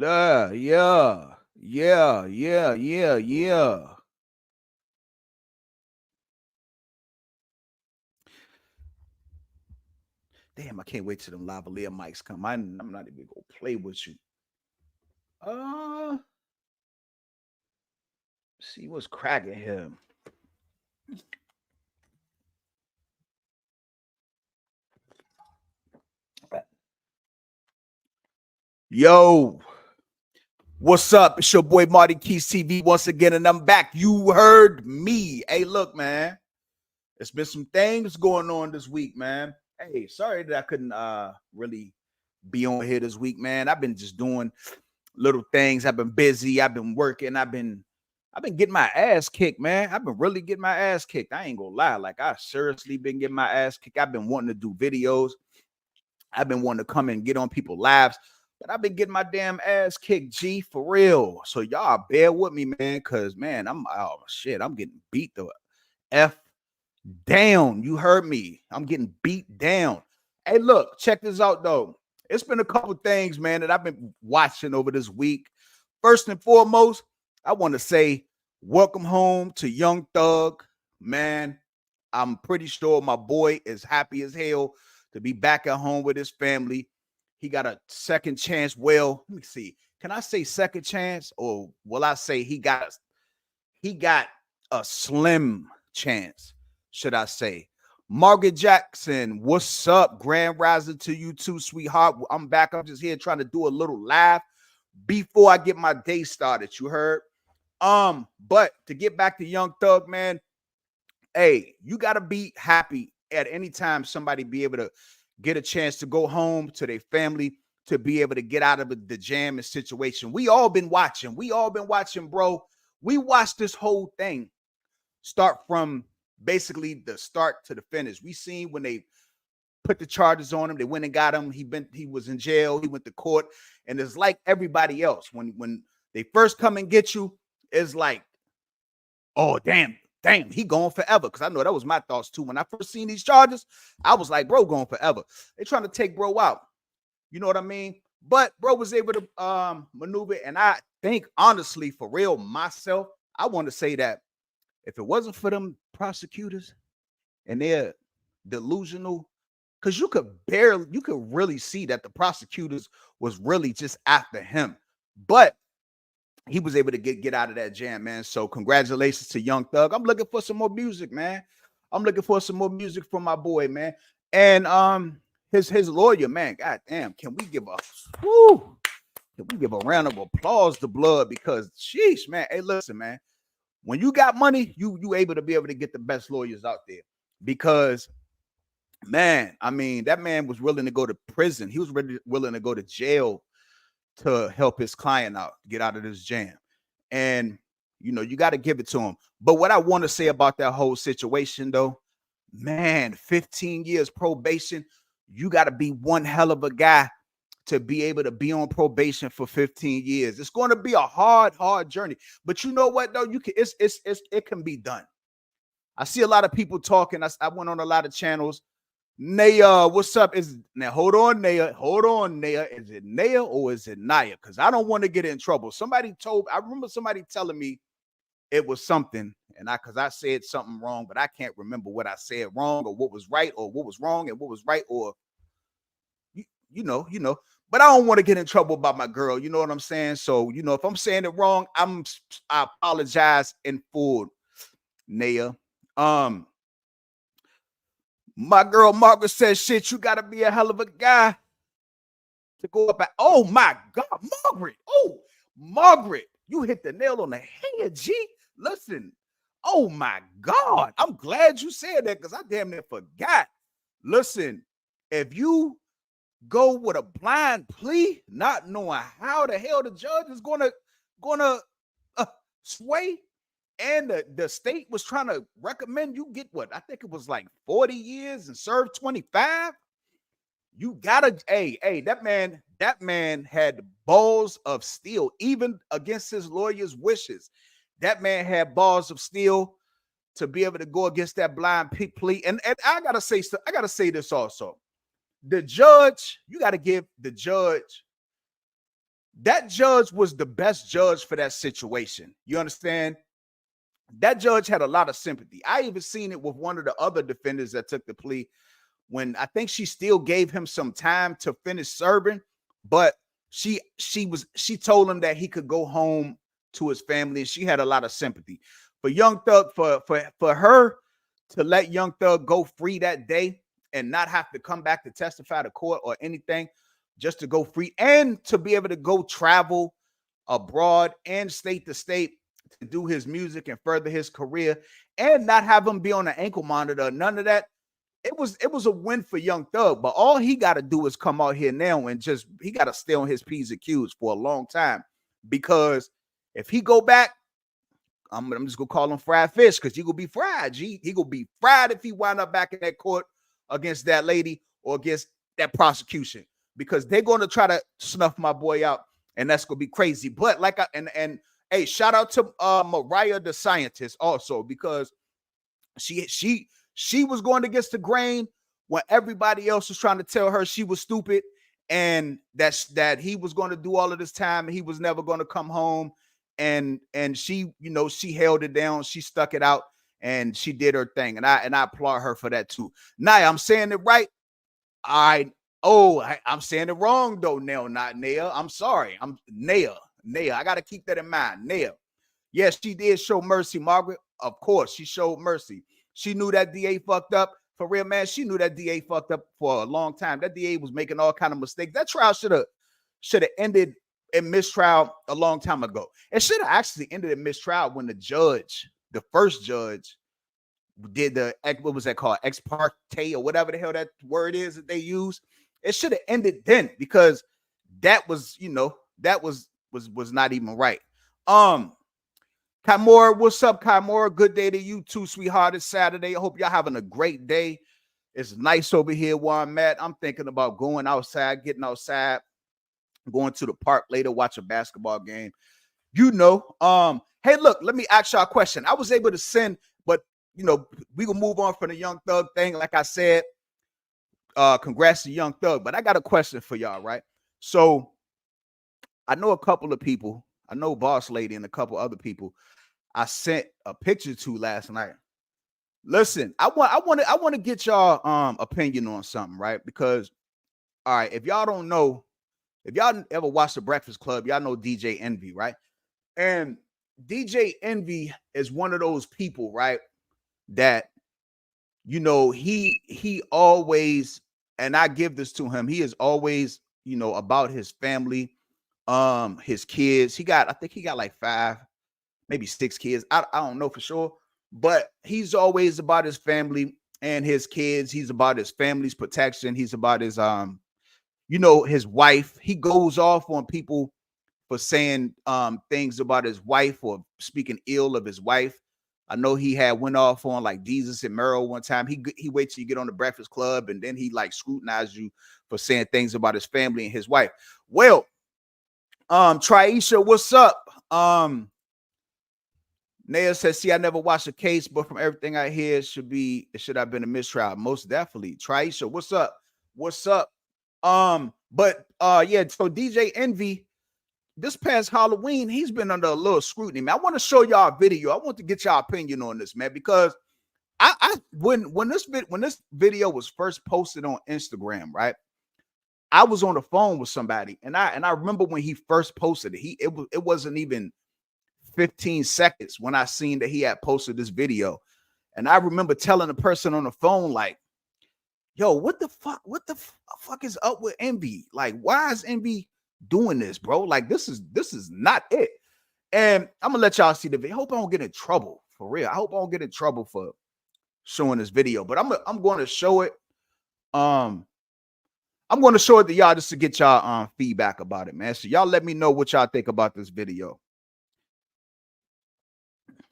Yeah. Yeah. Yeah. Yeah. Yeah. Damn, I can't wait till them lavalier mics come. I'm not even gonna play with you. Uh, see what's cracking here. Yo, what's up? It's your boy Marty Keys TV once again, and I'm back. You heard me. Hey, look, man. There's been some things going on this week, man. Hey, sorry that I couldn't really be on here this week, man. I've been just doing little things. I've been busy. I've been working. I've been getting my ass kicked, man. I've been really getting my ass kicked. I ain't gonna lie. Like I seriously been getting my ass kicked. I've been wanting to do videos. I've been wanting to come and get on people's lives, but I've been getting my damn ass kicked, G, for real. So y'all bear with me, man, because man, I'm getting beat the F down. You heard me. I'm getting beat down. Hey, look, check this out though. It's been a couple things, man, that I've been watching over this week. First and foremost, I want to say welcome home to Young Thug. Man, I'm pretty sure my boy is happy as hell to be back at home with his family. He got a second chance. Well, let me see. Can I say second chance, or will I say he got a slim chance? Should I say? Margaret Jackson, what's up? Grand rising to you too, sweetheart. I'm back. I'm just here trying to do a little laugh before I get my day started. You heard? But to get back to Young Thug, man, hey, you gotta be happy at any time somebody be able to get a chance to go home to their family, to be able to get out of the jam and situation. We all been watching. We all been watching, bro. We watched this whole thing start from basically the start to the finish. We seen when they put the charges on him, they went and got him. He was in jail, he went to court, and it's like everybody else. When they first come and get you, it's like, oh damn, he gone forever. Because I know that was my thoughts too. When I first seen these charges, I was like, bro, gone forever. They trying to take bro out. You know what I mean? But bro was able to maneuver. And I think honestly, for real, myself, I want to say that if it wasn't for them prosecutors and they're delusional, because you could really see that the prosecutors was really just after him. But he was able to get out of that jam, man. So congratulations to Young Thug. I'm looking for some more music, man. I'm looking for some more music from my boy, man. And his lawyer, man. God damn, can we give a round of applause to Blood? Because sheesh, man. Hey, listen, man. When you got money, you able to be able to get the best lawyers out there. Because man, I mean, that man was willing to go to prison. He was willing to go to jail to help his client out, get out of this jam. And you got to give it to him. But what I want to say about that whole situation, though, man, 15 years probation, you got to be one hell of a guy to be able to be on probation for 15 years. It's going to be a hard journey. But you know what, though? It can be done. I see a lot of people talking. I went on a lot of channels. Naya, what's up? Hold on, Naya. Is it Naya or is it Naya? Because I don't want to get in trouble. I remember somebody telling me it was something, and because I said something wrong, but I can't remember what I said wrong or what was right or what was wrong and what was right, or you know. But I don't want to get in trouble about my girl. You know what I'm saying? So if I'm saying it wrong, I apologize in full, Naya. My girl Margaret says, shit, you gotta be a hell of a guy to go up at. Oh my God, Margaret. Oh, Margaret, you hit the nail on the head, G. Listen, oh my God. I'm glad you said that because I damn near forgot. Listen, if you go with a blind plea, not knowing how the hell the judge is gonna sway, and the state was trying to recommend you get what I think it was like 40 years and serve 25. You gotta, hey, that man had balls of steel, even against his lawyer's wishes. That man had balls of steel to be able to go against that blind plea. And I gotta say this also. The judge, you gotta give the judge that judge was the best judge for that situation. You understand? That judge had a lot of sympathy. I even seen it with one of the other defendants that took the plea, when I think she still gave him some time to finish serving, but she told him that he could go home to his family, and she had a lot of sympathy for Young Thug, for her to let Young Thug go free that day and not have to come back to testify to court or anything, just to go free and to be able to go travel abroad and state to state to do his music and further his career, and not have him be on an ankle monitor, none of that. It was a win for Young Thug, but all he got to do is come out here now and just, he got to stay on his P's and Q's for a long time, because if he go back, I'm just gonna call him fried fish, because he gonna be fried. He gonna be fried if he wind up back in that court against that lady or against that prosecution, because they're gonna try to snuff my boy out, and that's gonna be crazy. But like and hey, shout out to Mariah the scientist also, because she was going against the grain when everybody else was trying to tell her she was stupid, and that he was going to do all of this time and he was never going to come home. And she, she held it down, she stuck it out, and she did her thing. And I applaud her for that too. Naya, I'm saying it right. I'm saying it wrong though. Now, not Naya. I'm sorry. I'm Naya. I got to keep that in mind. Naya. Yes, she did show mercy, Margaret. Of course, she showed mercy. She knew that DA fucked up. For real, man, she knew that DA fucked up for a long time. That DA was making all kind of mistakes. That trial should have ended in mistrial a long time ago. It should have actually ended in mistrial when the first judge, did what was that called? Ex parte, or whatever the hell that word is that they use. It should have ended then, because that was, that was not even right. Kymora, what's up, Kymora? Good day to you too, sweetheart. It's Saturday. I hope y'all having a great day. It's nice over here where I'm at. I'm thinking about going outside, getting outside, going to the park later, watch a basketball game. Hey, look, let me ask y'all a question. I was able to send, but we can move on from the Young Thug thing. Like I said, congrats to Young Thug. But I got a question for y'all, right? So I know a couple of people. I know Boss Lady and a couple other people I sent a picture to last night. Listen, I want to get y'all opinion on something, right? Because, all right, if y'all don't know, if y'all ever watched The Breakfast Club, y'all know DJ Envy, right? And DJ Envy is one of those people, right, that he always, and I give this to him, he is always about his family, his kids. I think he got like 5, maybe 6 kids. I don't know for sure, but he's always about his family and his kids. He's about his family's protection. He's about his his wife. He goes off on people for saying things about his wife or speaking ill of his wife. I know he went off on like Jesus and Merle one time. He waits till you get on the Breakfast Club, and then he like scrutinized you for saying things about his family and his wife. Well, Triisha, what's up? Naya says, see, I never watched a case, but from everything I hear, it should have been a mistrial. Most definitely. Triisha, what's up? What's up? Yeah, so DJ Envy, this past Halloween, he's been under a little scrutiny, man. I want to show y'all a video. I want to get y'all opinion on this, man, because when this video was first posted on Instagram, right? I was on the phone with somebody, and I remember when he first posted it. It wasn't even 15 seconds when I seen that he had posted this video, and I remember telling the person on the phone, like, "Yo, what the fuck is up with Envy? Like, why is Envy doing this, bro? Like, this is not it." And I'm gonna let y'all see the video. I hope I don't get in trouble for real. I hope I don't get in trouble for showing this video, but I'm going to show it. I'm going to show it to y'all just to get y'all feedback about it, man. So y'all let me know what y'all think about this video.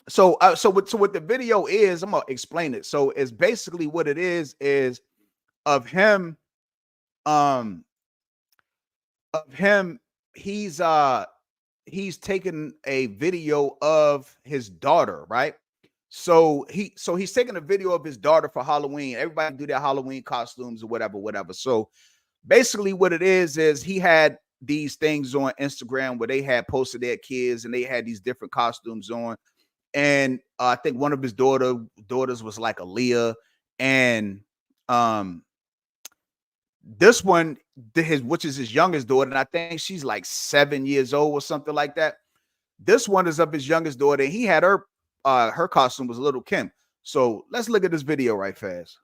So what the video is, I'm gonna explain it. So it's basically what it is of him, he's taking a video of his daughter, right? So he's taking a video of his daughter for Halloween. Everybody do their Halloween costumes or whatever. So basically what it is he had these things on Instagram where they had posted their kids and they had these different costumes on. And I think one of his daughters was like Aaliyah, and um this one, which is his youngest daughter, and I think she's like 7 years old or something like that. This one is of his youngest daughter, and he had her costume was Little Kim. So let's look at this video right fast.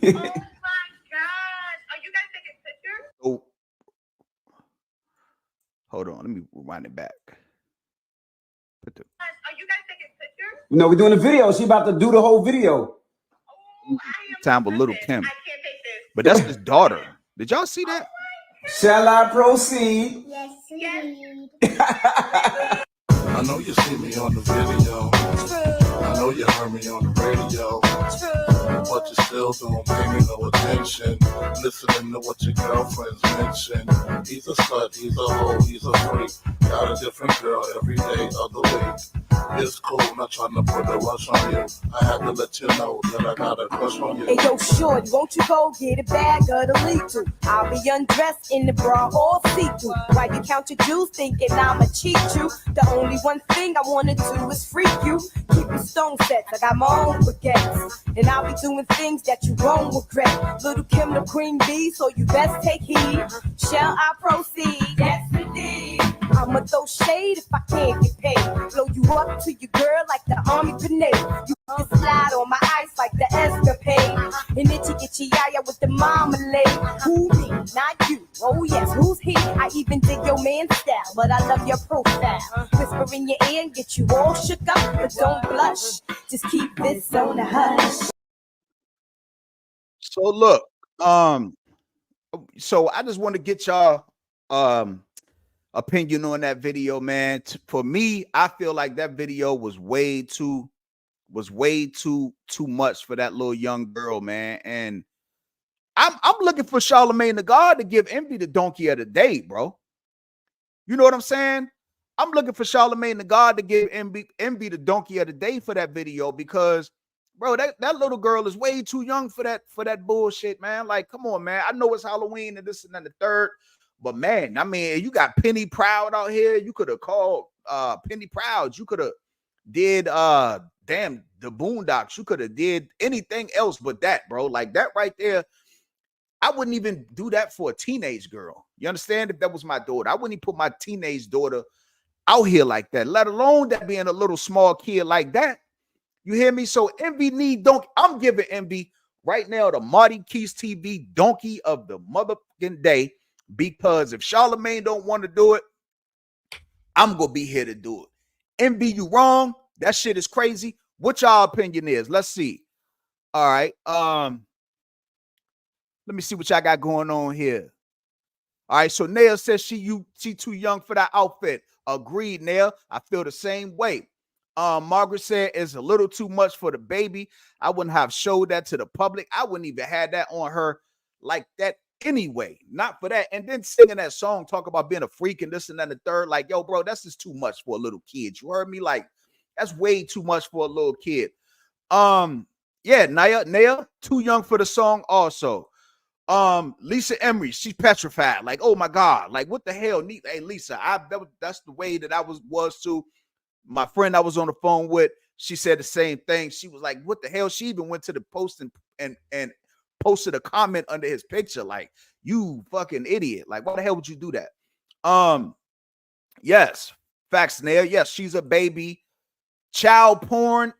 Oh my gosh. Are you guys taking pictures? Oh, hold on, let me rewind it back. Are you guys taking pictures? No, we're doing a video. She about to do the whole video. Oh, time with Little Kim. I can't take this. But that's his daughter. Did y'all see that? Shall I proceed? Yes, please. I know you see me on the video. True. I know you heard me on the radio. True. But you still don't pay me no attention. Listening to what your girlfriends mention. He's a slut, he's a hoe, he's a freak. Got a different girl every day of the week. It's cool, not trying to put a rush on you. I had to let you know that I got a crush on you. Hey yo, shorty, won't you go get a bag of the lethal? I'll be undressed in the bra all see-through. While you count your jewels thinking I'ma cheat you. The only one thing I wanna do is freak you. Keep your stone sets, I got my own baguettes. And I'll be doing things that you won't regret. Little Kim the queen bee, so you best take heed. Shall I proceed? Yes indeed. I'ma throw shade if I can't get paid. Blow you up to your girl like the army grenade. You can slide on my ice like the escapade. And itchy yaya with the marmalade. Who me? Not you. Oh yes, who's he? I even dig your man's style, but I love your profile. Whisper in your ear and get you all shook up, but don't blush. Just keep this on the hush. So look, so I just want to get y'all opinion on that video, man. For me, I feel like that video was way too much for that little young girl, man. And I'm looking for Charlamagne the God to give Envy the donkey of the day, bro. You know what I'm saying? I'm looking for Charlamagne the God to give Envy the donkey of the day for that video, because bro, that little girl is way too young for that bullshit, man. Like, come on, man. I know it's Halloween and this and then the third. But man, I mean, you got Penny Proud out here. You could have called Penny Proud. You could have did the Boondocks. You could have did anything else but that, bro. Like that right there. I wouldn't even do that for a teenage girl. You understand? If that was my daughter, I wouldn't even put my teenage daughter out here like that, let alone that being a little small kid like that. You hear me? So Envy need donkey. I'm giving Envy right now the Marty Keys TV donkey of the motherfucking day. Because if Charlamagne don't want to do it, I'm gonna be here to do it. Envy, you wrong. That shit is crazy. What y'all opinion is? Let's see. All right. Let me see what y'all got going on here. All right. So Nail says she too young for that outfit. Agreed, Nail. I feel the same way. Margaret said it's a little too much for the baby. I wouldn't have showed that to the public. I wouldn't even have that on her like that anyway. Not for that. And then singing that song, talk about being a freak and this and then the third. Like, yo, bro, that's just too much for a little kid. You heard me? Like, that's way too much for a little kid. Yeah, Naya, too young for the song also. Lisa Emery, she's petrified. Like, oh my God, like what the hell? Hey, Lisa, that's the way that I was too. My friend I was on the phone with, she said the same thing. She was like, what the hell? She even went to the post and posted a comment under his picture, like, you fucking idiot. Like, why the hell would you do that? Yes, facts, Nair. Yes, she's a baby. Child porn.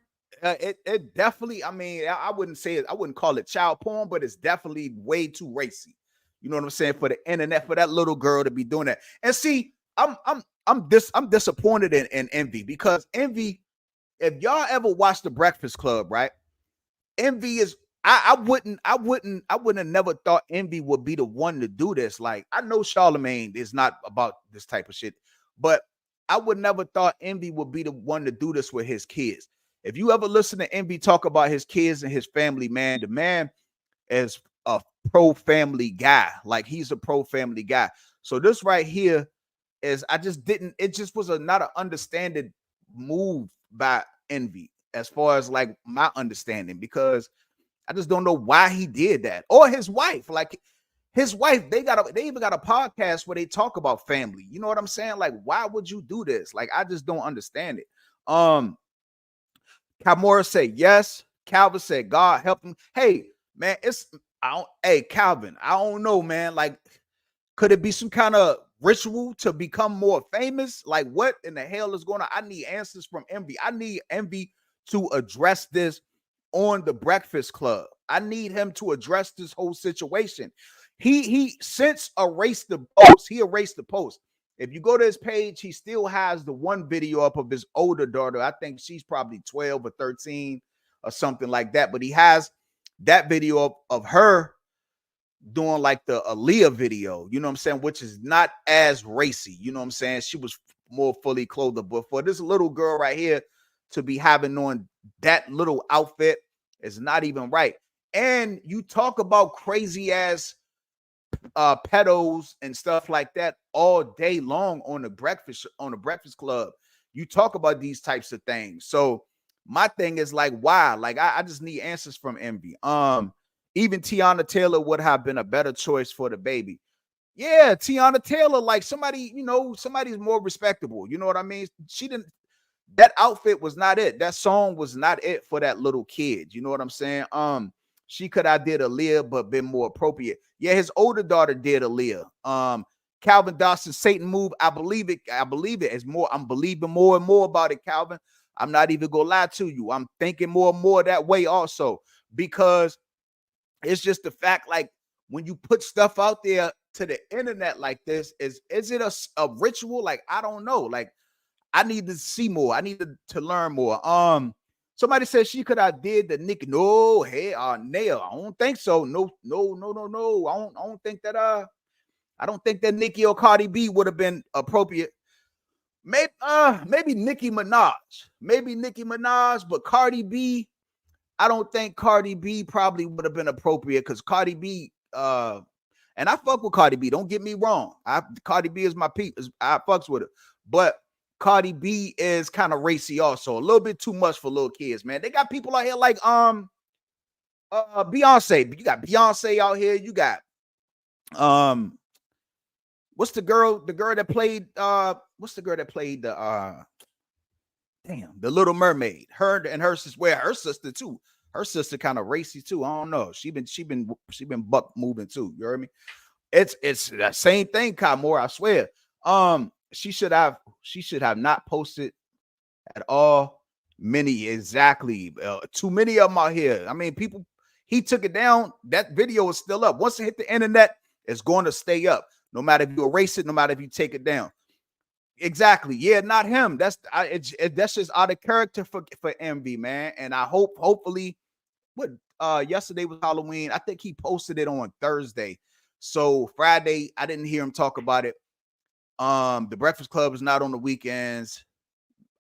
It definitely, I mean, I wouldn't say it, I wouldn't call it child porn, but it's definitely way too racy. You know what I'm saying? For the internet, for that little girl to be doing that. And see, I'm disappointed in Envy, because Envy, if y'all ever watched The Breakfast Club, right? Envy is I wouldn't have never thought Envy would be the one to do this. Like, I know Charlamagne is not about this type of shit, but I would never thought Envy would be the one to do this with his kids. If you ever listen to Envy talk about his kids and his family, man, the man is a pro-family guy. Like, he's a pro-family guy. So this right here is, it just was not an understanding move by Envy, as far as like my understanding, because I just don't know why he did that. Or his wife, like his wife, they even got a podcast where they talk about family. You know what I'm saying? Like, why would you do this? Like, I just don't understand it. Kamora said yes. Calvin said God help him. Hey, man, hey, Calvin, I don't know, man. Like, could it be some kind of ritual to become more famous? Like, what in the hell is going on? I need answers from Envy. I need Envy to address this on the Breakfast Club. I need him to address this whole situation. He since erased the post. He erased the post. If you go to his page, he still has the one video up of his older daughter. I think she's probably 12 or 13 or something like that. But he has that video of her doing like the Aaliyah video, you know what I'm saying, which is not as racy. You know what I'm saying? She was more fully clothed. But for this little girl right here to be having on that little outfit is not even right. And you talk about crazy ass pedos and stuff like that all day long on the Breakfast Club. You talk about these types of things. So my thing is like, why? Like, I just need answers from Envy. Even Tiana Taylor would have been a better choice for the baby. Yeah, Tiana Taylor, like somebody, you know, somebody's more respectable. You know what I mean? That outfit was not it. That song was not it for that little kid. You know what I'm saying? She could have did Aaliyah, but been more appropriate. Yeah, his older daughter did Aaliyah. Calvin Dawson, Satan move. I believe it. It's more. I'm believing more and more about it, Calvin. I'm not even gonna lie to you. I'm thinking more and more that way also, because it's just the fact, like, when you put stuff out there to the internet like this, is it a ritual? Like, I don't know. Like, I need to see more. I need to learn more. Somebody said she could have did the Nick. No, hey, Nail. I don't think so. No. I don't think that I don't think that Nicki or Cardi B would have been appropriate. Maybe Nicki Minaj. Maybe Nicki Minaj, but Cardi B, I don't think Cardi B probably would have been appropriate, because Cardi B, and I fuck with Cardi B. Don't get me wrong. Cardi B is my peep. I fucks with her, but Cardi B is kind of racy also, a little bit too much for little kids, man. They got people out here like Beyonce. You got Beyonce out here. You got what's the girl that played the the Little Mermaid. Her and her sister, her sister too. Her sister kind of racy too. I don't know. She been buck moving too. You heard me? It's that same thing, Kamora, I swear. She should have not posted at all. Exactly. Too many of them out here. I mean, people, he took it down. That video is still up. Once it hit the internet, it's going to stay up. No matter if you erase it, no matter if you take it down. Exactly. Yeah, not him. That's just out of character for Envy, man. And I hopefully, yesterday was Halloween. I think he posted it on Thursday. So Friday, I didn't hear him talk about it. The Breakfast Club is not on the weekends.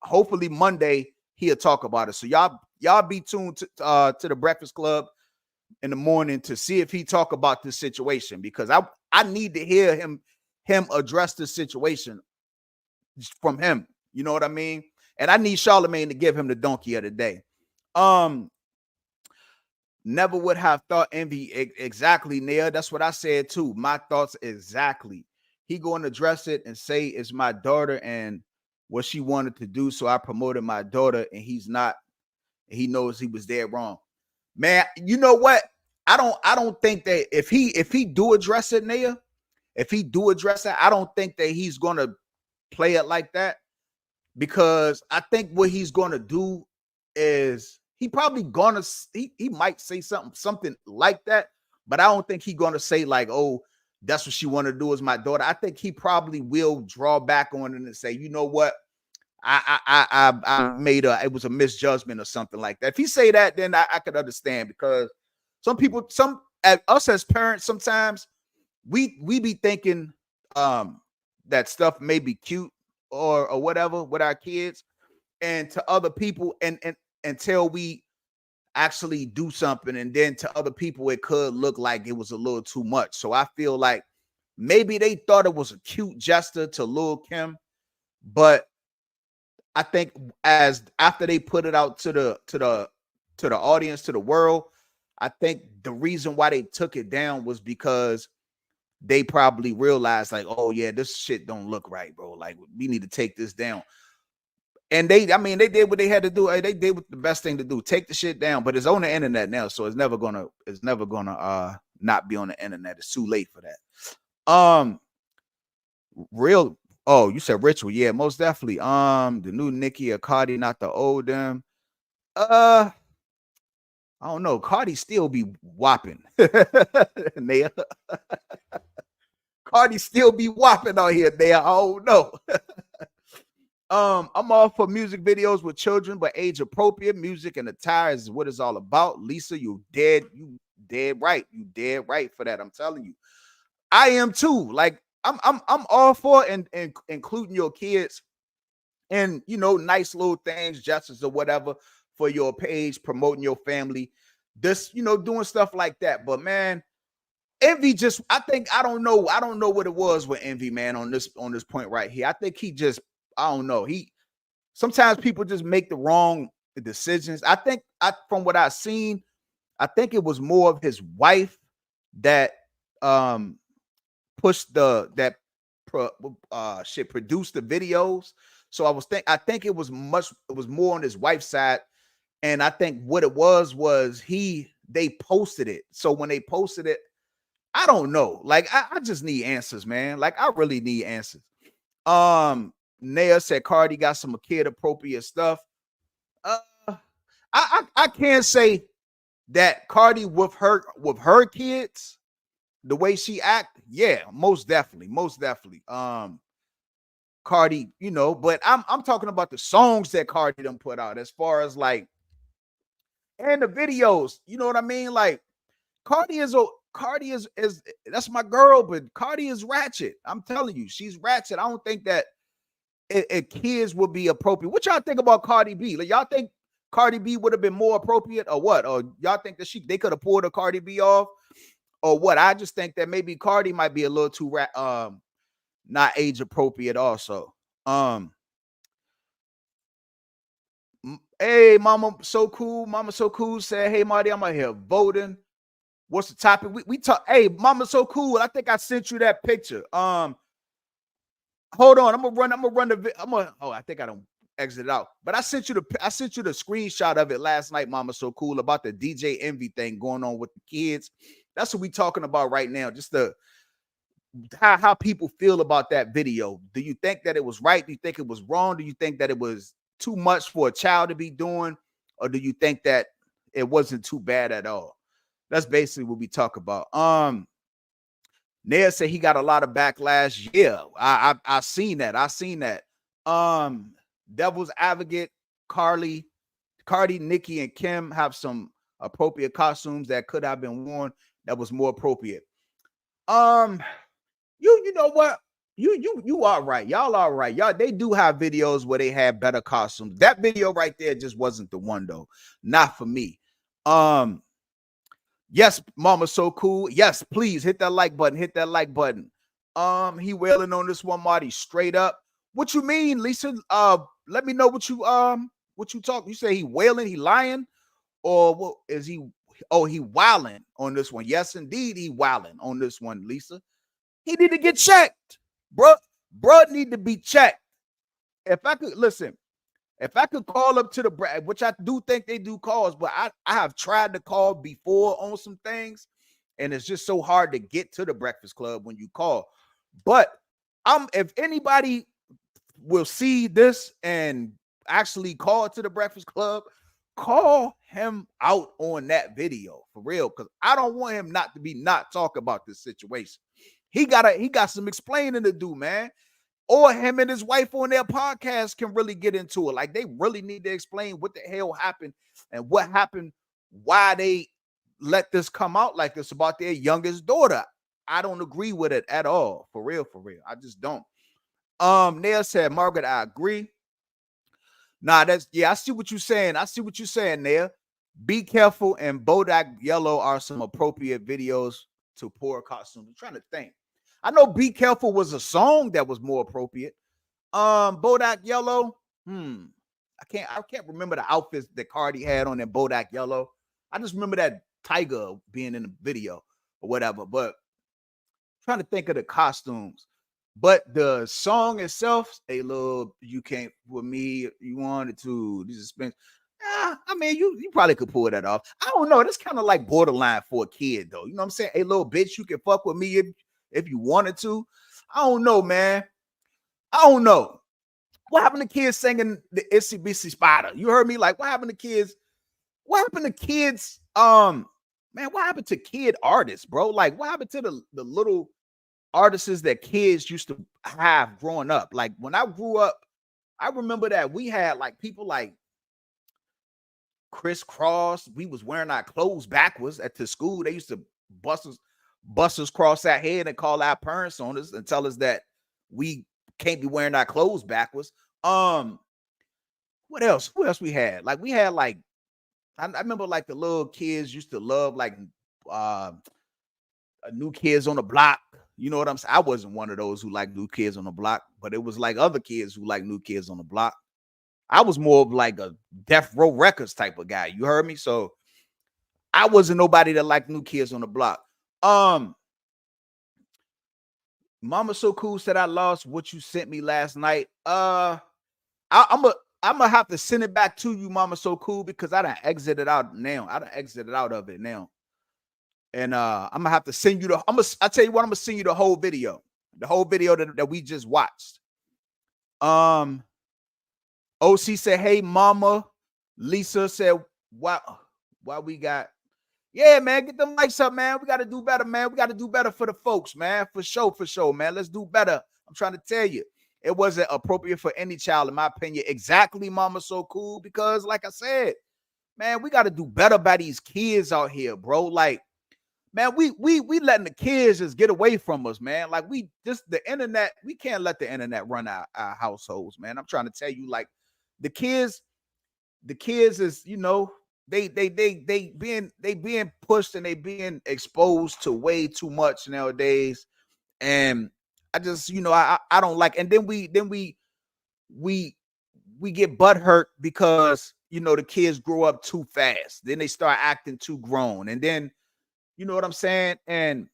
Hopefully Monday he'll talk about it. So y'all be tuned to the Breakfast Club in the morning to see if he talk about this situation, because I need to hear him address this situation from him. You know what I mean? And I need Charlamagne to give him the donkey of the day. Never would have thought Envy. Exactly, Nia. That's what I said too. My thoughts exactly. He going to address it and say it's my daughter and what she wanted to do. So I promoted my daughter, and he's not. He knows he was dead wrong. Man, you know what? I don't think that if he do address it, Nia, if he do address it, I don't think that he's gonna play it like that, because I think what he's gonna do is he might say something like that, but I don't think he's gonna say like, oh, that's what she wanted to do is my daughter. I think he probably will draw back on it and say, you know what, I made it was a misjudgment or something like that. If he say that, then I could understand, because us as parents, sometimes we be thinking that stuff may be cute or whatever with our kids, and to other people, and until we actually do something, and then to other people it could look like it was a little too much. So I feel like maybe they thought it was a cute gesture to Lil Kim, but I think after they put it out to the audience, to the world, I think the reason why they took it down was because they probably realized, like, oh yeah, this shit don't look right, bro. Like, we need to take this down. And they did what they had to do. They did what the best thing to do, take the shit down. But it's on the internet now, so it's never gonna not be on the internet. It's too late for that. Real. Oh, you said Ritual, yeah, most definitely. The new Nicki or Cardi, not the old them. I don't know. Cardi still be whopping. Naya. Cardi still be whopping out here, Naya. I don't know. I'm all for music videos with children, but age appropriate music and attire is what it's all about. Lisa, you dead right. You dead right for that. I'm telling you. I am too. Like, I'm all for and including your kids and, you know, nice little things, gestures or whatever for your page, promoting your family, this, you know, doing stuff like that. But man, Envy just, I don't know what it was with Envy, man, on this point right here. I think he just, I don't know. Sometimes people just make the wrong decisions. From what I've seen, I think it was more of his wife that pushed produced the videos. So I think it was more on his wife's side. And I think what it was they posted it. So when they posted it, I don't know. Like, I just need answers, man. Like, I really need answers. Naya said Cardi got some kid appropriate stuff. I can't say that Cardi with her kids, the way she act, yeah, most definitely. Cardi, you know, but I'm talking about the songs that Cardi done put out, as far as like, and the videos, you know what I mean? Like, Cardi is that's my girl, but Cardi is ratchet. I'm telling you, she's ratchet. I don't think that kids would be appropriate. What y'all think about Cardi B? Like, y'all think Cardi B would have been more appropriate, or what? Or y'all think that they could have pulled a Cardi B off, or what? I just think that maybe Cardi might be a little too not age appropriate also. Hey, Mama So Cool said, hey Marty, I'm out here voting. What's the topic? We talk. Hey, Mama So Cool, I think I sent you that picture. Hold on, I'm gonna run I think I don't exit out. But I sent you the screenshot of it last night, Mama So Cool, about the DJ Envy thing going on with the kids. That's what we talking about right now. Just how people feel about that video. Do you think that it was right? Do you think it was wrong? Do you think that it was too much for a child to be doing? Or do you think that it wasn't too bad at all? That's basically what we talk about. Ned said he got a lot of backlash. Yeah, I seen that. Devil's Advocate, Cardi, Nicki, and Kim have some appropriate costumes that could have been worn that was more appropriate. You know what? You are right. Y'all are right. Y'all, they do have videos where they have better costumes. That video right there just wasn't the one though. Not for me. Yes, Mama So Cool. Yes, please hit that like button. Hit that like button. He wailing on this one, Marty, straight up. What you mean, Lisa? Let me know what you talk. You say he wailing, he lying, or what is he? Oh, he wilding on this one. Yes, indeed, he wilding on this one, Lisa. He need to get checked, bro. Bro need to be checked. If I could call up to the which I do think they do calls, but I have tried to call before on some things, and it's just so hard to get to the Breakfast Club when you call. But if anybody will see this and actually call to the Breakfast Club, call him out on that video for real, because I don't want him not talk about this situation. He got some explaining to do, man. Or him and his wife on their podcast can really get into it. Like, they really need to explain what the hell happened and what happened, why they let this come out like this about their youngest daughter. I don't agree with it at all. For real. I just don't. Nail said, Margaret, I agree. Nah, I see what you're saying. Nail. Be careful and Bodak Yellow are some appropriate videos to poor costumes. I'm trying to think. I know Be Careful was a song that was more appropriate. Bodak Yellow. I can't remember the outfits that Cardi had on that Bodak Yellow. I just remember that Tiger being in the video or whatever. But trying to think of the costumes. But the song itself, a little, you can't with me, you wanted to. These expense. I mean, you probably could pull that off. I don't know. That's kind of like borderline for a kid, though. You know what I'm saying? Hey, little bitch, you can fuck with me if you wanted to. I don't know, man. I don't know. What happened to kids singing the Itsy Bitsy Spider? You heard me? Like, what happened to kids? What happened to kids? Man, what happened to kid artists, bro? Like, what happened to the little artists that kids used to have growing up? Like, when I grew up, I remember that we had like people like Crisscross. We was wearing our clothes backwards at the school. They used to bust us cross our head and call our parents on us and tell us that we can't be wearing our clothes backwards. What else? Who else we had? Like, we had like, I remember like the little kids used to love like New Kids on the Block. You know what I'm saying? I wasn't one of those who like New Kids on the Block, but it was like other kids who like New Kids on the Block. I was more of like a Death Row Records type of guy. You heard me? So I wasn't nobody that liked New Kids on the Block. Mama So Cool said I lost what you sent me last night. I'm gonna have to send it back to you, Mama So Cool, because I done exited out now. I done exited out of it now. And I'm gonna have to send you I tell you what, I'm gonna send you the whole video. The whole video that we just watched. OC said, hey, mama. Lisa said, why we got, yeah, man, get them lights up, man. We got to do better, man. We got to do better for the folks, man. For sure, man. Let's do better. I'm trying to tell you, it wasn't appropriate for any child, in my opinion. Exactly, Mama So Cool, because like I said, man, we got to do better by these kids out here, bro. Like, man, we letting the kids just get away from us, man. Like, the internet, we can't let the internet run our households, man. I'm trying to tell you, like, the kids is, you know, they being pushed and they being exposed to way too much nowadays. And I just, you know, I don't like, and then we get butthurt because, you know, the kids grow up too fast. Then they start acting too grown. And then, you know what I'm saying? And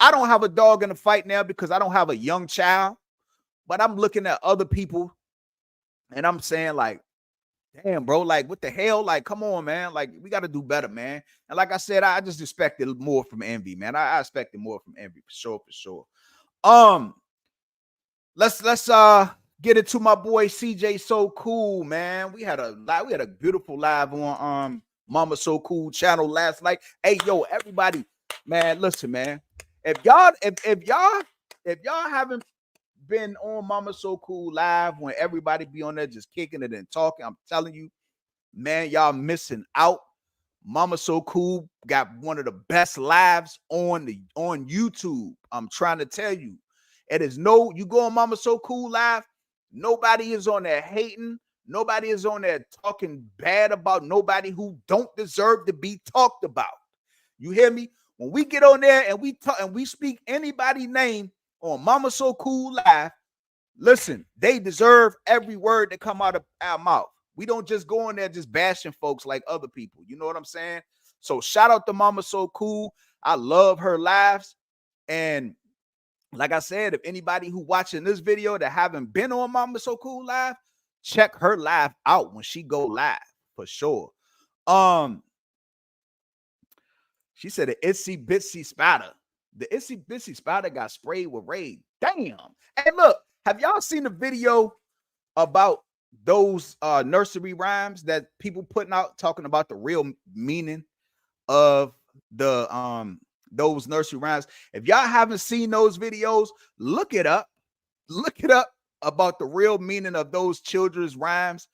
I don't have a dog in the fight now because I don't have a young child, but I'm looking at other people and I'm saying, like, damn, bro, like, what the hell? Like, come on, man. Like, we got to do better, man. And like I said, I just expected more from Envy, man. I expected more from Envy, for sure. Let's get into my boy CJ So Cool, man. We had a beautiful live on Mama So Cool channel last night. Hey, yo, everybody, man, listen, man. If y'all haven't been on Mama So Cool live when everybody be on there just kicking it and talking, I'm telling you, man, y'all missing out. Mama So Cool got one of the best lives on YouTube. I'm trying to tell you. It is you go on Mama So Cool live, nobody is on there hating. Nobody is on there talking bad about nobody who don't deserve to be talked about. You hear me? When we get on there and we talk and we speak anybody's name on Mama So Cool live, listen, they deserve every word that come out of our mouth. We don't just go in there just bashing folks like other people. You know what I'm saying? So shout out to Mama So Cool. I love her lives. And like I said, if anybody who watching this video that haven't been on Mama So Cool live, check her live out when she go live for sure. She said the Itsy Bitsy Spider. The Itsy Bitsy Spider got sprayed with Raid. Damn. Hey, look, have y'all seen the video about those nursery rhymes that people putting out talking about the real meaning of the those nursery rhymes? If y'all haven't seen those videos, look it up. Look it up about the real meaning of those children's rhymes.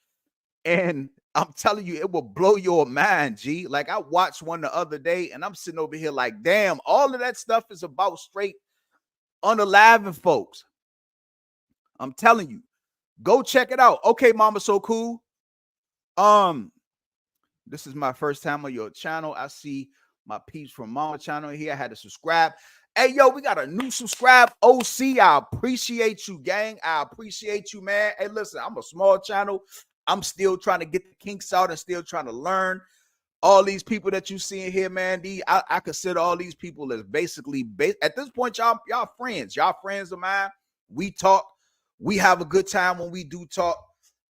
And I'm telling you, it will blow your mind, G. Like, I watched one the other day and I'm sitting over here like, damn, all of that stuff is about straight unaliving folks. I'm telling you, go check it out. Okay, Mama So Cool. This is my first time on your channel. I see my peeps from Mama channel here. I had to subscribe. Hey, yo, we got a new subscribe. OC, I appreciate you, gang. I appreciate you, man. Hey, listen, I'm a small channel. I'm still trying to get the kinks out and still trying to learn. all these people that you see in here, man, I consider all these people as basically at this point, y'all friends. Y'all friends of mine. We talk. We have a good time when we do talk.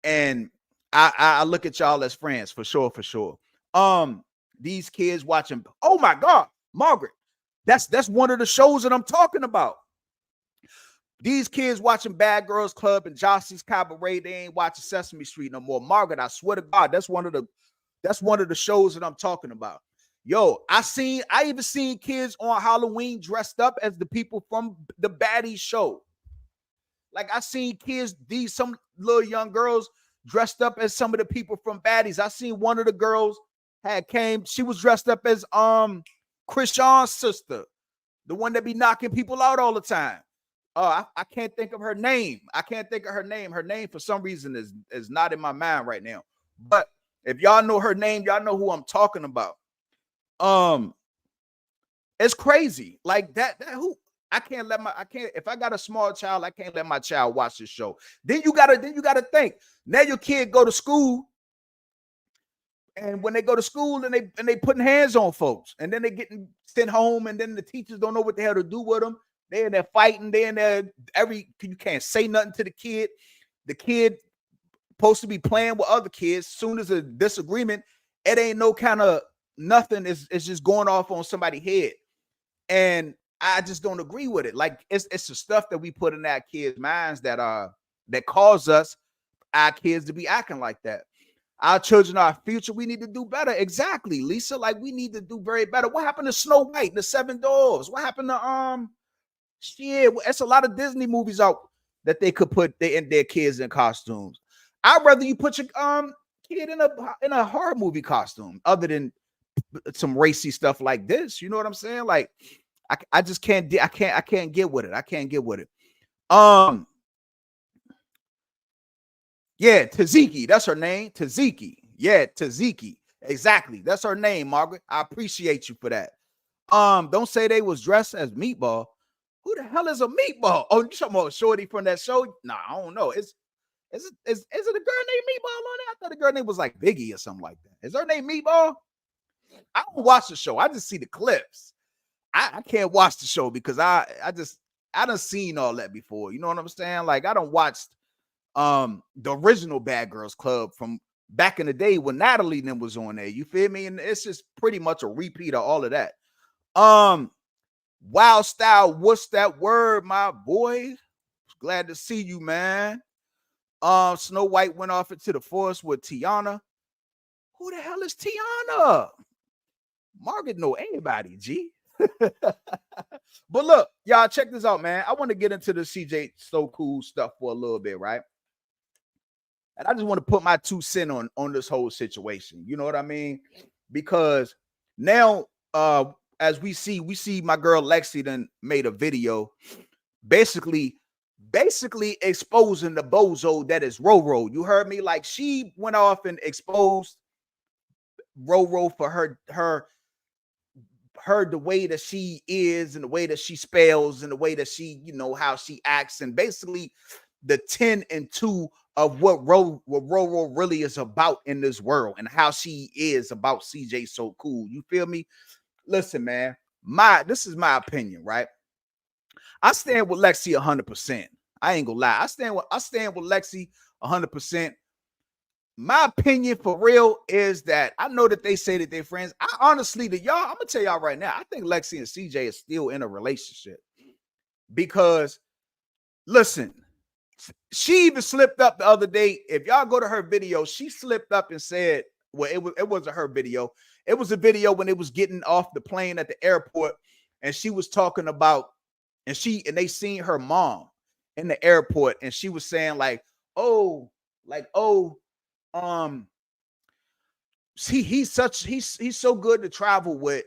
And I look at y'all as friends for sure, for sure. These kids watching, oh my God, Margaret. That's one of the shows that I'm talking about. These kids watching Bad Girls Club and Jocelyn's Cabaret, they ain't watching Sesame Street no more. Margaret, I swear to God, that's one of the shows that I'm talking about. Yo, I even seen kids on Halloween dressed up as the people from the Baddies show. Like I seen kids, some little young girls dressed up as some of the people from Baddies. I seen one of the girls she was dressed up as Krishan's sister, the one that be knocking people out all the time. I can't think of her name. Her name for some reason is not in my mind right now. But if y'all know her name, y'all know who I'm talking about. It's crazy. Like that who I can't if I got a small child, I can't let my child watch this show. Then you gotta think. Now your kid go to school. And when they go to school and they putting hands on folks, and then they getting sent home, and then the teachers don't know what the hell to do with them. They in there fighting. They in there you can't say nothing to the kid. The kid supposed to be playing with other kids. Soon as a disagreement, it ain't no kind of nothing. It's just going off on somebody's head, and I just don't agree with it. Like it's the stuff that we put in our kids' minds that cause our kids to be acting like that. Our children are our future. We need to do better. Exactly, Lisa. Like we need to do very better. What happened to Snow White, the Seven Dwarfs? What happened to shit? It's a lot of Disney movies out that they could put their kids in costumes. I'd rather you put your kid in a horror movie costume other than some racy stuff like this. You know what I'm saying? Like I just can't get with it. I can't get with it. Yeah, Taziki, that's her name. Taziki. Yeah, Taziki. Exactly. That's her name, Margaret. I appreciate you for that. Don't say they was dressed as Meatball. Who the hell is a Meatball? Oh, you talking about Shorty from that show? Nah, I don't know. Is it a girl named Meatball on there? I thought the girl name was like Biggie or something like that. Is her name Meatball? I don't watch the show. I just see the clips. I can't watch the show because I done seen all that before. You know what I'm saying? Like I done watched the original Bad Girls Club from back in the day when Natalie and them was on there. You feel me? And it's just pretty much a repeat of all of that. Wild Style, what's that word, my boy? Glad to see you, man. Snow White went off into the forest with Tiana. Who the hell is Tiana? Margaret know anybody, G. But look, y'all, check this out, man. I want to get into the CJ So Cool stuff for a little bit, right? And I just want to put my 2 cents on this whole situation. You know what I mean? Because now, as we see my girl Lexi then made a video basically exposing the bozo that is Roro. You heard me? Like she went off and exposed Roro for her the way that she is and the way that she spells and the way that she, you know, how she acts, and basically the 10 and 2 of what Roro really is about in this world and how she is about CJ So Cool. You feel me? Listen, man, this is my opinion, right? I stand with Lexi 100%. I ain't gonna lie. I stand with Lexi 100%. My opinion for real is that I know that they say that they're friends. I honestly, I'm gonna tell y'all right now, I think Lexi and CJ is still in a relationship because listen, she even slipped up the other day. If y'all go to her video, she slipped up and said, well, it wasn't her video. It was a video when it was getting off the plane at the airport, and she was talking about, and they seen her mom in the airport, and she was saying he's so good to travel with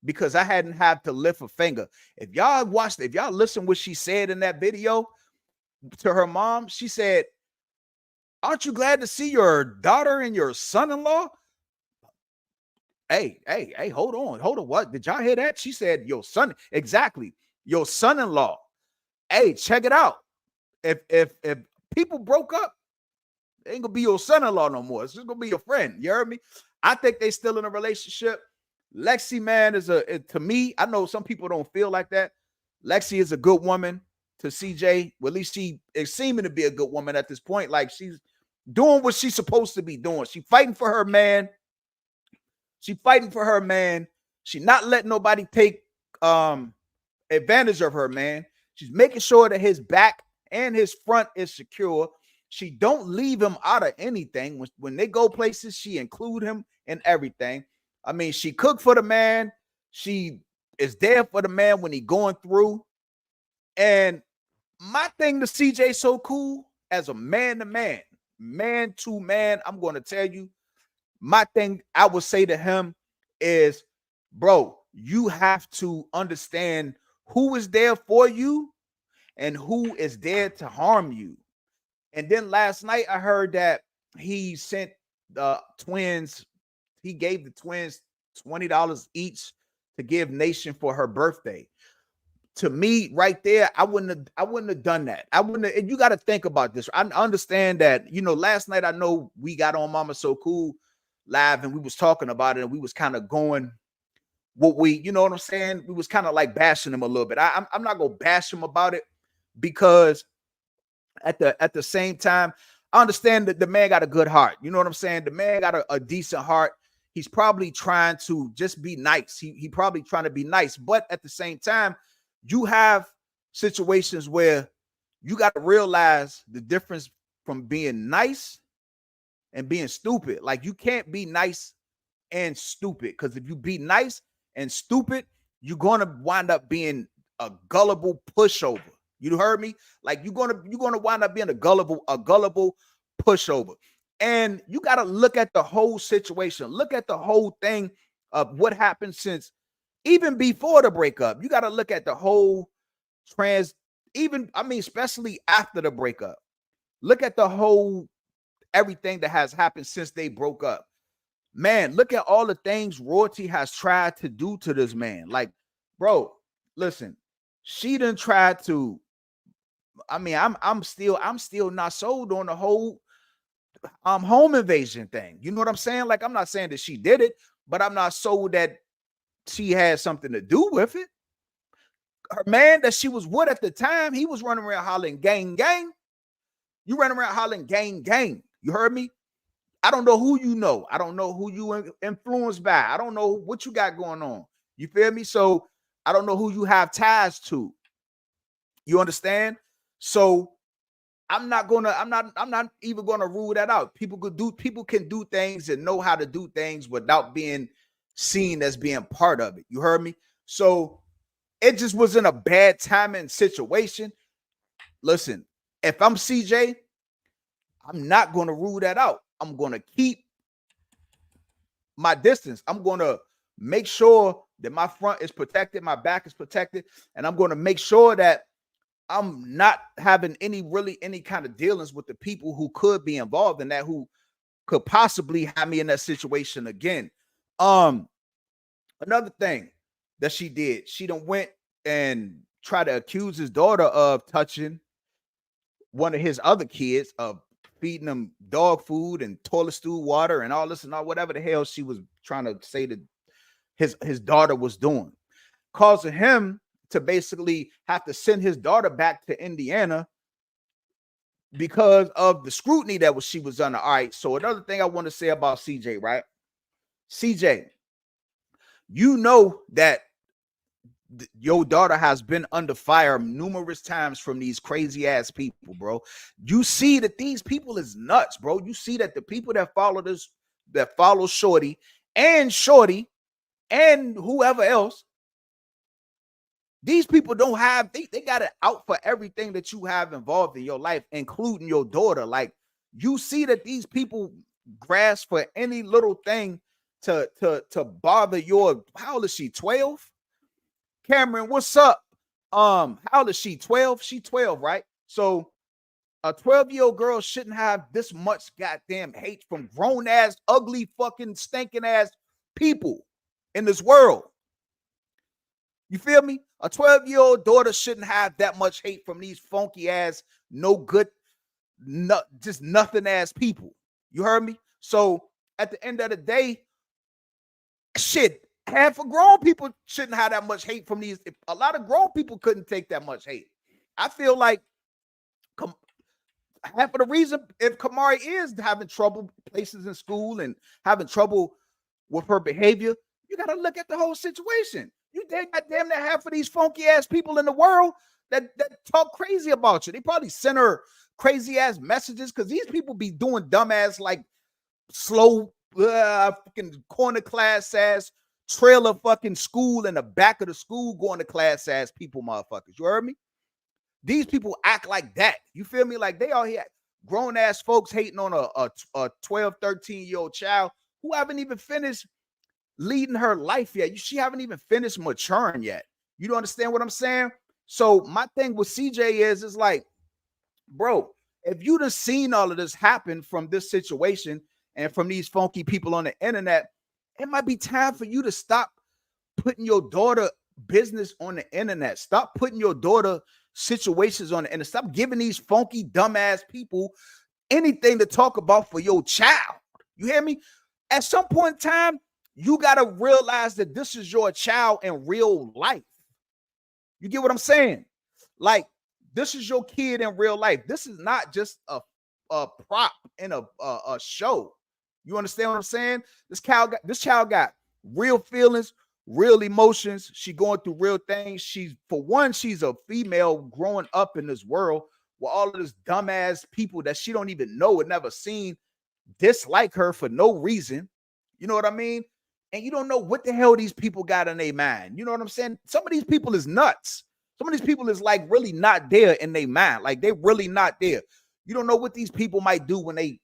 because I hadn't had to lift a finger. If y'all listen what she said in that video to her mom, she said, "Aren't you glad to see your daughter and your son-in-law?" Hey, hold on. What? Did y'all hear that? She said, your son-in-law. Hey, check it out. If people broke up, it ain't gonna be your son-in-law no more. It's just gonna be your friend. You heard me? I think they still in a relationship. Lexi, man, to me, I know some people don't feel like that. Lexi is a good woman to CJ. Well, at least she is seeming to be a good woman at this point. Like, she's doing what she's supposed to be doing. She fighting for her man. She fighting for her man. She not letting nobody take advantage of her man. She's making sure that his back and his front is secure. She don't leave him out of anything. When they go places, she include him in everything. I mean, she cooked for the man. She is there for the man when he going through. And my thing to CJ So Cool, as a man to man, man to man, I'm going to tell you, my thing I would say to him is, bro, you have to understand who is there for you and who is there to harm you. And then last night I heard that he sent the twins, he gave the twins $20 each to give Nation for her birthday. To me, right there, I wouldn't have done that. I wouldn't have, and you got to think about this. I understand that, last night I know we got on Mama So Cool live and we was talking about it and we was kind of going what we, you know what I'm saying? We was kind of like bashing him a little bit. I'm not gonna bash him about it, because at the same time, I understand that the man got a good heart. You know what I'm saying? The man got a decent heart. He's probably trying to just be nice. He probably trying to be nice, but at the same time, you have situations where you got to realize the difference from being nice and being stupid. Like, you can't be nice and stupid, because if you be nice and stupid, you're going to wind up being a gullible pushover. You heard me? Like, you're going to wind up being a gullible pushover. And you got to look at the whole situation. Look at the whole thing of what happened since even before the breakup. You got to look at the whole especially after the breakup. Look at the whole everything that has happened since they broke up. Man, look at all the things Royalty has tried to do to this man. Like, bro, listen, she done tried to. I mean, I'm still not sold on the whole home invasion thing. You know what I'm saying? Like, I'm not saying that she did it, but I'm not sold that she had something to do with it. Her man that she was with at the time, he was running around hollering gang, gang. You running around hollering gang, gang. You heard me? I don't know who you know. I don't know who you influenced by. I don't know what you got going on. You feel me? So I don't know who you have ties to. You understand? So I'm not even gonna rule that out. People can do things and know how to do things without being seen as being part of it. You heard me? So it just was in a bad timing situation. Listen, if I'm CJ, I'm not going to rule that out. I'm going to keep my distance. I'm going to make sure that my front is protected, my back is protected, and I'm going to make sure that I'm not having any kind of dealings with the people who could be involved in that, who could possibly have me in that situation again. Another thing that she did, she done went and tried to accuse his daughter of touching one of his other kids, of feeding them dog food and toilet stool water and all this and all whatever the hell she was trying to say that his daughter was doing, causing him to basically have to send his daughter back to Indiana because of the scrutiny that she was under. All right. So another thing I want to say about CJ, right? CJ, you know that your daughter has been under fire numerous times from these crazy ass people, bro. You see that these people is nuts, bro. You see that the people that follow Shorty and whoever else, these people don't have, they got it out for everything that you have involved in your life, including your daughter. Like, you see that these people grasp for any little thing to bother your, how old is she, 12? Cameron, what's up? How old is she? 12? She 12, right? So a 12-year-old girl shouldn't have this much goddamn hate from grown-ass, ugly, fucking, stinking-ass people in this world. You feel me? A 12-year-old daughter shouldn't have that much hate from these funky-ass, no good, just nothing-ass people. You heard me? So at the end of the day, Shit, half of grown people shouldn't have that much hate from these. A lot of grown people couldn't take that much hate. I feel like half of the reason if Kamari is having trouble places in school and having trouble with her behavior, you got to look at the whole situation. You got damn near half of these funky ass people in the world that talk crazy about you. They probably send her crazy ass messages because these people be doing dumbass like slow fucking corner class ass trailer fucking school in the back of the school going to class ass people, motherfuckers. You heard me? These people act like that. You feel me? Like they all here grown ass folks hating on a 12, 13-year-old child who haven't even finished leading her life yet. She haven't even finished maturing yet. You don't understand what I'm saying? So my thing with CJ is like, bro, if you done seen all of this happen from this situation and from these funky people on the internet, it might be time for you to stop putting your daughter business on the internet. Stop putting your daughter situations on the internet. Stop giving these funky dumbass people anything to talk about for your child. You hear me? At some point in time, you got to realize that this is your child in real life. You get what I'm saying? Like, this is your kid in real life. This is not just a prop in a show. You understand what I'm saying? This child got real feelings, real emotions. She going through real things. She's a female growing up in this world with all of this dumbass people that she don't even know and never seen dislike her for no reason. You know what I mean? And you don't know what the hell these people got in their mind. You know what I'm saying? Some of these people is nuts. Some of these people is like really not there in their mind. Like they're really not there. You don't know what these people might do when they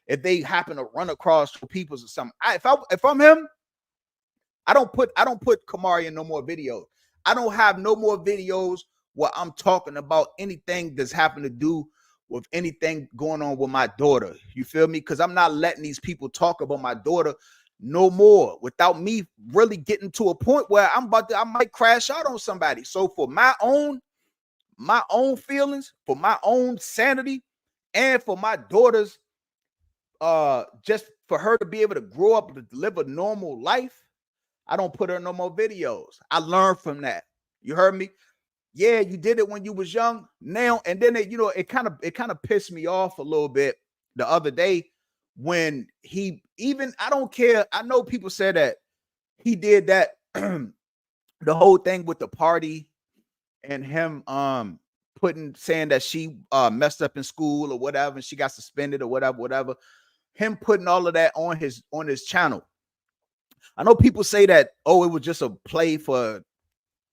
if they happen to run across people or something. If I'm him, I don't put Kamari in no more videos. I don't have no more videos where I'm talking about anything that's happened to do with anything going on with my daughter. You feel me? Because I'm not letting these people talk about my daughter no more without me really getting to a point where I might crash out on somebody. So for my own feelings, for my own sanity, and for my daughter's just for her to be able to grow up and live a normal life, I don't put her in no more videos. I learned from that. You heard me? Yeah, you did it when you was young. Now and then it kind of pissed me off a little bit the other day when I don't care. I know people said that he did that the whole thing with the party and him saying that she messed up in school or whatever and she got suspended or whatever. Him putting all of that on his channel. I know people say that, oh, it was just a play for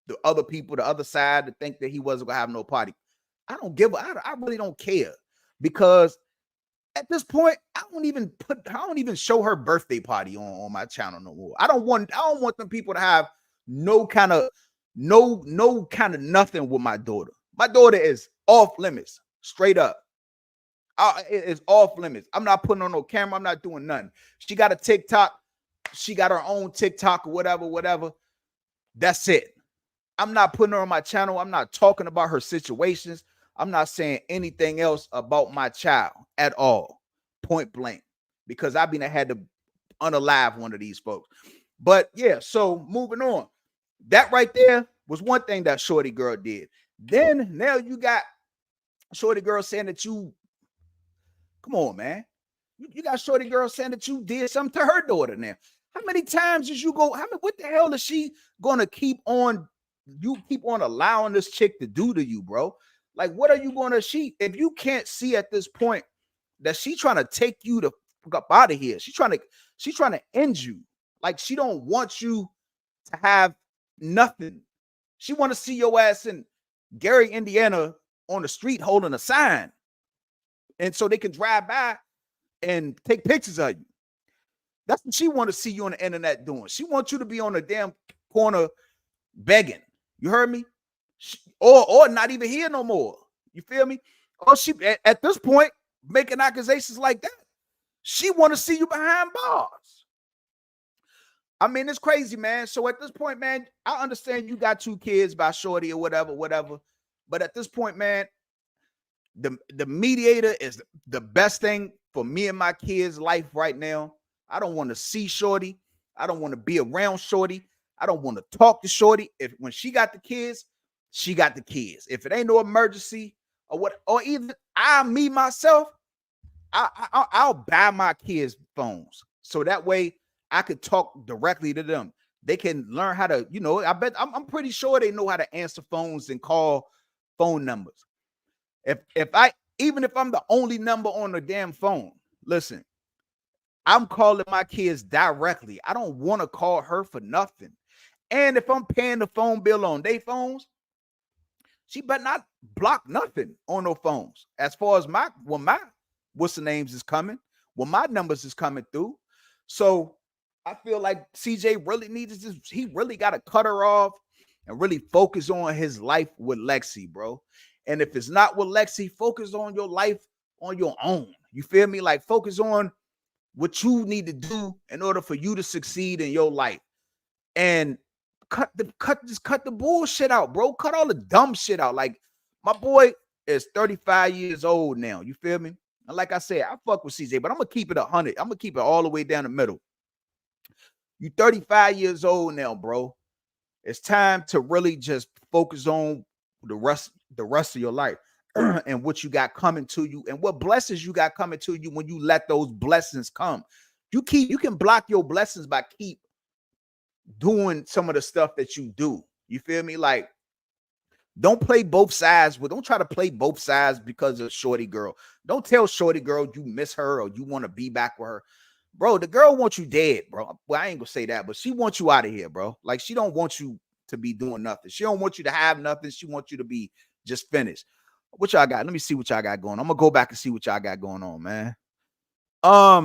the other people, the other side, to think that he wasn't gonna have no party. I really don't care, because at this point, I don't even show her birthday party on my channel no more. I don't want them people to have no kind of nothing with my daughter. My daughter is off limits, straight up. It is off limits. I'm not putting on no camera. I'm not doing nothing. She got a TikTok. She got her own TikTok or whatever. That's it. I'm not putting her on my channel. I'm not talking about her situations. I'm not saying anything else about my child at all, point blank, because I had to unalive one of these folks. But yeah, so moving on. That right there was one thing that Shorty Girl did. Then now you got Shorty Girl saying that you, come on, man. You got Shorty Girl saying that you did something to her daughter now. How many times did you go? What the hell is she gonna keep on allowing this chick to do to you, bro? Like, what are you gonna if you can't see at this point that she trying to take you to fuck up out of here? She's trying to end you. Like, she don't want you to have nothing. She want to see your ass in Gary, Indiana on the street holding a sign. And so they can drive by and take pictures of you. That's what she want to see you on the internet doing. She wants you to be on the damn corner begging. You heard me? Or not even here no more. You feel me? Or she at this point making accusations like that. She want to see you behind bars. I mean, it's crazy, man. So at this point, man, I understand you got 2 kids by Shorty or whatever. But at this point, man, the mediator is the best thing for me and my kids' life right now. I don't want to see Shorty. I don't want to be around shorty. I don't want to talk to shorty. If when she got the kids, she got the kids. If it ain't no emergency or what, or either me myself, I'll buy my kids phones so that way I could talk directly to them. They can learn how to, I bet I'm pretty sure they know how to answer phones and call phone numbers. Even if I'm the only number on the damn phone, listen, I'm calling my kids directly. I don't want to call her for nothing. And if I'm paying the phone bill on their phones, she better not block nothing on no phones. As far as my what's the names is coming, when my numbers is coming through. So I feel like CJ really needs this. He really got to cut her off and really focus on his life with Lexi, bro. And if it's not with Lexi, focus on your life on your own. You feel me? Like focus on what you need to do in order for you to succeed in your life. And cut the bullshit out, bro. Cut all the dumb shit out. Like my boy is 35 years old now. You feel me? And like I said, I fuck with CJ, but I'm gonna keep it 100. I'm gonna keep it all the way down the middle. You 35 years old now, bro. It's time to really just focus on the rest of your life and what you got coming to you and what blessings you got coming to you when you let those blessings come. You can block your blessings by keep doing some of the stuff that you do. You feel me? Like, don't play both sides. Don't try to play both sides because of shorty girl. Don't tell shorty girl you miss her or you want to be back with her. Bro, the girl wants you dead, bro. Well, I ain't gonna say that, but she wants you out of here, bro. Like, she don't want you to be doing nothing. She don't want you to have nothing. She wants you to be just finished. What y'all got? Let me see what y'all got going on. I'm gonna go back and see what y'all got going on, man. Let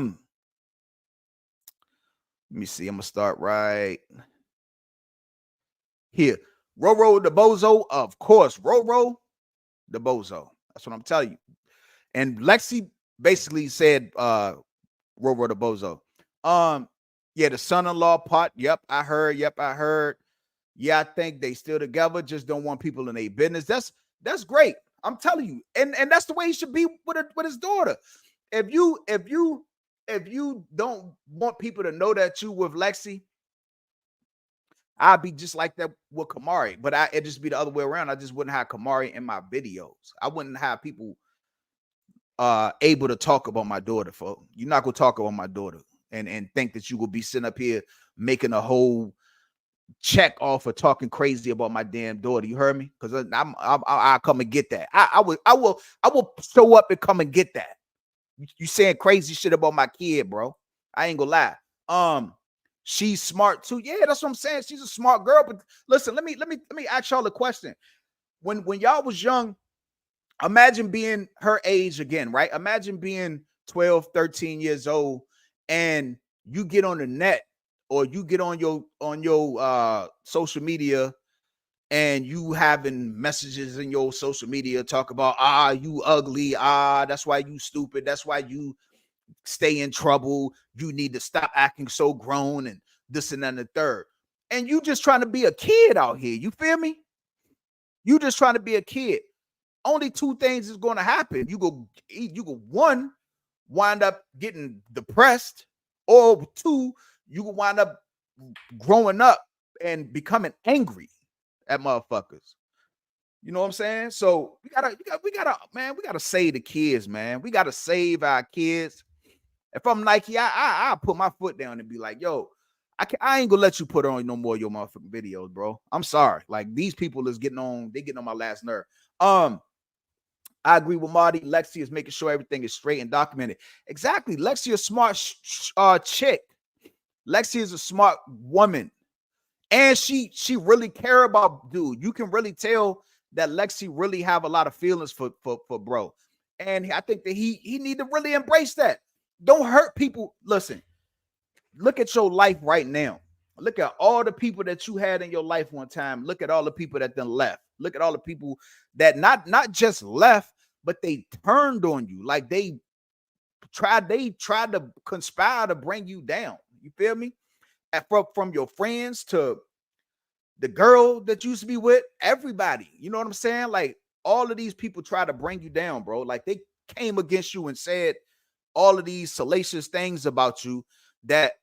me see. I'm gonna start right here. Roro the Bozo, of course. Roro the Bozo. That's what I'm telling you. And Lexi basically said, Roro the Bozo. Yeah, the son-in-law part. Yep, I heard. Yeah, I think they still together. Just don't want people in their business. That's great. I'm telling you, and that's the way he should be with his daughter. If you don't want people to know that you with Lexi, I'd be just like that with Kamari, but it'd just be the other way around. I just wouldn't have Kamari in my videos. I wouldn't have people able to talk about my daughter. You're not gonna talk about my daughter and think that you will be sitting up here making a whole check off for talking crazy about my damn daughter. You heard me? Because I'll come and get that. I will show up and come and get that. You saying crazy shit about my kid, bro? I ain't gonna lie. She's smart too. Yeah, that's what I'm saying. She's a smart girl. But listen, let me ask y'all a question. When y'all was young, imagine being her age again, right? Imagine being 12, 13 years old, and you get on the net or you get on your social media and you having messages in your social media talk about you ugly, that's why you stupid, that's why you stay in trouble, you need to stop acting so grown and this and that and the third. And you just trying to be a kid out here. You feel me? You just trying to be a kid. Only two things is going to happen. You go one, wind up getting depressed, or two, you will wind up growing up and becoming angry at motherfuckers. You know what I'm saying? So we gotta save the kids, man. We gotta save our kids. If I'm Nike, I'll put my foot down and be like, yo, I ain't gonna let you put on no more of your motherfucking videos, bro. I'm sorry. Like, these people is getting on my last nerve. I agree with Marty. Lexi is making sure everything is straight and documented. Exactly. Lexi is a smart chick. Lexi is a smart woman. And she really care about dude. You can really tell that Lexi really have a lot of feelings for bro. And I think that he need to really embrace that. Don't hurt people. Listen, look at your life right now. Look at all the people that you had in your life one time. Look at all the people that then left. Look at all the people that not just left, but they turned on you. Like they tried to conspire to bring you down. You feel me? From your friends to the girl that you used to be with, everybody. You know what I'm saying? Like, all of these people try to bring you down, bro. Like, they came against you and said all of these salacious things about you that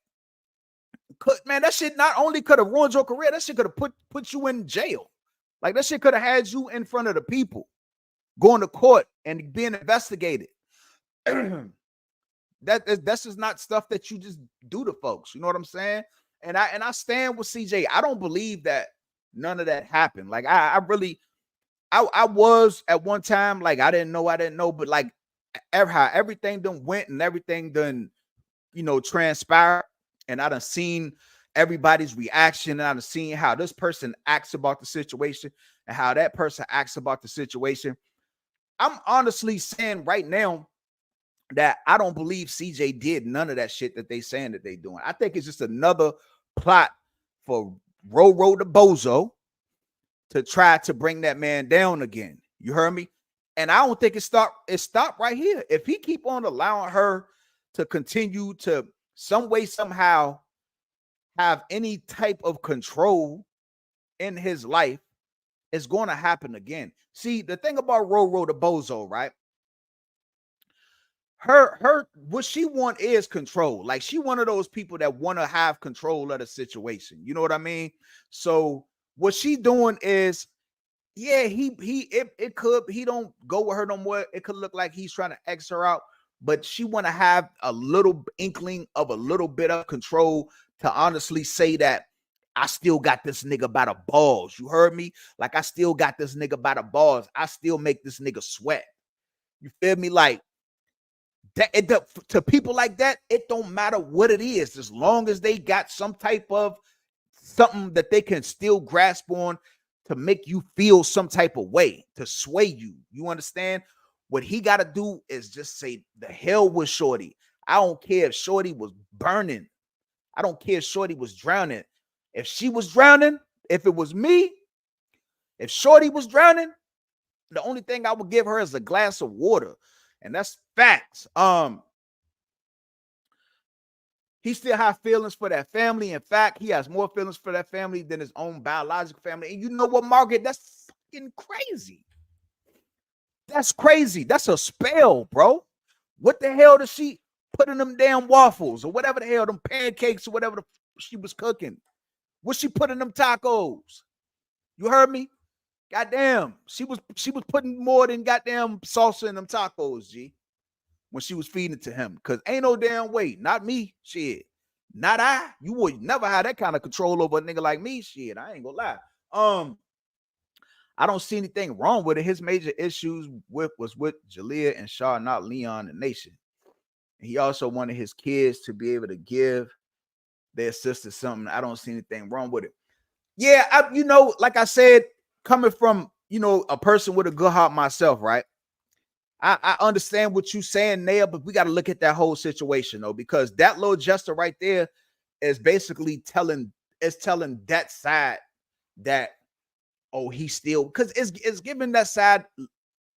man, that shit not only could have ruined your career, that shit could have put you in jail. Like that shit could have had you in front of the people, going to court and being investigated. That's just not stuff that you just do to folks. You know what I'm saying? And I stand with CJ. I don't believe that none of that happened. Like I really, I was at one time like I didn't know, but like how everything done went and everything done, transpired, and I done seen everybody's reaction, and I done seen how this person acts about the situation and how that person acts about the situation. I'm honestly saying right now that I don't believe CJ did none of that shit that they saying that they doing. I think it's just another plot for Roro the Bozo to try to bring that man down again. You heard me? And I don't think it stopped right here. If he keep on allowing her to continue to some way, somehow have any type of control in his life, it's going to happen again. See, the thing about Roro the Bozo, right? Her what she want is control. Like she one of those people that want to have control of the situation. You know what I mean? So what she doing is, yeah, it could, he don't go with her no more. It could look like he's trying to X her out, but she want to have a little inkling of a little bit of control to honestly say that I still got this nigga by the balls. You heard me? Like I still got this nigga by the balls. I still make this nigga sweat. You feel me? Like that, to people like that, it don't matter what it is, as long as they got some type of something that they can still grasp on to make you feel some type of way, to sway you. You understand? What he got to do is just say, the hell with Shorty. I don't care if Shorty was burning. I don't care if Shorty was drowning. If she was drowning, if it was me, if Shorty was drowning, the only thing I would give her is a glass of water. And that's facts. He still has feelings for that family. In fact, he has more feelings for that family than his own biological family. And you know what, Margaret? That's fucking crazy. That's crazy. That's a spell, bro. What the hell does she put in them damn waffles or whatever the hell, them pancakes or whatever she was cooking? What she put in them tacos? You heard me? Goddamn, she was putting more than goddamn salsa in them tacos, G, when she was feeding it to him. Cause ain't no damn way, not me, shit, not I. You would never have that kind of control over a nigga like me, shit. I ain't gonna lie. I don't see anything wrong with it. His major issues was with Jalea and Shaw, not Leon and Nation. He also wanted his kids to be able to give their sister something. I don't see anything wrong with it. Yeah, like I said, coming from, a person with a good heart myself, right? I understand what you're saying there, but we got to look at that whole situation, though, because that little gesture right there is basically telling that side that, oh, he's still, because it's giving that side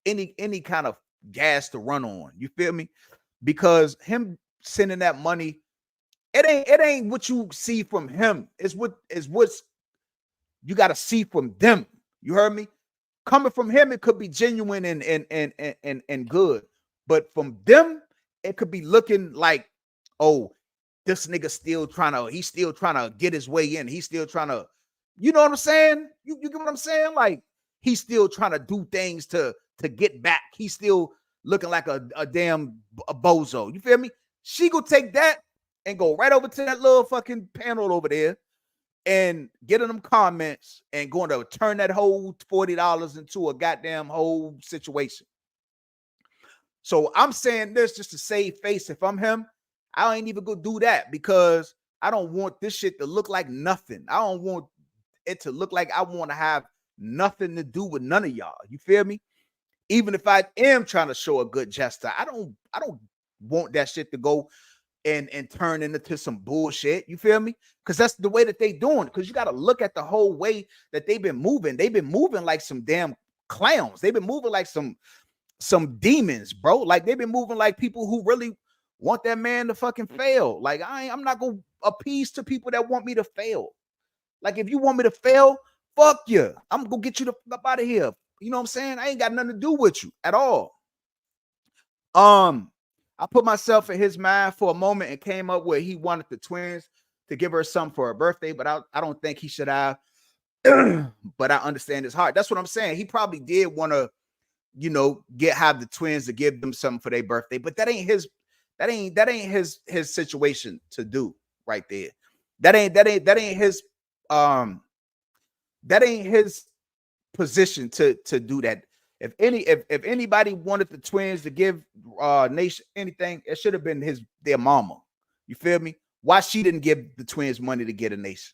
any kind of gas to run on. You feel me? Because him sending that money, it ain't what you see from him. It's what's you got to see from them. You heard me? Coming from him, it could be genuine and good. But from them, it could be looking like, oh, this nigga he's still trying to get his way in. He's still trying to, you know what I'm saying? You get what I'm saying? Like, he's still trying to do things to get back. He's still looking like a damn bozo. You feel me? She go take that and go right over to that little fucking panel over there and get in them comments and going to turn that whole $40 into a goddamn whole situation. So I'm saying this just to save face. If I'm him, I ain't even gonna do that, because I don't want this shit to look like nothing. I don't want it to look like I want to have nothing to do with none of y'all. You feel me? Even if I am trying to show a good gesture, I don't want that shit to go and turn into some bullshit. You feel me? Because that's the way that they doing. Because you got to look at the whole way that they've been moving. They've been moving like some damn clowns. They've been moving like some demons, bro. Like they've been moving like people who really want that man to fucking fail. Like I'm not gonna appease to people that want me to fail. Like if you want me to fail, fuck you. I'm gonna get you the fuck up out of here. You know what I'm saying? I ain't got nothing to do with you at all. I put myself in his mind for a moment and came up where he wanted the twins to give her something for her birthday, but I don't think he should have. But I understand his heart. That's what I'm saying. He probably did want to, you know, have the twins to give them something for their birthday, but that ain't his situation to do right there. That ain't his position to do that. If anybody wanted the twins to give Nation anything, it should have been their mama. You feel me? Why she didn't give the twins money to get a Nation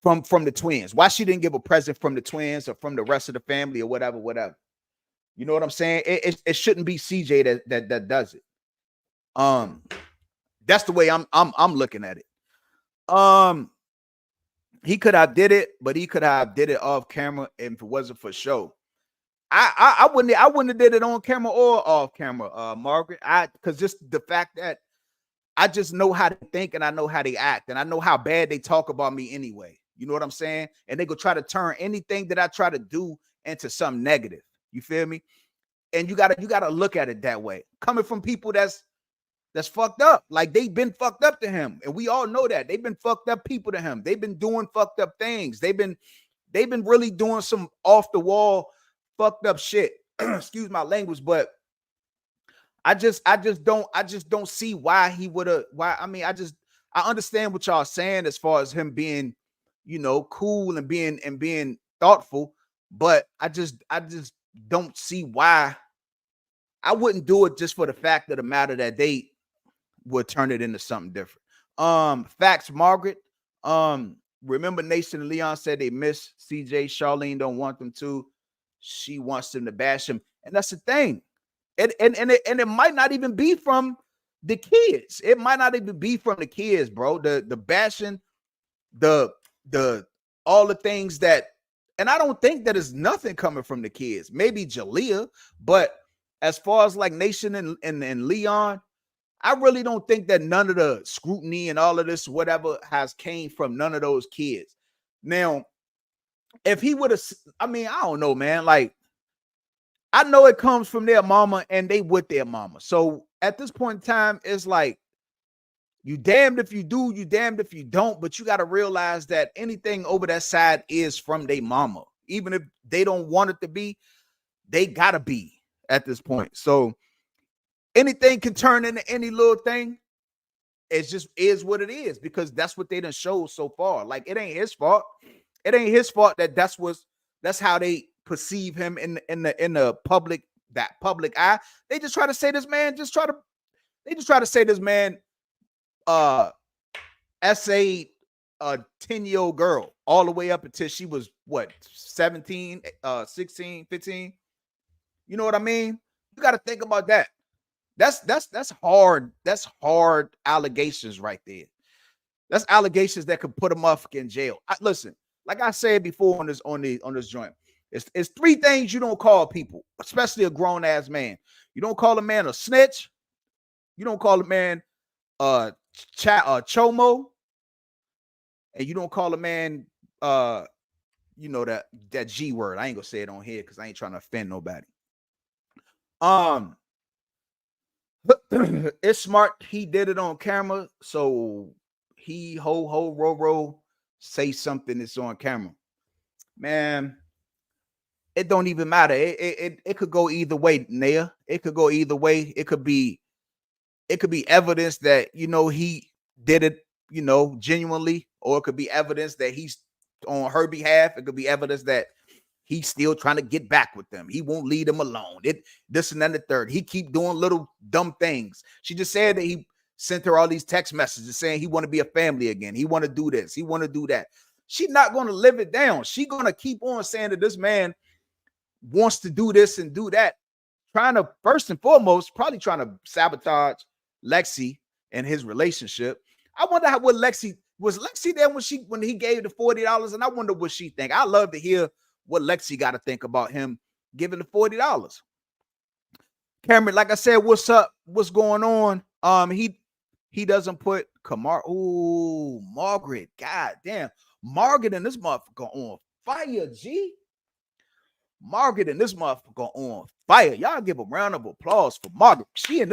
from the twins? Why she didn't give a present from the twins or from the rest of the family or whatever. You know what I'm saying? It shouldn't be CJ that does it. That's the way I'm looking at it. He could have did it, but he could have did it off camera if it wasn't for show. I wouldn't have did it on camera or off camera, Margaret. Because just the fact that I just know how they think and I know how they act and I know how bad they talk about me anyway. You know what I'm saying? And they go try to turn anything that I try to do into something negative. You feel me? And you gotta look at it that way. Coming from people that's fucked up. Like they've been fucked up to him. And we all know that. They've been fucked up people to him. They've been doing fucked up things. They've been really doing some off the wall fucked up shit. Excuse my language, but I just don't see why he would have. I mean, I understand what y'all saying as far as him being, you know, cool and being thoughtful, but I just don't see why. I wouldn't do it just for the fact of the matter that they would turn it into something different. Facts, Margaret. Remember Nation and Leon said they miss CJ. Charlene don't want them to. She wants them to bash him, and that's the thing. And it might not even be from the kids. It might not even be from the kids, bro. The bashing, the all the things that, and I don't think that is nothing coming from the kids. Maybe Jalea, but as far as like Nation and Leon, I really don't think that none of the scrutiny and all of this whatever has came from none of those kids. Now, if he would have, I mean, I don't know, man. Like, I know it comes from their mama and they with their mama. So at this point in time, it's like, you damned if you do, you damned if you don't, but you got to realize that anything over that side is from their mama. Even if they don't want it to be, they got to be at this point. So anything can turn into any little thing. It just is what it is because that's what they done showed so far. Like, it ain't his fault. It ain't his fault that that's how they perceive him in the public eye. They just try to say this man essayed a 10-year-old girl all the way up until she was what, 17, 16, 15. You know what I mean? You got to think about that. That's hard. That's hard allegations right there. That's allegations that could put him up in jail. Listen, like I said before on this joint, it's three things you don't call people, especially a grown ass man. You don't call a man a snitch. You don't call a man chomo, and you don't call a man you know, that G word. I ain't gonna say it on here because I ain't trying to offend nobody. It's smart he did it on camera, so he row say something that's on camera. Man, it don't even matter. It could go either way, Naya. It could go either way. It could be evidence that, you know, he did it, you know, genuinely, or it could be evidence that he's on her behalf. It could be evidence that he's still trying to get back with them. He won't leave them alone. This and then the third. He keep doing little dumb things. She just said that he sent her all these text messages saying he want to be a family again. He want to do this. He want to do that. She's not going to live it down. She's going to keep on saying that this man wants to do this and do that. Trying to, first and foremost, probably trying to sabotage Lexi and his relationship. I wonder what Lexi was there when he gave the $40, and I wonder what she think. I love to hear what Lexi got to think about him giving the $40. Cameron, like I said, what's up? What's going on? He doesn't put Kamar. Ooh, Margaret. God damn. Margaret and this motherfucker on fire, G. Margaret and this motherfucker on fire. Y'all give a round of applause for Margaret. She in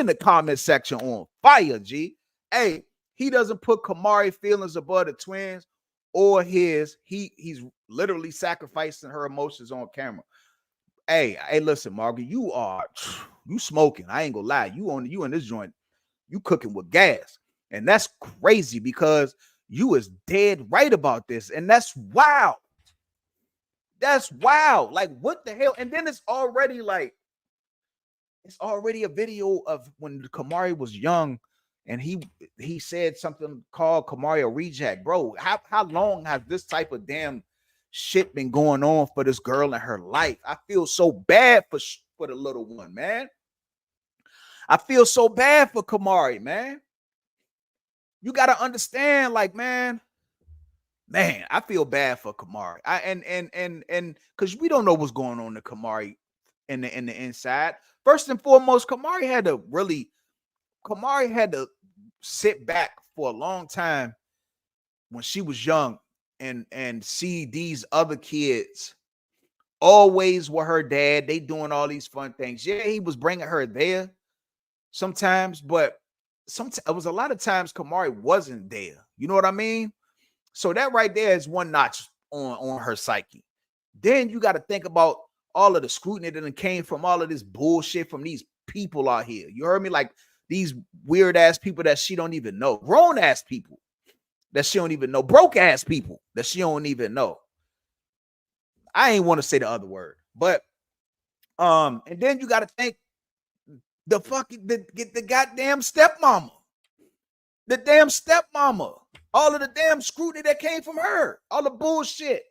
the comment section on fire, G. Hey, he doesn't put Kamari feelings above the twins or his. He's literally sacrificing her emotions on camera. Hey, listen, Margaret, you smoking. I ain't gonna lie. You in this joint, you cooking with gas. And that's crazy because you is dead right about this. And that's wild. That's wild. Like, what the hell? And then it's already a video of when Kamari was young and he said something called Kamari a reject. Bro, how long has this type of damn shit been going on for this girl in her life? I feel so bad for the little one, man. I feel so bad for Kamari, man. You got to understand, like, man, I feel bad for Kamari. And because we don't know what's going on to Kamari in the inside. First and foremost, Kamari had to sit back for a long time when she was young and see these other kids always with her dad. They doing all these fun things. Yeah, he was bringing her there sometimes, but it was a lot of times Kamari wasn't there. You know what I mean? So that right there is one notch on her psyche. Then you got to think about all of the scrutiny that came from all of this bullshit from these people out here. You heard me? Like these weird ass people that she don't even know, grown ass people that she don't even know, broke ass people that she don't even know. I ain't want to say the other word, but and then you got to think the goddamn stepmama, the damn stepmama, all of the damn scrutiny that came from her, all the bullshit.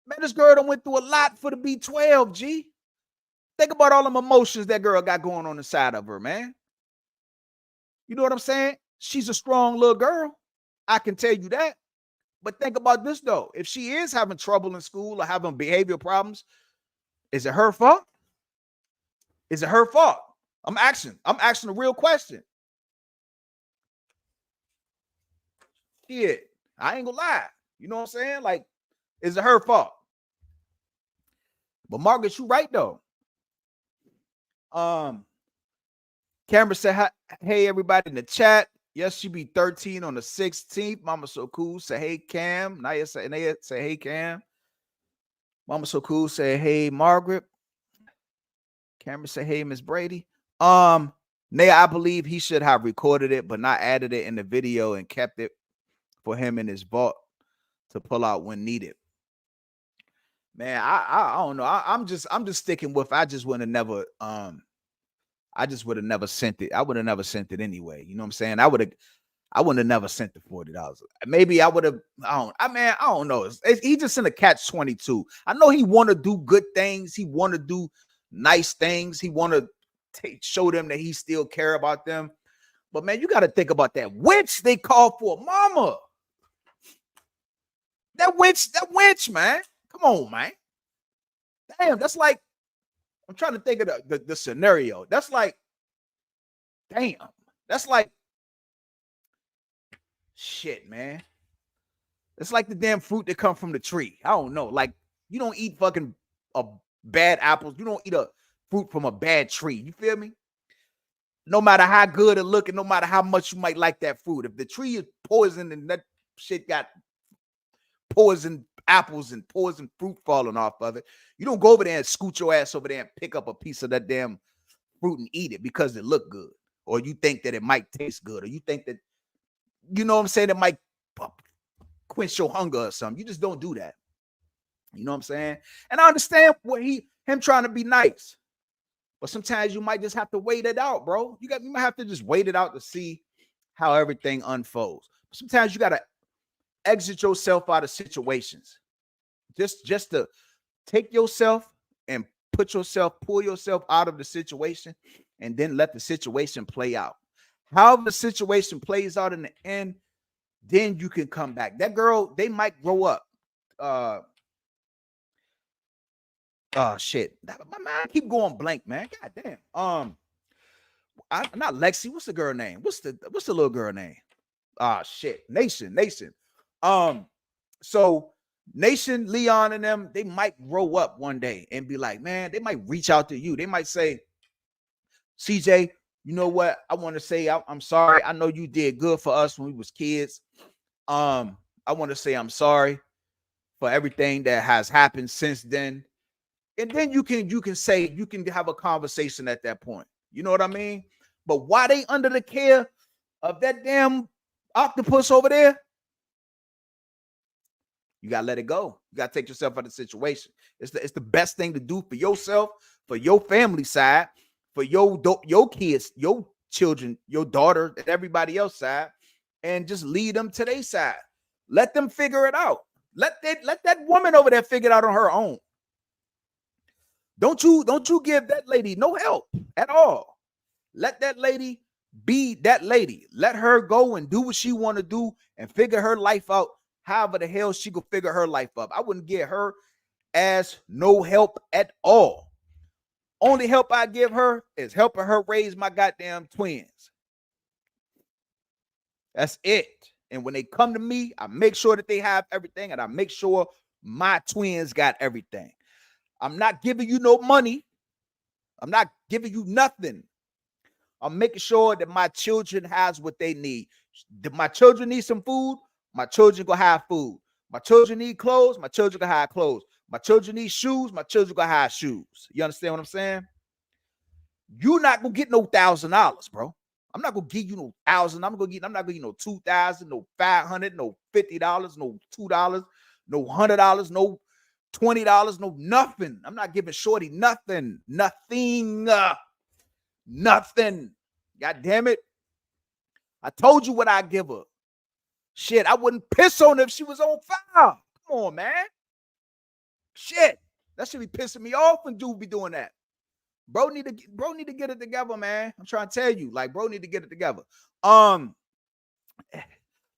Man, this girl done went through a lot for the B12, G. Think about all them emotions that girl got going on inside of her, man. You know what I'm saying? She's a strong little girl. I can tell you that. But think about this, though. If she is having trouble in school or having behavioral problems, is it her fault? Is it her fault? I'm asking a real question. Shit, I ain't gonna lie. You know what I'm saying? Like, is it her fault? But Margaret, you right though. Cameron said, hey, everybody in the chat. Yes, she be 13 on the 16th. Mama So Cool say, hey, Cam. Naya say, hey, Cam. Mama So Cool say, hey, Margaret. Cameron say, hey, Miss Brady. Naya, I believe he should have recorded it, but not added it in the video and kept it for him in his vault to pull out when needed. Man, I don't know. I'm just sticking with. I just would have never sent it. I would have never sent it anyway. You know what I'm saying? I wouldn't have never sent the $40. Maybe I would have. I don't know. He just in a catch-22. I know he want to do good things. He want to do nice things. He want to show them that he still care about them. But man, you got to think about that witch they call for, mama. That witch, man. Come on, man. Damn, that's like, I'm trying to think of the scenario. That's like, damn. That's like, shit, man. It's like the damn fruit that come from the tree. I don't know. Like, you don't eat fucking bad apples. You don't eat a fruit from a bad tree. You feel me? No matter how good it looking, no matter how much you might like that fruit. If the tree is poison and that shit got poison apples and poison fruit falling off of it, you don't go over there and scoot your ass over there and pick up a piece of that damn fruit and eat it because it look good, or you think that it might taste good, or you think that, you know what I'm saying, it might quench your hunger or something. You just don't do that. You know what I'm saying? And I understand what him trying to be nice, but sometimes you might just have to wait it out, bro. You might have to just wait it out to see how everything unfolds. Sometimes you got to exit yourself out of situations. Just to take yourself and pull yourself out of the situation and then let the situation play out. However the situation plays out in the end, then you can come back. That girl, they might grow up. Shit. My mind keep going blank, man. God damn. Not Lexi. What's the girl name? What's the little girl name? Shit. Nation. So Nation, Leon, and them, they might grow up one day and be like, man, they might reach out to you. They might say, CJ, you know what? I want to say I'm sorry. I know you did good for us when we was kids. I want to say I'm sorry for everything that has happened since then. And then you can say, you can have a conversation at that point. You know what I mean? But why they under the care of that damn octopus over there? You gotta let it go. You gotta take yourself out of the situation. It's the best thing to do for yourself, for your family side, for your kids, your children, your daughter, and everybody else side, and just lead them to their side. Let them figure it out. Let that woman over there figure it out on her own. Don't you give that lady no help at all. Let that lady be that lady. Let her go and do what she want to do and figure her life out. However the hell she could figure her life up. I wouldn't give her as no help at all. Only help I give her is helping her raise my goddamn twins. That's it. And when they come to me, I make sure that they have everything, and I make sure my twins got everything. I'm not giving you no money. I'm not giving you nothing. I'm making sure that my children has what they need. My children need some food. My children gonna have food. My children need clothes. My children gonna have clothes. My children need shoes. My children gonna have shoes. You understand what I'm saying? You're not gonna get no $1,000, bro. I'm not gonna give you no $1,000. I'm not gonna give you no $2,000, no $500, no $50, no $2, no $100, no $20, no nothing. I'm not giving Shorty nothing. Nothing. Nothing. God damn it. I told you what I give her. Shit, I wouldn't piss on her if she was on fire. Come on, man. Shit. That should be pissing me off when dude be doing that. Bro need to get it together, man. I'm trying to tell you, like, bro need to get it together.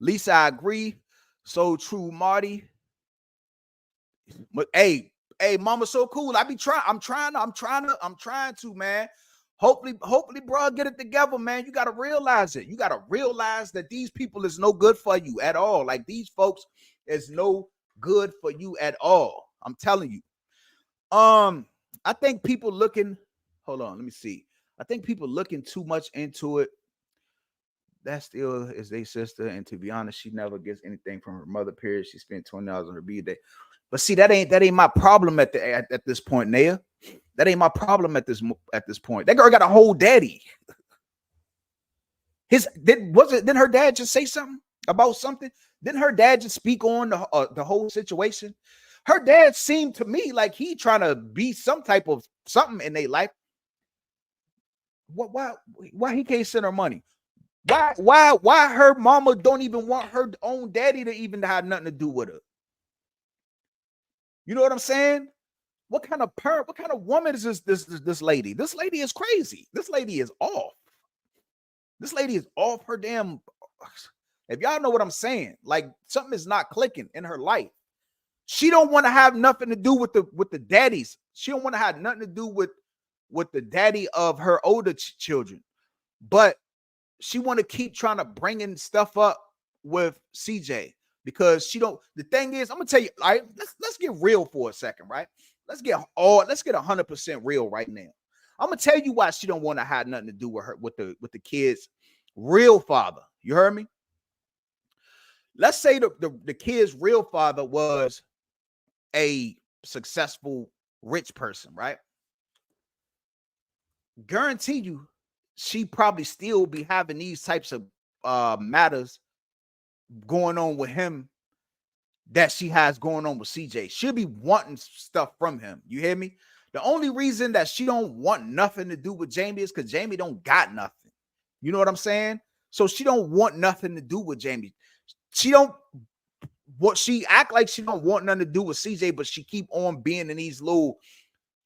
Lisa, I agree. So true, Marty. But hey, mama, so cool. I'm trying to, man. Hopefully, bro, get it together, man. You gotta realize it. You gotta realize that these people is no good for you at all. Like, these folks is no good for you at all. I'm telling you. I think people looking. Hold on, let me see. I think people looking too much into it. That still is their sister, and to be honest, she never gets anything from her mother. Period. She spent $20 on her birthday. But see, that ain't my problem at this point, Naya. That ain't my problem at this point. That girl got a whole daddy. Didn't her dad just say something about something? Didn't her dad just speak on the whole situation? Her dad seemed to me like he trying to be some type of something in their life. Why he can't send her money? Why her mama don't even want her own daddy to even have nothing to do with her? You know what I'm saying? What kind of parent, what kind of woman is this lady? This lady is crazy. This lady is off. This lady is off her damn. If y'all know what I'm saying, like, something is not clicking in her life. She don't want to have nothing to do with the daddies. She don't want to have nothing to do with the daddy of her older children. But she want to keep trying to bring in stuff up with CJ. Because she don't. The thing is, I'm gonna tell you. All right, let's get real for a second, right? Let's get 100% real right now. I'm gonna tell you why she don't want to have nothing to do with her with the kids' real father. You heard me? Let's say the kid's real father was a successful rich person, right? Guarantee you, she probably still be having these types of matters going on with him that she has going on with CJ. She'll be wanting stuff from him. You hear me? The only reason that she don't want nothing to do with Jamie is because Jamie don't got nothing. You know what I'm saying? So she don't want nothing to do with Jamie. She act like she don't want nothing to do with CJ, but she keep on being in these little,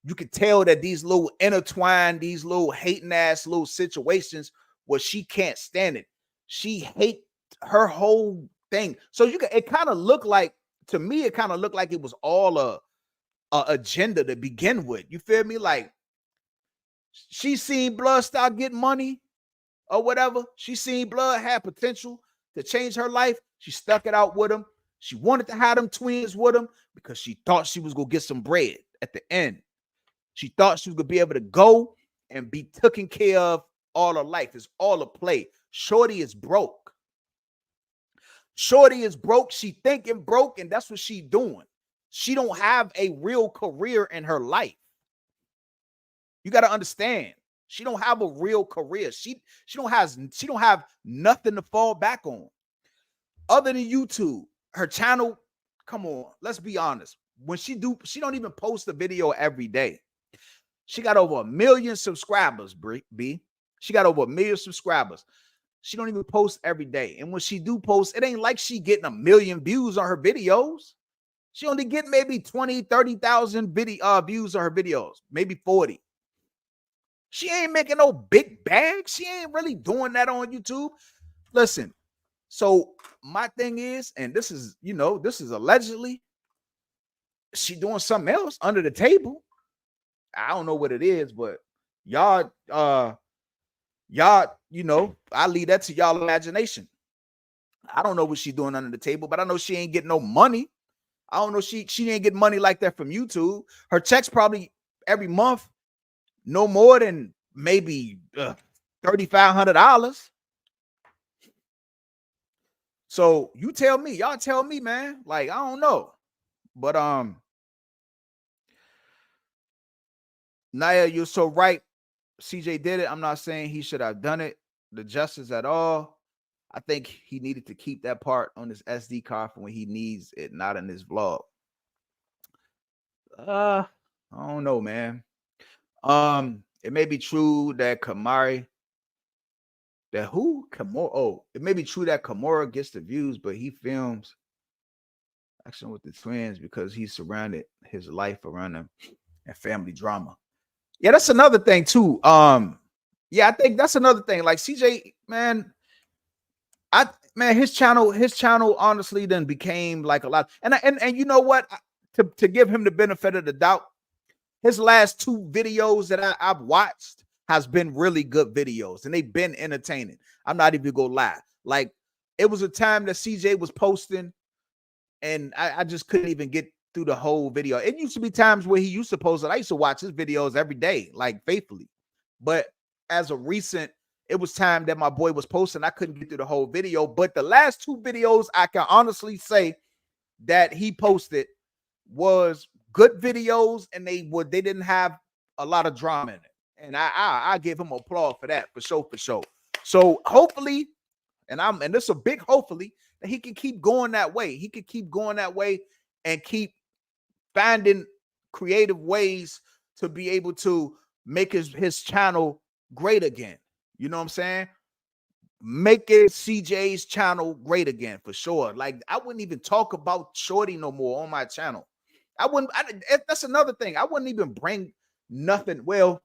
you could tell that these little intertwined, these little hating ass little situations where she can't stand it. She hate her whole thing. So it kind of looked like, to me, it kind of looked like it was all a agenda to begin with. You feel me? Like, she seen Blood start getting money or whatever. She seen Blood had potential to change her life. She stuck it out with him. She wanted to have them twins with him because she thought she was going to get some bread at the end. She thought she was going to be able to go and be taken care of all her life. It's all a play. Shorty is broke. Shorty is broke. She thinking broke, and that's what she doing. She don't have a real career in her life. You got to understand. She don't have a real career. She don't have nothing to fall back on other than YouTube. Her channel, come on, let's be honest. When she don't even post a video every day. She got over 1 million subscribers, B. She got over 1 million subscribers. She don't even post every day. And when she do post, it ain't like she getting 1 million views on her videos. She only get maybe 20, 30,000 views on her videos, maybe 40. She ain't making no big bag. She ain't really doing that on YouTube. Listen, so my thing is, and this is, this is allegedly, she doing something else under the table. I don't know what it is, but y'all, I leave that to y'all imagination. I don't know what she's doing under the table, but I know she ain't getting no money. I don't know. She ain't getting money like that from YouTube. Her checks probably every month, no more than maybe $3,500. So you tell me, y'all tell me, man. Like, I don't know. But Naya, you're so right. CJ did it. I'm not saying he should have done it the justice at all. I think he needed to keep that part on his SD card for when he needs it, not in his vlog. I don't know, man. It may be true that Kamora, it may be true that Kamora gets the views, but he films action with the twins because he surrounded his life around them and family drama. Yeah, that's another thing too. Yeah, I think that's another thing. Like CJ, man, his channel honestly then became like a lot. And you know what? To give him the benefit of the doubt, his last 2 videos that I've watched has been really good videos, and they've been entertaining. I'm not even gonna lie. Like, it was a time that CJ was posting, and I just couldn't even get through the whole video. It used to be times where he used to post it. I used to watch his videos every day, like faithfully. But as of recent, it was time that my boy was posting. I couldn't get through the whole video. But the last 2 videos, I can honestly say that he posted was good videos, and they didn't have a lot of drama in it. And I give him applause for that, for sure. So hopefully, and this is a big hopefully, that he can keep going that way. He can keep going that way and keep finding creative ways to be able to make his channel great again. You know what I'm saying? Making CJ's channel great again, for sure. Like, I wouldn't even talk about Shorty no more on my channel. That's another thing. I wouldn't even bring nothing. Well,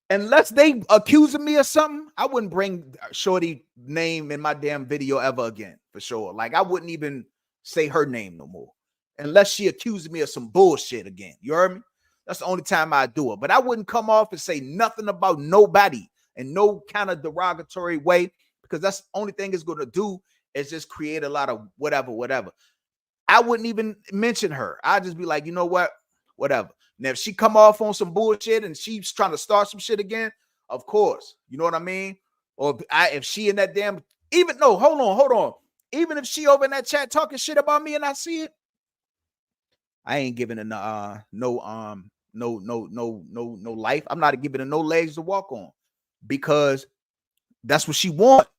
unless they accusing me of something, I wouldn't bring Shorty name in my damn video ever again, for sure. Like, I wouldn't even say her name no more unless she accused me of some bullshit again. You heard me? That's the only time I do it. But I wouldn't come off and say nothing about nobody in no kind of derogatory way, because that's the only thing it's going to do is just create a lot of whatever. I wouldn't even mention her. I'd just be like, you know what? Whatever. Now, if she come off on some bullshit and she's trying to start some shit again, of course. You know what I mean? Or if she in that damn, hold on. Even if she over in that chat talking shit about me and I see it, I ain't giving her no life. I'm not giving her no legs to walk on, because that's what she wants.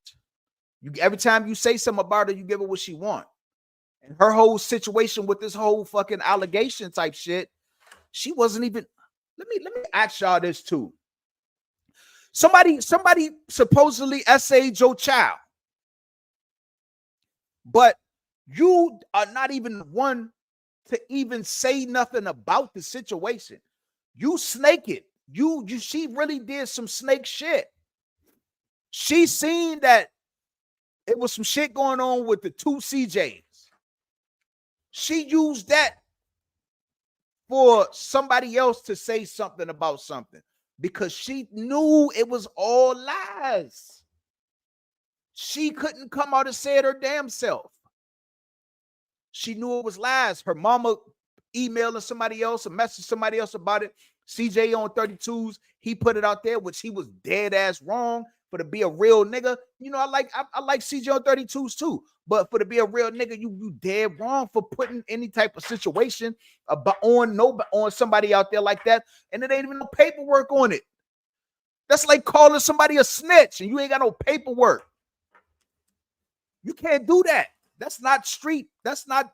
Every time you say something about her, you give her what she wants. And her whole situation with this whole fucking allegation type shit, she wasn't even. Let me ask y'all this too. Somebody supposedly essayed your child, but you are not even one to even say nothing about the situation. You snake it. She really did some snake shit. She seen that it was some shit going on with the 2 CJs. She used that for somebody else to say something about something, because she knew it was all lies. She couldn't come out and say it her damn self. She knew it was lies. Her mama emailing somebody else or messaging somebody else about it. CJ on 32s, he put it out there, which he was dead ass wrong. For to be a real nigga, you know, I like CJ on 32s too. But for to be a real nigga, you dead wrong for putting any type of situation on somebody out there like that, and it ain't even no paperwork on it. That's like calling somebody a snitch and you ain't got no paperwork. You can't do that. That's not street. That's not,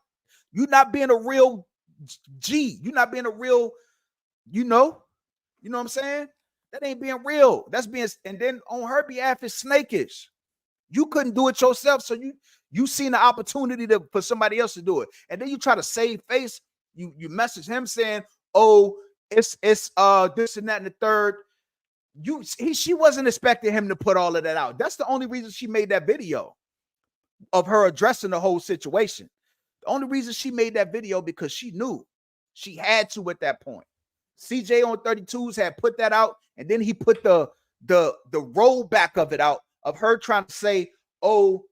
you not being a real G. You not being a real, you know what I'm saying? That ain't being real. That's being, and then on her behalf is snakish. You couldn't do it yourself, so you seen the opportunity for somebody else to do it, and then you try to save face. You message him saying, "Oh, it's this and that and the third." She wasn't expecting him to put all of that out. That's the only reason she made that video of her addressing the whole situation. The only reason she made that video because she knew she had to at that point. CJ on 32s had put that out, and then he put the rollback of it out of her trying to say, "Oh,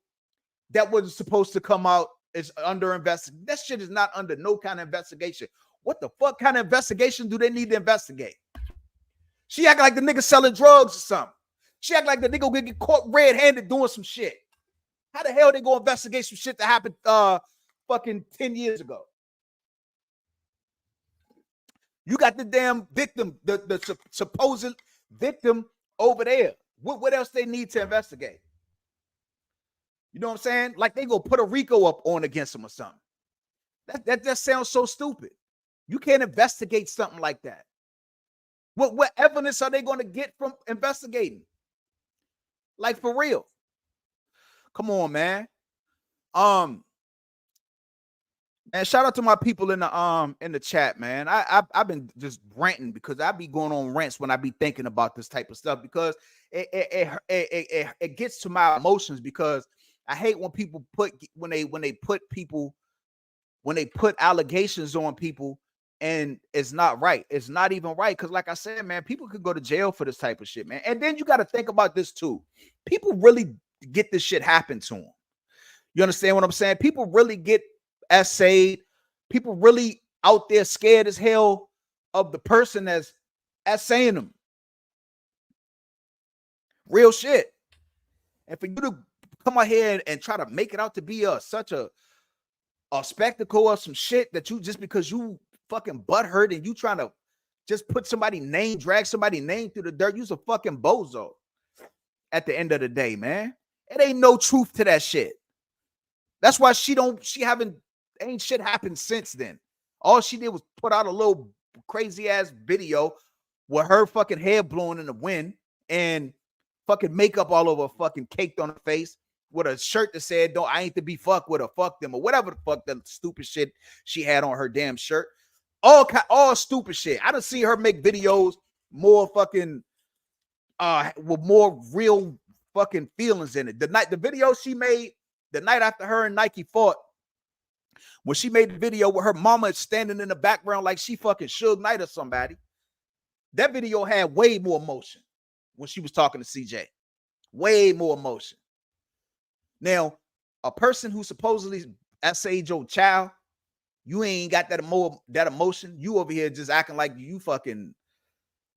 that wasn't supposed to come out. It's under investigation." That shit is not under no kind of investigation. What the fuck kind of investigation do they need to investigate? She act like the nigga selling drugs or something. She act like the nigga will get caught red-handed doing some shit. How the hell they go investigate some shit that happened fucking 10 years ago? You got the damn victim, the supposed victim over there. What else they need to investigate? You know what I'm saying? Like they go put a RICO up on against them or something. That just sounds so stupid. You can't investigate something like that. What evidence are they going to get from investigating? Like for real. Come on, man. And shout out to my people in the chat, man. I've been just ranting because I be going on rants when I be thinking about this type of stuff because it gets to my emotions because I hate when people put allegations on people and it's not right. It's not even right because, like I said, man, people could go to jail for this type of shit, man. And then you got to think about this too. People really get this shit happen to them. You understand what I'm saying? People really get essayed. People really out there scared as hell of the person that's essaying them. Real shit. And for you to come out here and try to make it out to be such a spectacle of some shit that you just because you fucking butthurt and you trying to just drag somebody's name through the dirt, you's a fucking bozo. At the end of the day, man, it ain't no truth to that shit. That's why ain't shit happened since then. All she did was put out a little crazy ass video with her fucking hair blowing in the wind and fucking makeup all over, fucking caked on her face with a shirt that said, I ain't to be fucked with or fuck them or whatever the fuck that stupid shit she had on her damn shirt. All stupid shit. I done see her make videos more fucking with more real fucking feelings in it. The video she made the night after her and Nike fought, when she made the video with her mama standing in the background like she fucking Suge Knight or somebody, that video had way more emotion when she was talking to CJ. Way more emotion. Now, a person who supposedly essayed your child, you ain't got that emotion. You over here just acting like you fucking,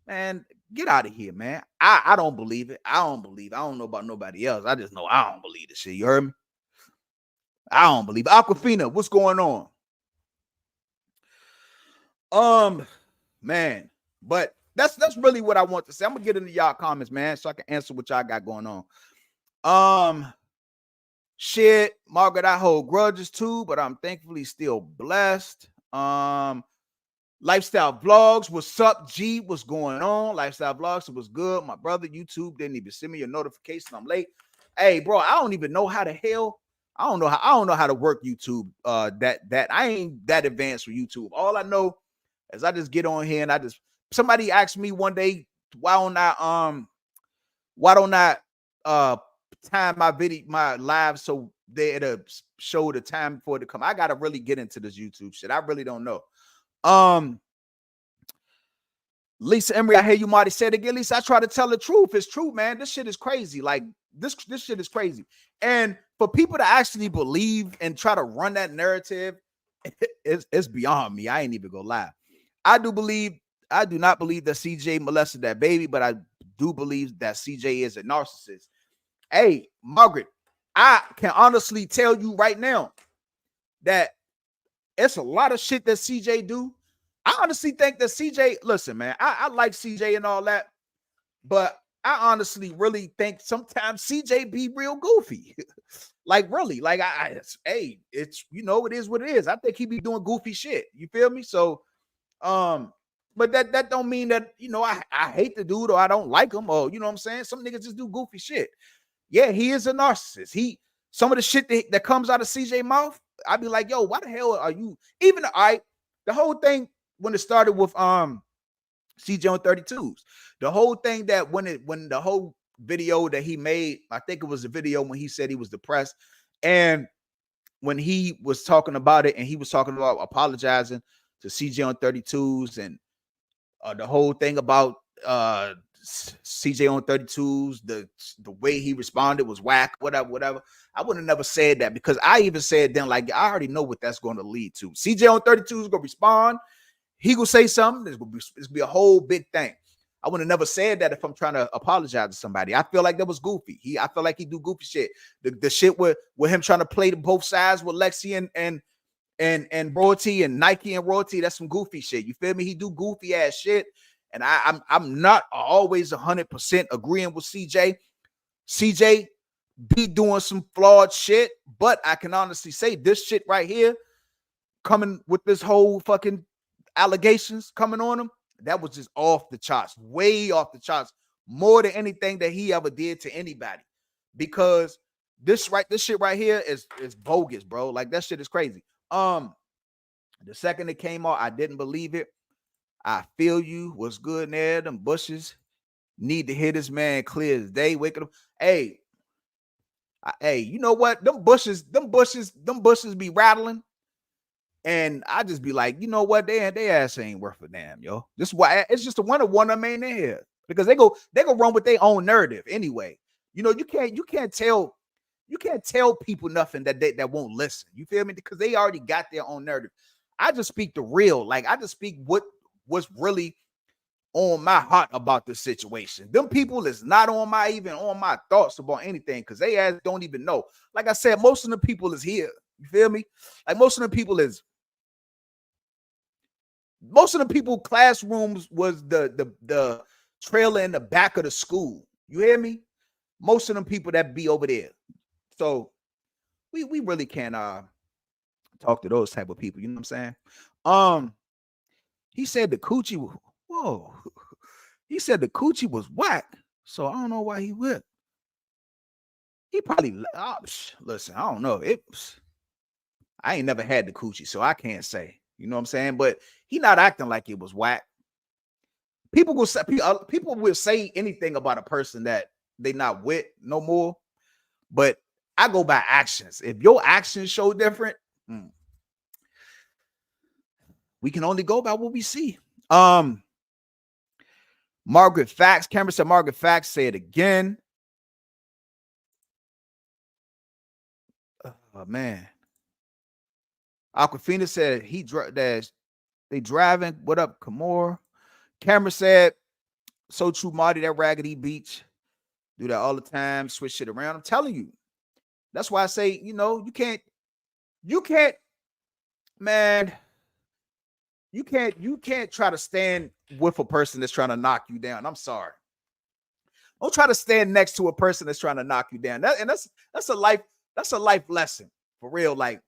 man, get out of here, man. I don't believe it. I don't know about nobody else. I just know I don't believe this shit. You heard me? I don't believe it. Aquafina, what's going on? Man, but that's really what I want to say. I'm gonna get into y'all comments, man, so I can answer what y'all got going on. Shit, Margaret, I hold grudges too, but I'm thankfully still blessed. Lifestyle Vlogs, what's up, G? What's going on? Lifestyle Vlogs, it was good. My brother, YouTube didn't even send me a notification. I'm late. Hey, bro, I don't even know how the hell. I don't know how to work YouTube. That I ain't that advanced with YouTube. All I know is I just get on here and somebody asked me one day, why don't I time my live so it'll show the time for it to come. I gotta really get into this YouTube shit. I really don't know. Lisa Emery, I hear you, Marty, said again. Lisa, I try to tell the truth. It's true, man. This shit is crazy. Like this shit is crazy. And for people to actually believe and try to run that narrative, it's beyond me. I ain't even gonna lie. I do believe I do not believe that CJ molested that baby, but I do believe that CJ is a narcissist. Hey, Margaret, I can honestly tell you right now that it's a lot of shit that CJ do. I honestly think that CJ, listen, man, I like CJ and all that, but I honestly really think sometimes CJ be real goofy. Like really, like hey, it's it is what it is. I think he be doing goofy shit. You feel me? So but that don't mean that I hate the dude or I don't like him or what I'm saying. Some niggas just do goofy shit. Yeah, he is a narcissist. Some of the shit that comes out of CJ mouth, I'd be like, yo, why the hell are you even the whole thing when it started with CJ on 32s, the whole thing that when the whole video that he made, I think it was a video when he said he was depressed, and when he was talking about it and he was talking about apologizing to CJ on 32s and the whole thing about CJ on 32s, the way he responded was whack, whatever. I would have never said that because I even said then, like, I already know what that's going to lead to. CJ on 32 is going to respond. He gonna say something. It's gonna be a whole big thing. I would have never said that if I'm trying to apologize to somebody. I feel like that was goofy. I feel like he do goofy shit. The shit with him trying to play both sides with Lexi and Royalty and Nike and Royalty. That's some goofy shit. You feel me? He do goofy ass shit. And I'm not always 100% agreeing with CJ. CJ be doing some flawed shit, but I can honestly say this shit right here, coming with this whole fucking allegations coming on him, that was just off the charts, way off the charts, more than anything that he ever did to anybody. Because this shit right here is bogus, bro. Like that shit is crazy. The second it came out, I didn't believe it. I feel you. What's good there? Them bushes need to hear this man clear as day. Waking up. Hey, you know what? Them bushes be rattling. And I just be like, you know what? They ass ain't worth a damn, yo. This is why it's just a one of them ain't in here because they go run with their own narrative anyway. You can't tell people nothing that won't listen. You feel me? Because they already got their own narrative. I just speak the real, like I just speak what's really on my heart about this situation. Them people is not on my thoughts about anything because they ass don't even know. Like I said, most of the people is here. You feel me? Like most of the people classrooms was the trailer in the back of the school. You hear me? Most of them people that be over there. So we really can't talk to those type of people. You know what I'm saying? He said the coochie was whoa. He said the coochie was whack. So I don't know why he whipped. He probably listen. I don't know. I ain't never had the coochie, so I can't say. You know what I'm saying? But he not acting like it was whack. People will say anything about a person that they not with no more. But I go by actions. If your actions show different, we can only go by what we see. Margaret Fax. Cameron said Margaret Fax. Say it again. Oh man. Aquafina said they driving. What up, Kamora? Cameron said, so true, Marty, that raggedy beach. Do that all the time, switch shit around. I'm telling you. That's why I say, you can't, man, you can't try to stand with a person that's trying to knock you down. I'm sorry. Don't try to stand next to a person that's trying to knock you down. That's a life lesson for real. Like,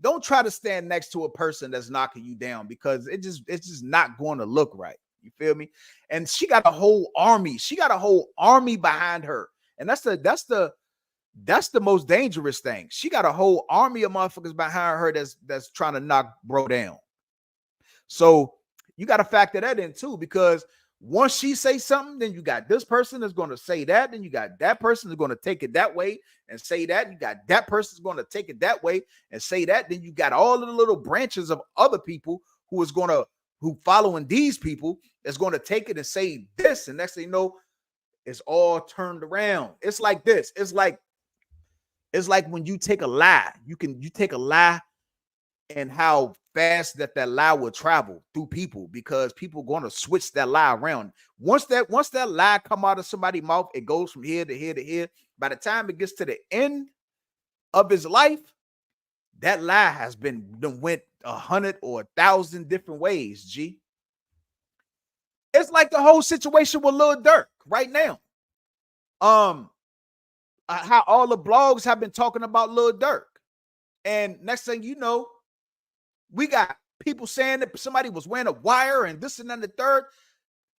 don't try to stand next to a person that's knocking you down because it's just not going to look right. You feel me? And she got a whole army. She got a whole army behind her. And that's the most dangerous thing. She got a whole army of motherfuckers behind her that's trying to knock bro down. So you got to factor that in too, because once she say something, then you got this person that's going to say that. Then you got that person that's going to take it that way and say that. You got that person that's going to take it that way and say that. Then you got all of the little branches of other people who following these people that's going to take it and say this. And next thing you know, it's all turned around. It's like this. It's like when you take a lie, you take a lie and how fast that lie will travel through people, because people going to switch that lie around. Once that lie come out of somebody's mouth, it goes from here to here to here. By the time it gets to the end of his life, that lie has went 100 or 1,000 different ways. G. It's like the whole situation with Lil Durk right now. How all the blogs have been talking about Lil Durk, and next thing you know, we got people saying that somebody was wearing a wire and this and then the third,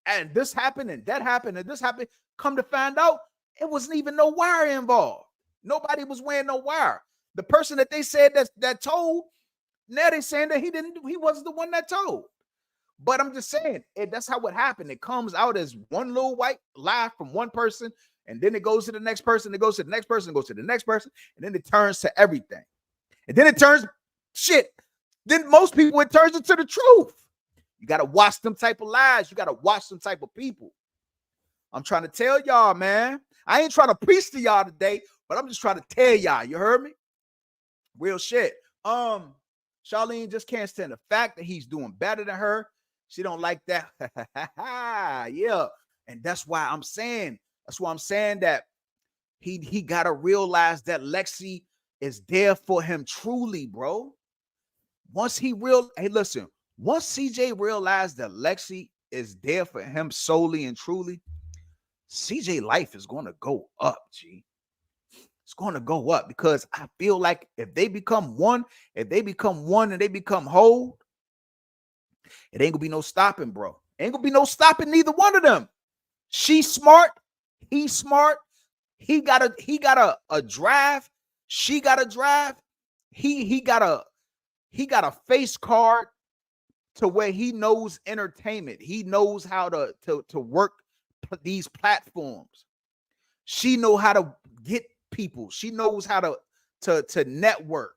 and this happened and that happened and this happened. Come to find out, it wasn't even no wire involved. Nobody was wearing no wire. The person that they said that told, now they're saying that he wasn't the one that told. But I'm just saying, that's how it happened. It comes out as one little white lie from one person, and then it goes to the next person, it goes to the next person, it goes to the next person, and then it turns to everything. And then it turns shit. Then most people, it turns into the truth. You got to watch them type of lies. You got to watch them type of people. I'm trying to tell y'all, man. I ain't trying to preach to y'all today, but I'm just trying to tell y'all. You heard me? Real shit. Charlene just can't stand the fact that he's doing better than her. She don't like that. Yeah. And that's why I'm saying that he got to realize that Lexi is there for him truly, bro. Once CJ realized that Lexi is there for him solely and truly, CJ life is going to go up, G. It's going to go up, because I feel like if they become one and they become whole, it ain't gonna be no stopping, bro. Ain't gonna be no stopping neither one of them. She's smart. He's smart. He got a drive. She got a drive. He got a face card to where he knows entertainment. He knows how to work these platforms. She know how to get people. She knows how to network.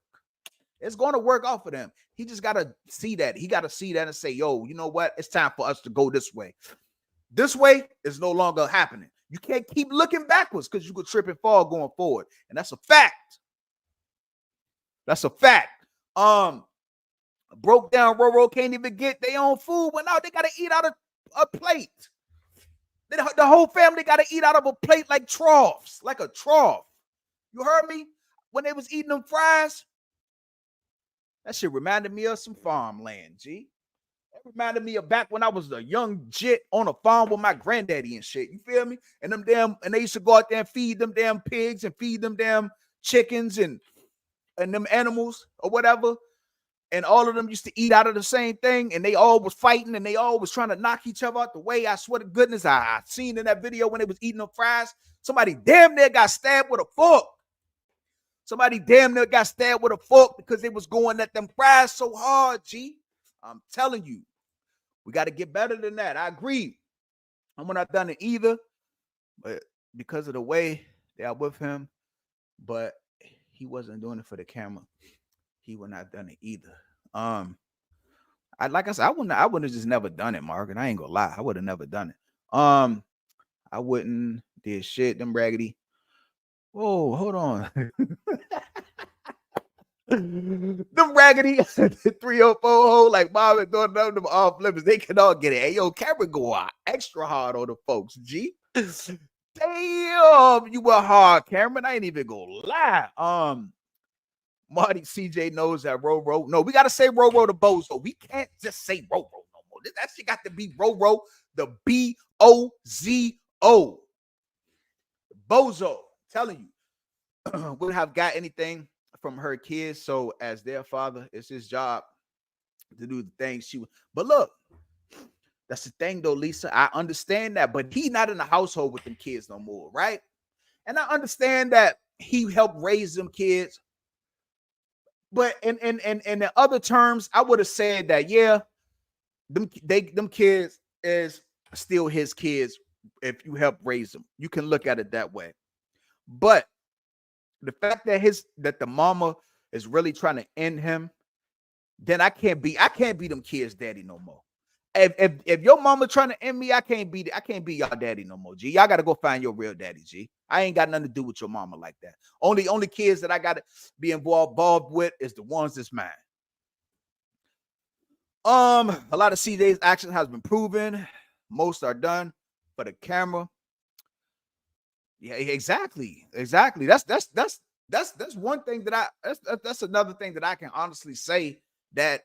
It's going to work out for them. He just got to see that. He got to see that and say, yo, you know what? It's time for us to go this way. This way is no longer happening. You can't keep looking backwards, because you could trip and fall going forward. And that's a fact. That's a fact. Broke down Roro can't even get their own food, but now they got to eat out of a plate. The whole family got to eat out of a plate like troughs, like a trough. You heard me? When they was eating them fries, that shit reminded me of some farmland, G. That reminded me of back when I was a young jit on a farm with my granddaddy and shit. You feel me? And they used to go out there and feed them damn pigs and feed them damn chickens and them animals or whatever. And all of them used to eat out of the same thing, and they all was fighting, and they all was trying to knock each other out the way. I swear to goodness, I seen in that video when they was eating them fries, somebody damn near got stabbed with a fork. Somebody damn near got stabbed with a fork because they was going at them fries so hard, G. I'm telling you, we got to get better than that. I agree. I'm not done it either, but because of the way they are with him, but he wasn't doing it for the camera. He would not done it either. Like I said, I wouldn't have just never done it, Mark. And I ain't gonna lie, I would have never done it. I wouldn't did shit. Them raggedy. Whoa, hold on. Them raggedy 304 hole like mom and doing them off limits. They can all get it. Hey, yo, Cameron go out extra hard on the folks, G. Damn, you were hard, Cameron. I ain't even gonna lie. Marty CJ knows that Roro. No, we gotta say Roro the Bozo. We can't just say Roro no more. That shit got to be Roro the B-O-Z-O. Bozo. I'm telling you, wouldn't have got anything from her kids. So as their father, it's his job to do the things she would. But look, that's the thing though, Lisa. I understand that, but he not in the household with them kids no more, right? And I understand that he helped raise them kids. But in the other terms, I would have said that, yeah, them kids is still his kids if you help raise them. You can look at it that way. But the fact that the mama is really trying to end him, then I can't be them kids' daddy no more. If your mama trying to end me, I can't be y'all daddy no more, G. Y'all got to go find your real daddy, G. I ain't got nothing to do with your mama like that. Only kids that I got to be involved with is the ones that's mine. A lot of CJ's action has been proven. Most are done for the camera. Yeah, exactly. Exactly. That's one thing that that's another thing that I can honestly say that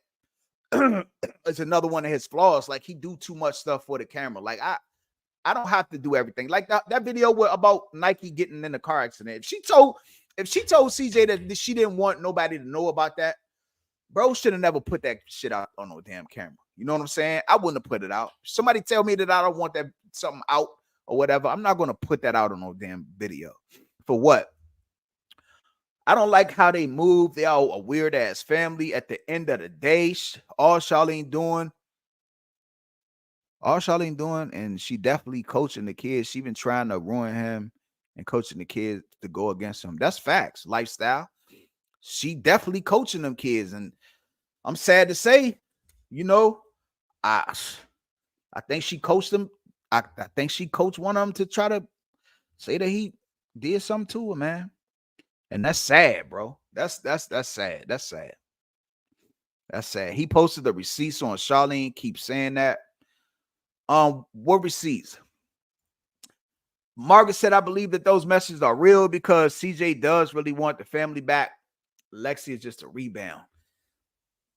it's another one of his flaws. Like he do too much stuff for the camera. Like I don't have to do everything. Like that video about Nike getting in the car accident. If she told CJ that she didn't want nobody to know about that, bro should have never put that shit out on no damn camera. You know what I'm saying? I wouldn't have put it out. Somebody tell me that I don't want that something out or whatever. I'm not going to put that out on no damn video. For what? I don't like how they move. They are a weird ass family. At the end of the day, all Charlene doing, and she definitely coaching the kids. She been trying to ruin him and coaching the kids to go against him. That's facts. Lifestyle. She definitely coaching them kids, and I'm sad to say, you know, I think she coached them. I think she coached one of them to try to say that he did something to her, man. And that's sad, bro. That's sad. That's sad. That's sad. He posted the receipts on Charlene. Keep saying that. What receipts? Margaret said, I believe that those messages are real because CJ does really want the family back. Lexi is just a rebound.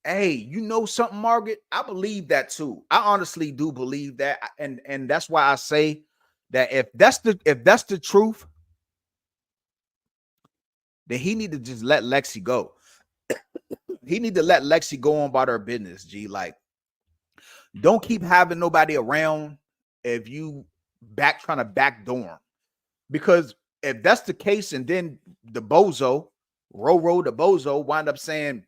Hey, you know something, Margaret? I believe that too. I honestly do believe that. And that's why I say that if that's the truth, then he need to just let Lexi go. He need to let Lexi go on about her business, G. Like, don't keep having nobody around if you trying to backdoor him. Because if that's the case, and then the bozo, Roro the bozo, wind up saying,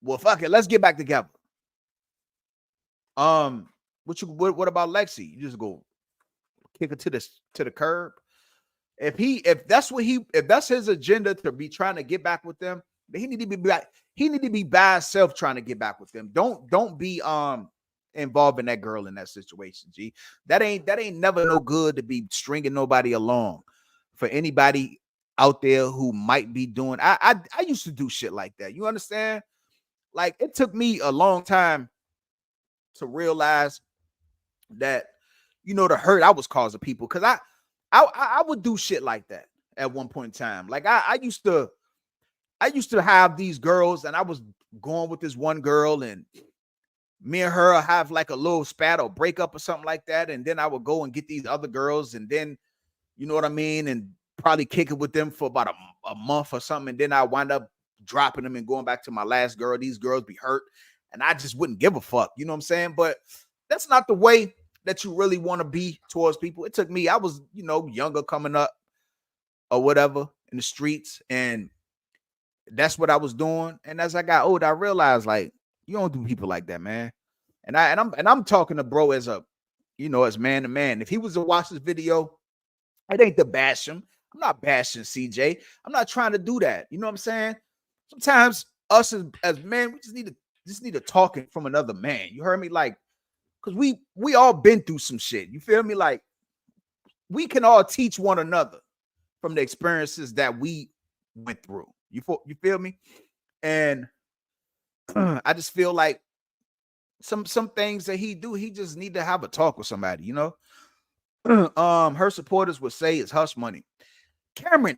well, fuck it, let's get back together. What about Lexi? You just go kick her to the curb. If that's his agenda to be trying to get back with them, then he need to be back. He need to be by himself trying to get back with them. Don't be involving that girl in that situation. G, that ain't never no good to be stringing nobody along. For anybody out there who might be doing, I used to do shit like that. You understand? Like, it took me a long time to realize that, you know, the hurt I was causing people, because I would do shit like that at one point in time. Like I used to have these girls, and I was going with this one girl, and me and her have like a little spat or breakup or something like that, and then I would go and get these other girls, and then, you know what I mean, and probably kick it with them for about a month or something, and then I wind up dropping them and going back to my last girl. These girls be hurt, and I just wouldn't give a fuck. You know what I'm saying? But that's not the way that you really want to be towards people. It took me, I was, you know, younger coming up or whatever in the streets, and that's what I was doing. And as I got older, I realized, like, you don't do people like that, man. And I'm talking to bro as a, you know, as man to man. If he was to watch this video, it ain't to bash him. I'm not bashing CJ. I'm not trying to do that. You know what I'm saying? Sometimes us as men, we just need to talking from another man. You heard me? Like, because we all been through some shit. You feel me? Like, we can all teach one another from the experiences that we went through. You feel me? And I just feel like some things that he do, he just need to have a talk with somebody, you know. Her supporters would say it's hush money. Cameron,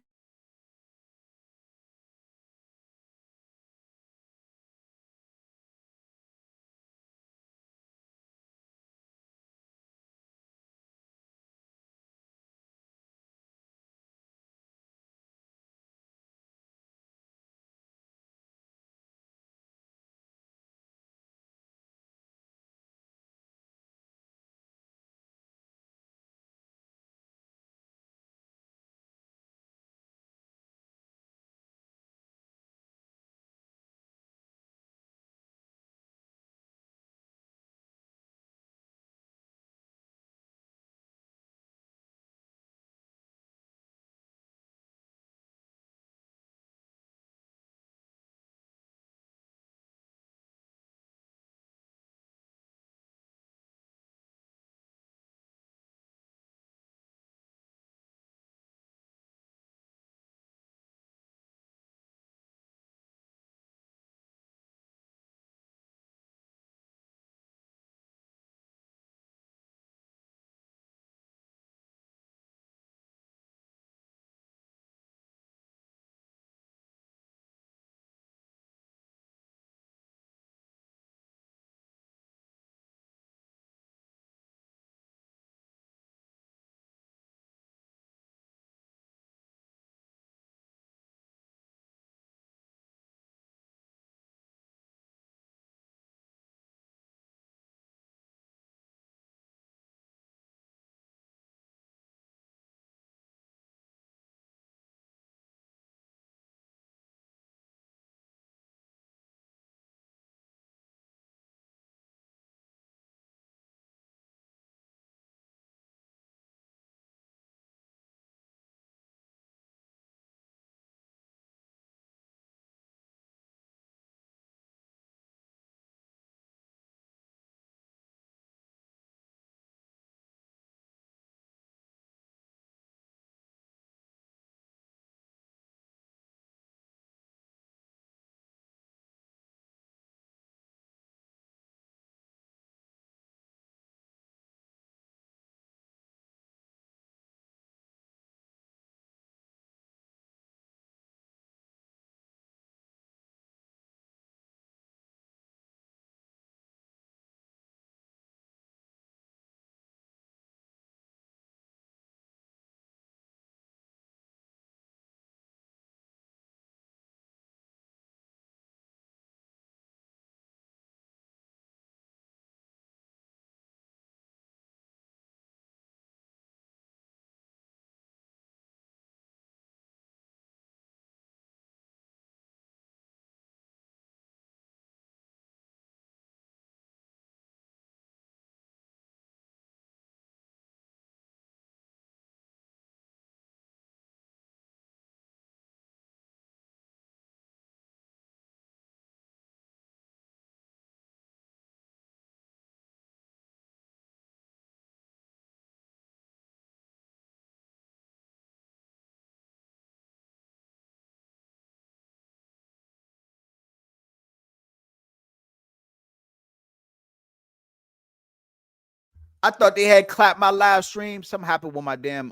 I thought they had clapped my live stream. Something happened with my damn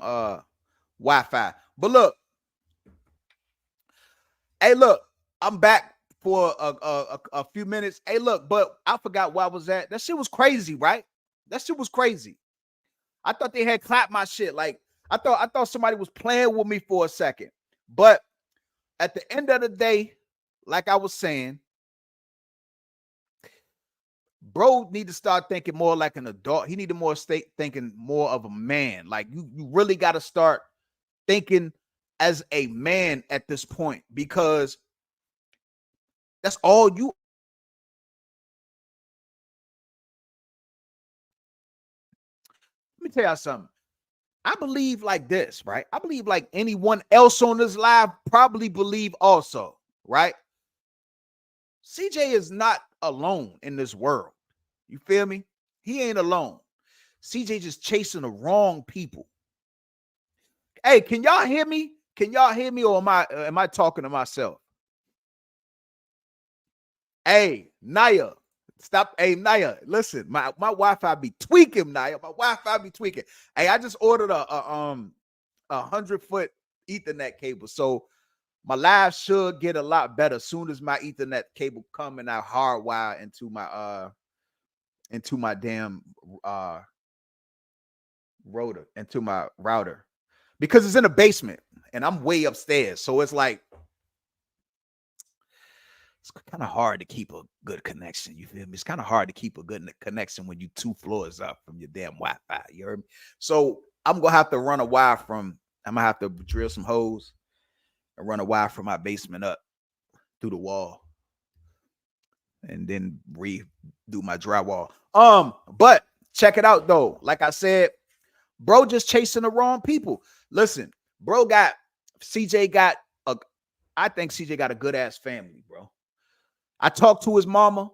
Wi-Fi. But look, hey, look, I'm back for a few minutes. Hey, look, but I forgot where I was at. That shit was crazy, right? That shit was crazy. I thought they had clapped my shit. Like I thought somebody was playing with me for a second. But at the end of the day, like I was saying, bro need to start thinking more like an adult. He need to more stay thinking more of a man. Like you really got to start thinking as a man at this point, because that's all you. Let me tell y'all something. I believe like this, right? I believe like anyone else on this live probably believe also, right? CJ is not alone in this world. You feel me? He ain't alone. CJ just chasing the wrong people. Hey, can y'all hear me? Can y'all hear me, or am I talking to myself? Hey, Naya, stop. Hey, Naya, listen, my Wi-Fi be tweaking, Naya. My Wi-Fi be tweaking. Hey, I just ordered a 100-foot Ethernet cable, so my live should get a lot better as soon as my Ethernet cable come and I hardwire into my damn router, because it's in the basement and I'm way upstairs, so it's like it's kind of hard to keep a good connection. You feel me? It's kind of hard to keep a good connection when you 2 floors up from your damn Wi-Fi. You heard me? So I'm gonna have to run a wire from. I'm gonna have to drill some holes and run a wire from my basement up through the wall, and then redo my drywall. But check it out though. Like I said, bro, just chasing the wrong people. Listen, bro, I think CJ got a good ass family, bro. I talked to his mama.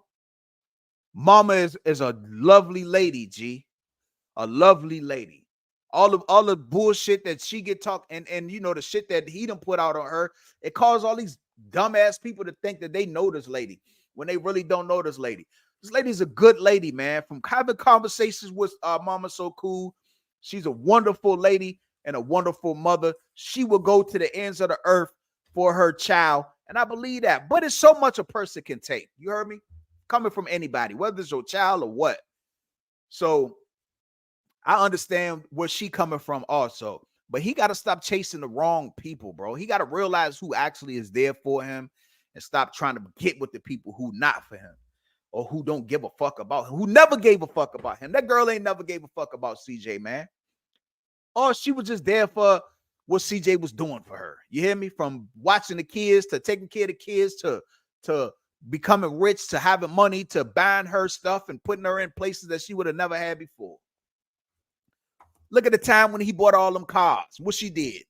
Mama is a lovely lady, G. A lovely lady. All the bullshit that she get talked, and you know the shit that he done put out on her, it caused all these dumbass people to think that they know this lady when they really don't know this lady. This lady's a good lady, man. From having conversations with Mama So Cool, she's a wonderful lady and a wonderful mother. She will go to the ends of the earth for her child, and I believe that. But it's so much a person can take. You heard me? Coming from anybody, whether it's your child or what. So I understand where she coming from also. But he got to stop chasing the wrong people, bro. He got to realize who actually is there for him and stop trying to get with the people who not for him, or who don't give a fuck about him, who never gave a fuck about him. That girl ain't never gave a fuck about CJ, man. Or she was just there for what CJ was doing for her. You hear me? From watching the kids to taking care of the kids to becoming rich, to having money, to buying her stuff and putting her in places that she would have never had before. Look at the time when he bought all them cars. What she did.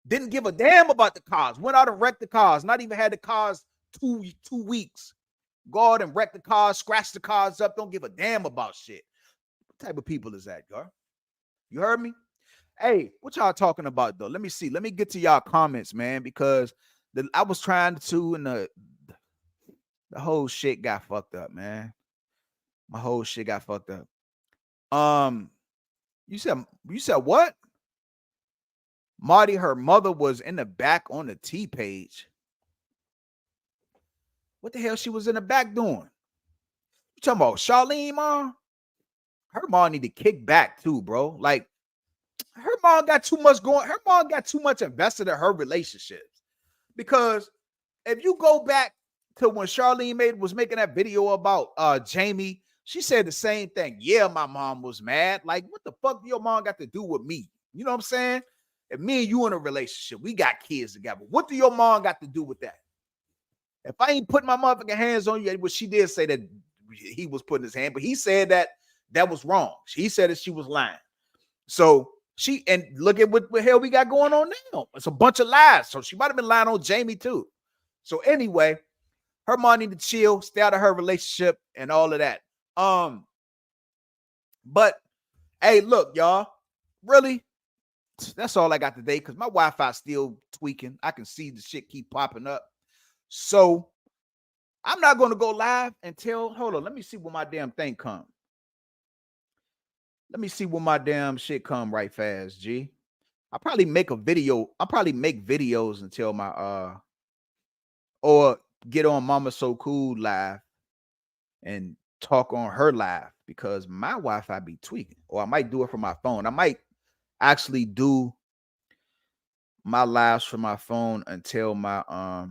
Didn't give a damn about the cars. Went out and wrecked the cars. Not even had the cars two weeks. Go out and wreck the cars, scratch the cars up. Don't give a damn about shit. What type of people is that, Gar? You heard me? Hey, what y'all talking about though? Let me see. Let me get to y'all comments, man, because I was trying to, and the whole shit got fucked up, man. My whole shit got fucked up. You said what? Marty, her mother was in the back on the T page. What the hell she was in the back doing? You talking about Charlene, mom? Her mom need to kick back too, bro. Like, her mom got too much going. Her mom got too much invested in her relationships. Because if you go back to when Charlene was making that video about Jamie, she said the same thing. Yeah, my mom was mad. Like, what the fuck your mom got to do with me? You know what I'm saying? If me and you in a relationship, we got kids together. What do your mom got to do with that? If I ain't putting my motherfucking hands on you, well, she did say that he was putting his hand, but he said that was wrong. He said that she was lying. So and look at what the hell we got going on now. It's a bunch of lies. So she might have been lying on Jamie too. So anyway, her mom need to chill, stay out of her relationship and all of that. But hey, look, y'all, really, that's all I got today because my Wi-Fi still tweaking. I can see the shit keep popping up. So I'm not going to go live until, hold on, let me see when my damn thing comes. Let me see when my damn shit come right fast, G. I'll probably make a video. I'll probably make videos until my or get on Mama So Cool live and talk on her live because my Wi-Fi be tweaking. Or I might do it from my phone. I might actually do my lives from my phone until my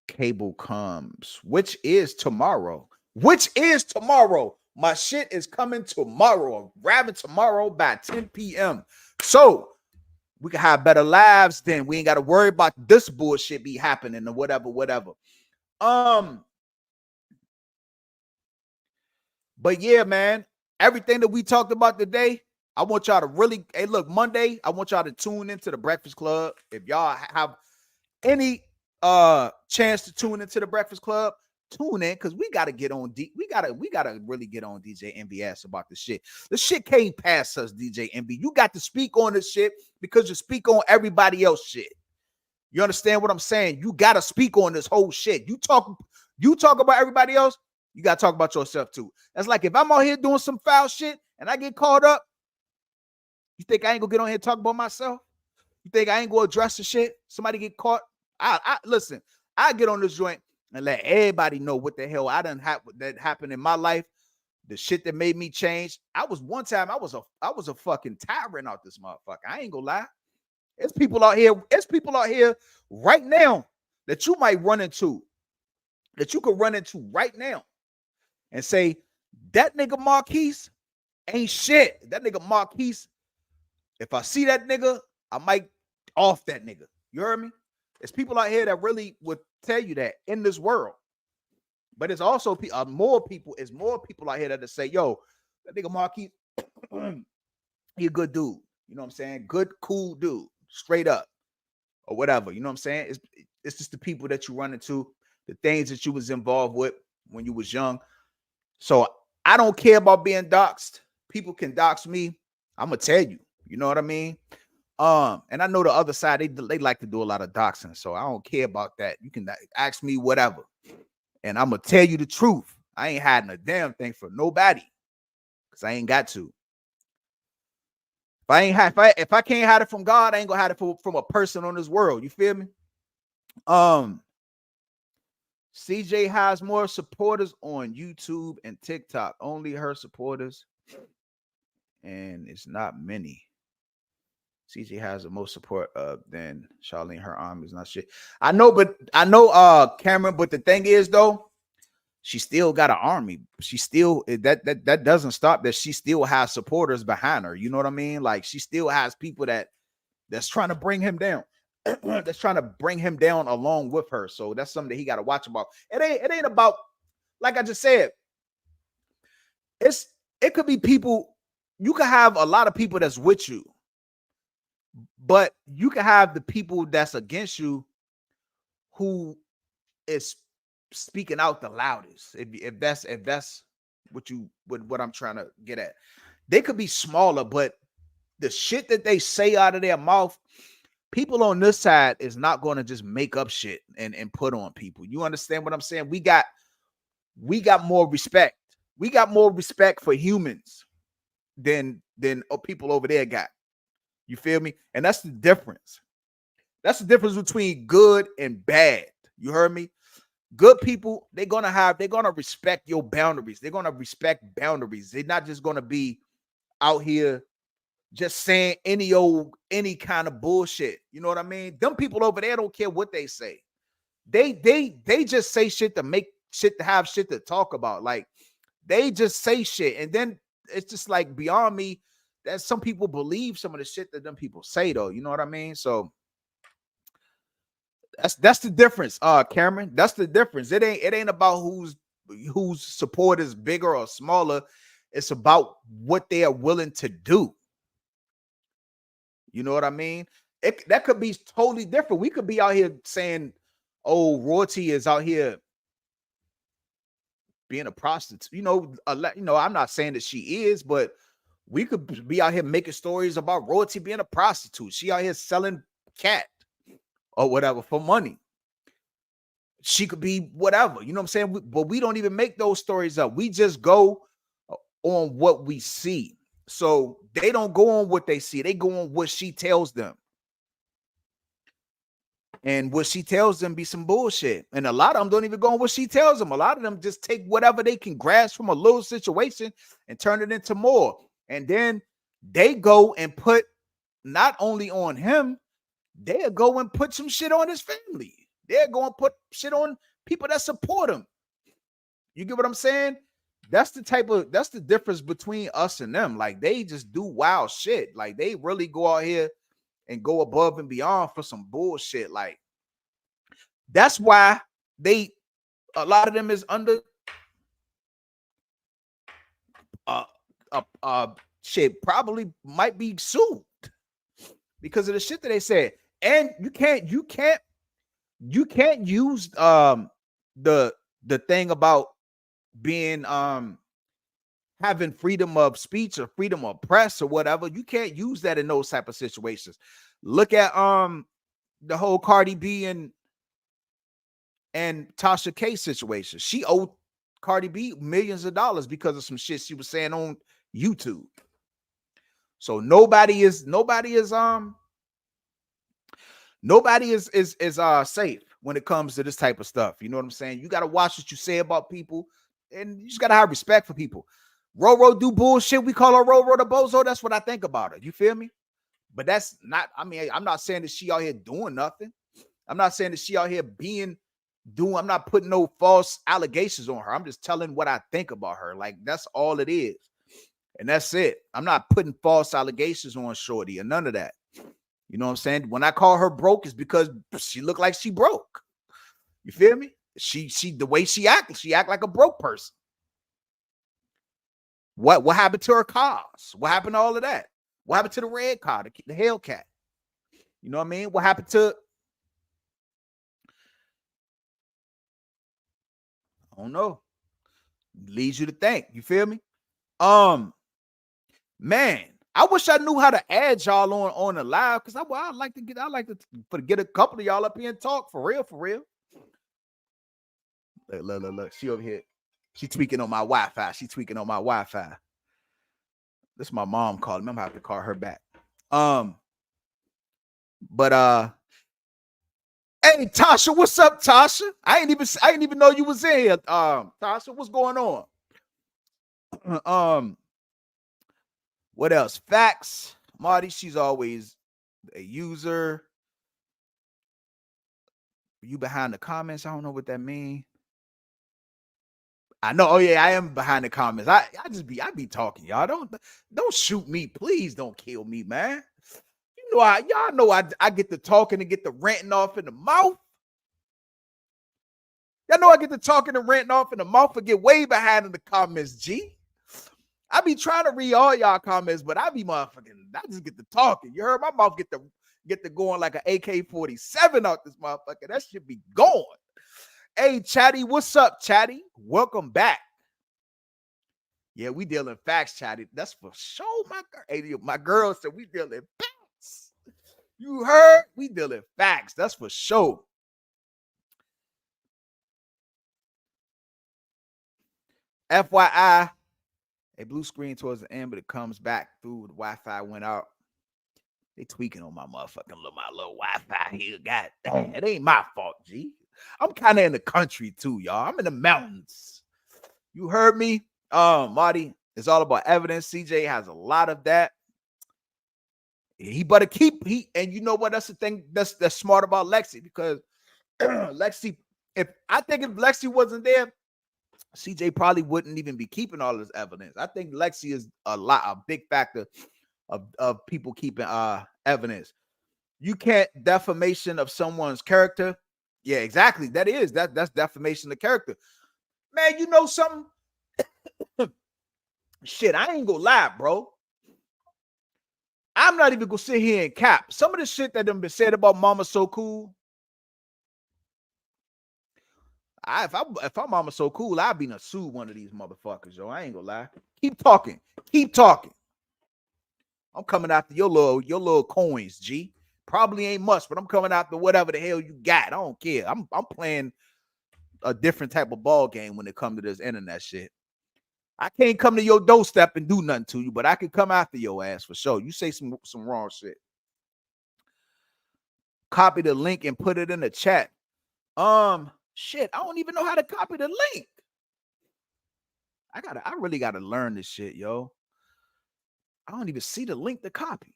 cable comes, which is tomorrow. My shit is coming tomorrow. I'm grabbing tomorrow by 10 p.m. So we can have better lives then. We ain't got to worry about this bullshit be happening or whatever. But yeah, man, everything that we talked about today, I want y'all to really, hey, look, Monday, I want y'all to tune into the Breakfast Club. If y'all have any chance to tune into the Breakfast Club, tune in because we gotta get on we gotta really get on DJ MVS about this shit. The shit can't pass us, DJ MV. You got to speak on this shit because you speak on everybody else shit. You understand what I'm saying? You gotta speak on this whole shit. You talk about everybody else, you gotta talk about yourself too. That's like if I'm out here doing some foul shit and I get caught up, you think I ain't gonna get on here and talk about myself? You think I ain't gonna address the shit? Somebody get caught? I listen, I get on this joint and let everybody know what the hell I done that happened in my life, the shit that made me change. I was a fucking tyrant out this motherfucker. I ain't gonna lie. It's people out here right now that you might run into, that you could run into right now and say, that nigga Marquise ain't shit. That nigga Marquise, if I see that nigga, I might off that nigga. You heard me? There's people out here that really would tell you that in this world. But it's also more people out here that say, yo, that nigga Marquis, he a good dude. You know what I'm saying? Good, cool dude, straight up, or whatever. You know what I'm saying? It's just the people that you run into, the things that you was involved with when you was young. So I don't care about being doxxed. People can dox me. I'm gonna tell you. You know what I mean? And I know the other side, they like to do a lot of doxing, so I don't care about that. You can ask me whatever, and I'm gonna tell you the truth. I ain't hiding a damn thing for nobody, because I ain't got to. If I can't hide it from God, I ain't gonna hide it from a person on this world. You feel me? CJ has more supporters on YouTube and TikTok. Only her supporters, and it's not many. CJ has the most support than Charlene. Her arm is not shit. I know, Cameron, but the thing is though, she still got an army. She still that doesn't stop that she still has supporters behind her. You know what I mean? Like she still has people that's trying to bring him down. That's trying to bring him down along with her. So that's something that he got to watch about. It ain't about, like I just said, it could be people. You could have a lot of people that's with you. But you can have the people that's against you who is speaking out the loudest. If that's what I'm trying to get at. They could be smaller, but the shit that they say out of their mouth, people on this side is not going to just make up shit and put on people. You understand what I'm saying? We got more respect. We got more respect for humans than people over there got. You feel me? And that's the difference. That's the difference between good and bad. You heard me? Good people, they're gonna respect your boundaries. They're gonna respect boundaries. They're not just gonna be out here just saying any kind of bullshit. You know what I mean? Them people over there don't care what they say. They just say shit to make shit, to have shit to talk about. Like they just say shit, and then it's just like beyond me that some people believe some of the shit that them people say, though. You know what I mean? So that's the difference, Cameron. That's the difference. It ain't about whose support is bigger or smaller. It's about what they are willing to do. You know what I mean? That could be totally different. We could be out here saying, "Oh, royalty is out here being a prostitute." You know, I'm not saying that she is, but we could be out here making stories about royalty being a prostitute. She out here selling cat or whatever for money. She could be whatever. You know what I'm saying? But we don't even make those stories up. We just go on what we see. So they don't go on what they see. They go on what she tells them. And what she tells them be some bullshit. And a lot of them don't even go on what she tells them. A lot of them just take whatever they can grasp from a little situation and turn it into more. And then they go and put not only on him, they'll go and put some shit on his family. They'll go and put shit on people that support him. You get what I'm saying? That's the difference between us and them. Like, they just do wild shit. Like, they really go out here and go above and beyond for some bullshit. Like, that's why a lot of them is under shit, probably might be sued because of the shit that they said. And you can't use the thing about being having freedom of speech or freedom of press or whatever. You can't use that in those type of situations. Look at the whole Cardi B and Tasha K situation. She owed Cardi B millions of dollars because of some shit she was saying on YouTube. So nobody is safe when it comes to this type of stuff. You know what I'm saying? You got to watch what you say about people, and you just got to have respect for people. Roro do bullshit. We call her Roro the bozo. That's what I think about her. You feel me? But that's not, I mean, I'm not saying that she out here doing nothing. I'm not saying that she out here I'm not putting no false allegations on her. I'm just telling what I think about her. Like, that's all it is. And that's it. I'm not putting false allegations on Shorty or none of that. You know what I'm saying? When I call her broke, it's because she look like she broke. You feel me? She the way she act like a broke person. What happened to her cars? What happened to all of that? What happened to the red car, the Hellcat? You know what I mean? What happened to? I don't know. Leads you to think. You feel me? Man, I wish I knew how to add y'all on the live, because I like to get a couple of y'all up here and talk for real. Look. She over here. She tweaking on my Wi-Fi. This is my mom calling me. I'm gonna have to call her back. But hey, Tasha, what's up, Tasha? I ain't even know you was in here. Tasha, what's going on? What else? Facts. Marty, she's always a user. You behind the comments? I don't know what that means. I know. Oh yeah, I am behind the comments. I be talking, y'all. Don't shoot me, please. Don't kill me, man. You know, y'all know I get to talking and get the ranting off in the mouth. Y'all know I get to talking and ranting off in the mouth and get way behind in the comments. G. I be trying to read all y'all comments, but I just get to talking. You heard my mouth get to going like an AK-47 out this motherfucker. That should be going. Hey, Chatty, what's up, Chatty? Welcome back. Yeah, we dealing facts, Chatty. That's for sure, my girl said we dealing facts. You heard? We dealing facts. That's for sure. FYI, a blue screen towards the end, but it comes back through. The Wi-Fi went out. They tweaking on my motherfucking little Wi-Fi here. God damn, it ain't my fault, G. I'm kind of in the country too, y'all. I'm in the mountains. You heard me? Marty, it's all about evidence. CJ has a lot of that. He better and you know what? That's the thing that's smart about Lexi, because Lexi, if Lexi wasn't there, CJ probably wouldn't even be keeping all this evidence. I think Lexi is a big factor of people keeping evidence. You can't defamation of someone's character. Yeah, exactly. That's defamation of character. Man, you know something? Shit, I ain't gonna lie, bro. I'm not even gonna sit here and cap. Some of the shit that done been said about Mama So Cool. If I'm Mama So Cool, I'd be to sue one of these motherfuckers, yo. I ain't gonna lie. Keep talking. I'm coming after your little coins, G. Probably ain't much, but I'm coming after whatever the hell you got. I don't care. I'm playing a different type of ball game when it comes to this internet shit. I can't come to your doorstep and do nothing to you, but I can come after your ass for sure. You say some wrong shit. Copy the link and put it in the chat. Shit, I don't even know how to copy the link. I really gotta learn this shit, yo. I don't even see the link to copy.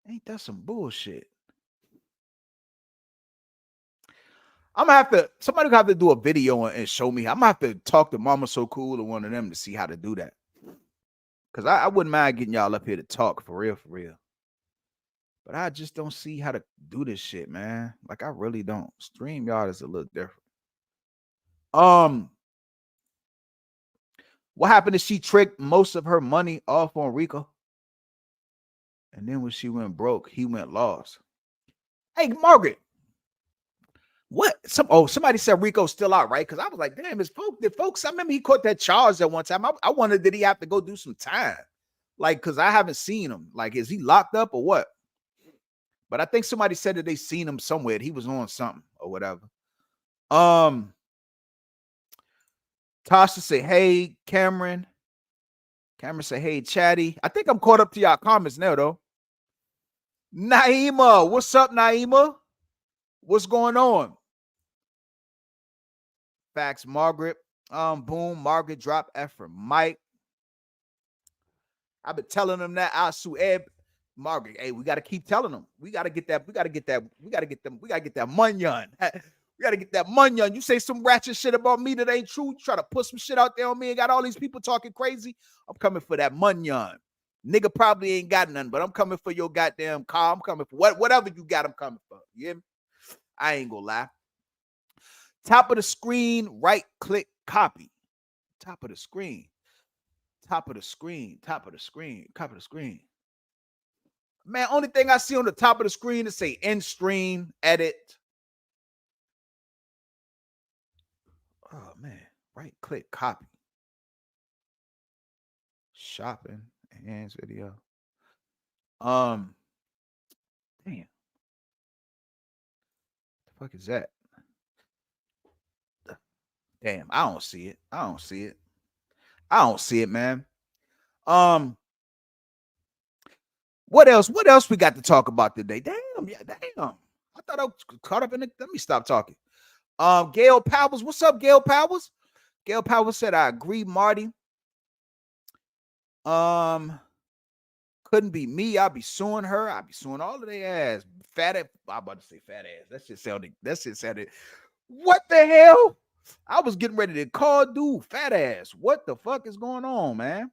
Ain't that some bullshit? I'm gonna have to, somebody gonna have to do a video and show me. I'm gonna have to talk to Mama So Cool or one of them to see how to do that. Cause I wouldn't mind getting y'all up here to talk for real, for real. But I just don't see how to do this shit, man. Like I really don't. StreamYard is a little different. What happened is she tricked most of her money off on Rico. And then when she went broke, he went lost. Hey, Margaret. What? Somebody said Rico's still out, right? Because I was like, damn, folks. I remember he caught that charge at one time. I wondered, did he have to go do some time? Like, because I haven't seen him. Like, is he locked up or what? But I think somebody said that they seen him somewhere. He was on something or whatever. Tasha said, hey, Cameron. Cameron said, hey, Chatty. I think I'm caught up to y'all comments now, though. Naima, what's up, Naima? What's going on? Facts, Margaret. Boom, Margaret drop F for Mike. I've been telling them that. I'll sue Ed. Margaret, hey, we got to keep telling them. We got to get that. We got to get that munyon. We got to get that munyon. You say some ratchet shit about me that ain't true. You try to put some shit out there on me and got all these people talking crazy. I'm coming for that munyon. Nigga probably ain't got none, but I'm coming for your goddamn car. I'm coming for whatever you got, I'm coming for. You hear me? I ain't gonna lie. Top of the screen, right click, copy. Top of the screen. Top of the screen. Top of the screen. Top of the screen. Man, only thing I see on the top of the screen is say end stream, edit. Oh man, right click, copy. Shopping, enhance video. Damn. The fuck is that? Damn, I don't see it. I don't see it, man. What else? What else we got to talk about today? Damn, yeah, damn. I thought I was caught up in it. Let me stop talking. Gail Powers, what's up, Gail Powers? Gail Powers said, I agree, Marty. Couldn't be me. I'll be suing her. I'll be suing all of their ass. Fat ass. I'm about to say fat ass. That shit sounded. What the hell? I was getting ready to call dude fat ass. What the fuck is going on, man?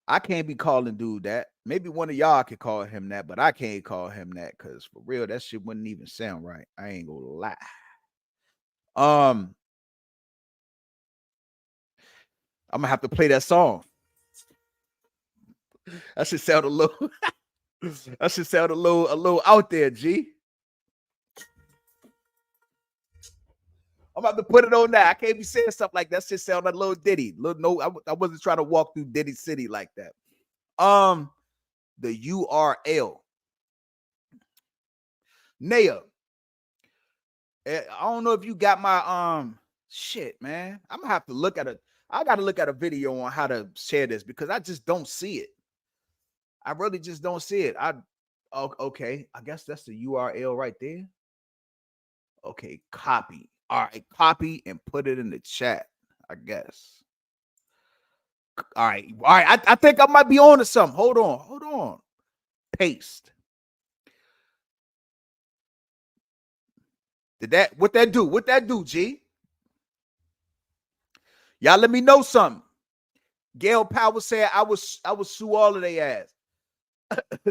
I can't be calling dude that. Maybe one of y'all could call him that, but I can't call him that because for real, that shit wouldn't even sound right. I ain't gonna lie. I'm gonna have to play that song. That should sound a little. That should sound a little out there, G. I'm about to put it on that. I can't be saying stuff like that. Shit sound like a little Diddy. I wasn't trying to walk through Diddy City like that. The URL. Naya. I don't know if you got my shit, man. I'm gonna have to look at I gotta look at a video on how to share this because I just don't see it. I really just don't see it. Okay. I guess that's the URL right there. Okay, copy. All right, copy and put it in the chat, I guess. All right. I think I might be on to something. Hold on. Paste. What that do, G? Y'all let me know something. Gail Powers said I would sue all of their ass.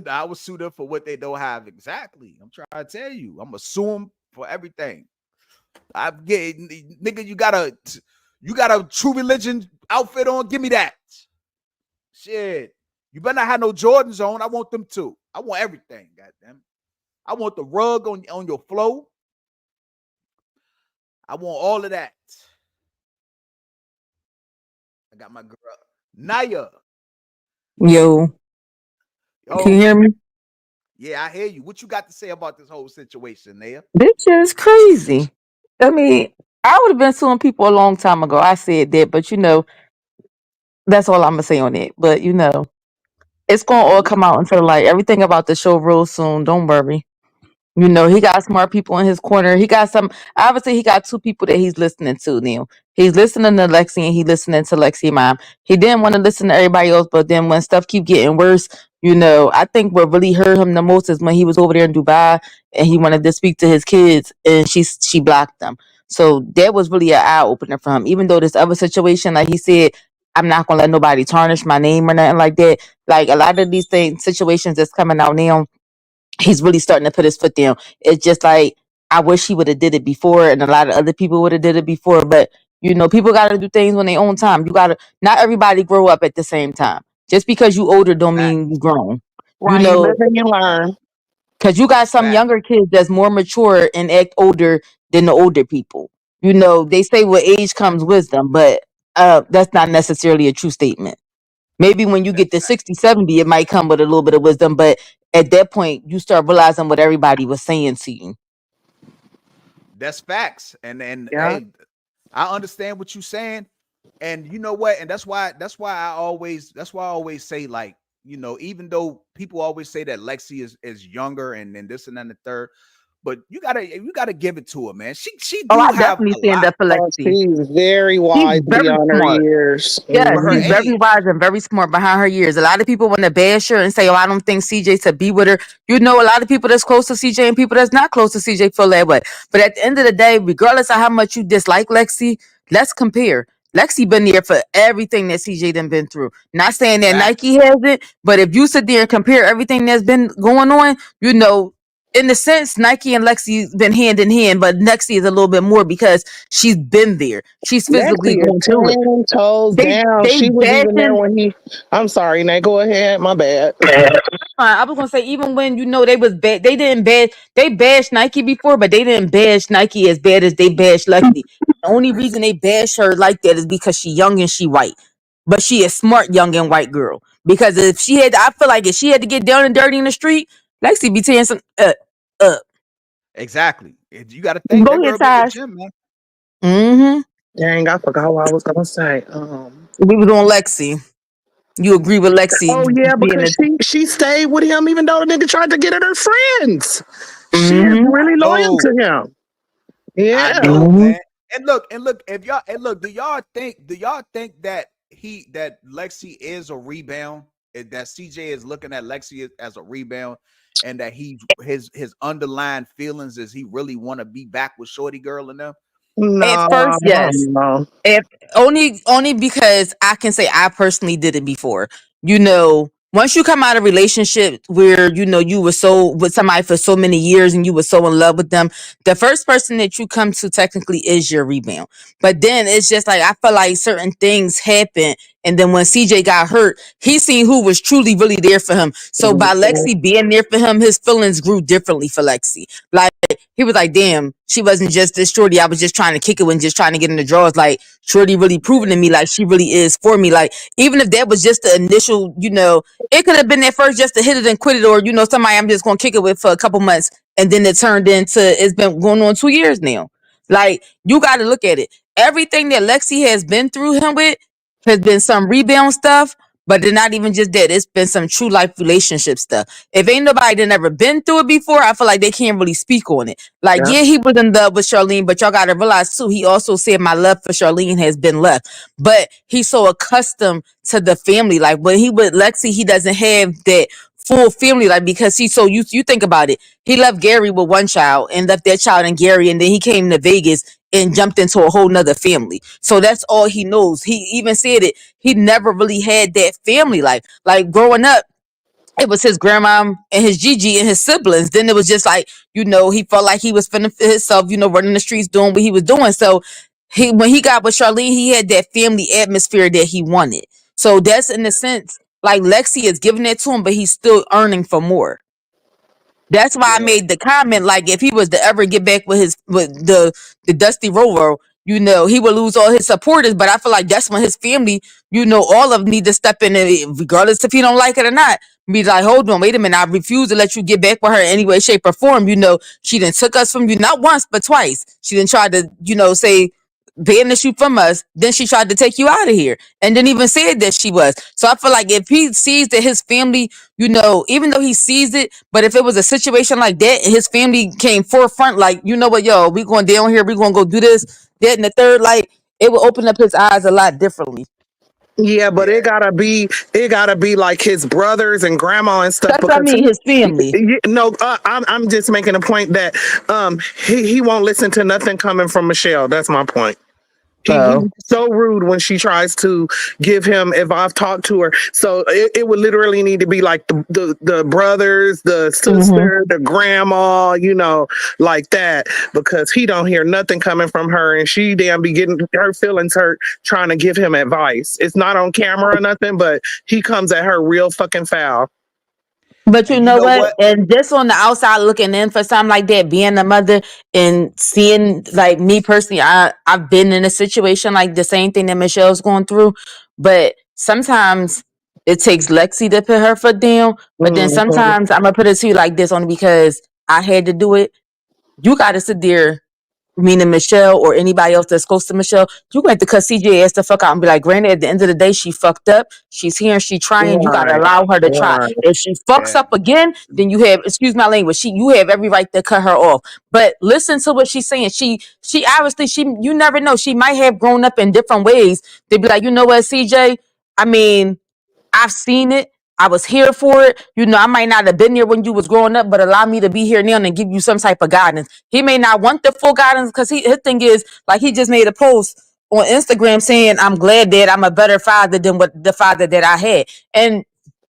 I would sue them for what they don't have. Exactly. I'm trying to tell you. I'm gonna sue them for everything. I'm getting, nigga, you got a True Religion outfit on. Give me that. Shit. You better not have no Jordans on. I want them too. I want everything, goddamn. I want the rug on your floor. I want all of that. I got my girl Naya. Yo, can you hear me? Yeah, I hear you. What you got to say about this whole situation, Naya? Bitch is crazy. I mean, I would have been suing people a long time ago. I said that, but that's all I'm gonna say on it. But it's gonna all come out into the light. Everything about the show real soon. Don't worry. He got smart people in his corner. He got obviously he got two people that he's listening to now. He's listening to Lexi and he's listening to Lexi mom. He didn't want to listen to everybody else, but then when stuff keep getting worse, I think what really hurt him the most is when he was over there in Dubai and he wanted to speak to his kids and she blocked them. So that was really an eye opener for him. Even though this other situation, like he said, I'm not gonna let nobody tarnish my name or nothing like that. Like a lot of these things, situations that's coming out now, he's really starting to put his foot down. It's just like I wish he would have did it before, and a lot of other people would have did it before. But people got to do things on their own time. You got to not everybody grow up at the same time. Just because you older don't mean you grown. You Right, you know, live and you learn. because you got That's some fact. younger kids that's more mature and act older than the older people. They say with age comes wisdom, but that's not necessarily a true statement. Maybe when you get That's to fact. 60, 70, it might come with a little bit of wisdom, but at that point, you start realizing what everybody was saying to you. That's facts. And Yeah. hey, I understand what you're saying. And you know what? And that's why I always say, like, even though people always say that Lexi is younger and this and then the third, but you gotta give it to her, man. She Oh, I do have definitely a stand lot up for Oh, Lexi. she's very She's wise very beyond her smart. years. Yes, for her she's Hmm. very age. wise and very smart behind her years. A lot of people want to bash her and say, "Oh, I don't think CJ to be with her." A lot of people that's close to CJ and people that's not close to CJ feel that way. But at the end of the day, regardless of how much you dislike Lexi, let's compare. Lexi been there for everything that CJ done been through. Not saying that Nike Facts. hasn't, but if you sit there and compare everything that's been going on, in the sense Nike and Lexi been hand in hand, but Lexi is a little bit more because she's been there. She's physically Lexi is going through it. 10 toes They down. they She was even there bashing. when he. I'm sorry, Nate. Go ahead. My bad. I was gonna say even when they was bad, they didn't bash. They bashed Nike before, but they didn't bash Nike as bad as they bashed Lexi. The only reason they bash her like that is because she young and she white, but she a smart young and white girl. Because I feel like if she had to get down and dirty in the street, Lexi be tearing some up. Exactly. You got to think Go that ahead, girl be in the Taj. gym, man. Mm-hmm. Dang, I forgot what I was gonna say. We was on Lexi. You agree with Lexi Oh yeah, being because a she stayed with him even though the nigga tried to get at her friends. She is mm-hmm. really loyal No, to him. I Yeah. know, Mm-hmm. man. And look, if y'all and look, do y'all think that Lexi is a rebound? That CJ is looking at Lexi as a rebound, and that his underlying feelings is he really want to be back with Shorty Girl and them? At No, first, yes. no. If only because I can say I personally did it before. Once you come out of a relationship where you were so with somebody for so many years and you were so in love with them, the first person that you come to technically is your rebound. But then it's just like I feel like certain things happen, and then when CJ got hurt, he seen who was truly really there for him. So by Lexi being there for him, his feelings grew differently for Lexi. Like he was like, damn, she wasn't just this shorty. I was just trying to kick it and just trying to get in the drawers. Like, shorty really proving to me like she really is for me. Like, even if that was just the initial, it could have been at first just to hit it and quit it, or, somebody I'm just gonna kick it with for a couple months. And then it turned into it's been going on 2 years now. Like, you gotta look at it. Everything that Lexi has been through him with has been some rebound stuff, but they're not even just that. It's been some true life relationship stuff. If ain't nobody that never been through it before, I feel like they can't really speak on it. Like, Yeah. yeah, he was in love with Charlene, but y'all gotta realize too, he also said my love for Charlene has been left. But he's so accustomed to the family. Like when he with Lexi, he doesn't have that full family, like because he's so used. You think about it. He left Gary with one child and left that child in Gary, and then he came to Vegas and jumped into a whole nother family. So that's all he knows. He even said it. He never really had that family life. Like growing up, it was his grandma and his Gigi and his siblings. Then it was just like, he felt like he was finna fit himself, running the streets doing what he was doing. So when he got with Charlene, he had that family atmosphere that he wanted. So that's in the sense, like Lexi is giving that to him, but he's still earning for more. That's why I Yeah, made the comment, like if he was to ever get back with the Dusty Rover, he would lose all his supporters. But I feel like that's when his family, all of them need to step in, and regardless if he don't like it or not, be like, hold on, wait a minute, I refuse to let you get back with her in any way, shape, or form. She done took us from you not once but twice. She done tried to, say banish you from us. Then she tried to take you out of here, and didn't even say that she was. So I feel like if he sees that his family, even though he sees it, but if it was a situation like that and his family came forefront, like, you know what, yo, we going down here, we gonna go do this, that, and the third, like, it will open up his eyes a lot differently. Yeah, but Yeah. it gotta be like his brothers and grandma and stuff That's what I because mean, his family. no, I'm just making a point that he won't listen to nothing coming from Michelle. That's my point. He's So, so rude when she tries to give him, if I've talked to her. So it would literally need to be like the brothers, the mhm. sister, the grandma, like that, because he don't hear nothing coming from her, and she damn be getting her feelings hurt trying to give him advice. It's not on camera or nothing, but he comes at her real fucking foul. But you And you know know what? what? And just on the outside looking in for something like that, being a mother and seeing, like, me personally, I've been in a situation like the same thing that Michelle's going through. But sometimes it takes Lexi to put her foot down. But then Mhm. sometimes I'm gonna put it to you like this, only because I had to do it. You gotta sit there, meaning Michelle or anybody else that's close to Michelle, you going to cut CJ ass the fuck out and be like, granted, at the end of the day, she fucked up. She's here and she trying. You gotta Right, allow her to try. right. If she fucks Yeah. up again, then you have, excuse my language, you have every right to cut her off. But listen to what she's saying. She obviously, you never know. She might have grown up in different ways. They'd be like, you know what, CJ? I mean, I've seen it. I was here for it. I might not have been there when you was growing up, but allow me to be here now and give you some type of guidance. He may not want the full guidance because his thing is, like, he just made a post on Instagram saying, I'm glad that I'm a better father than what the father that I had. And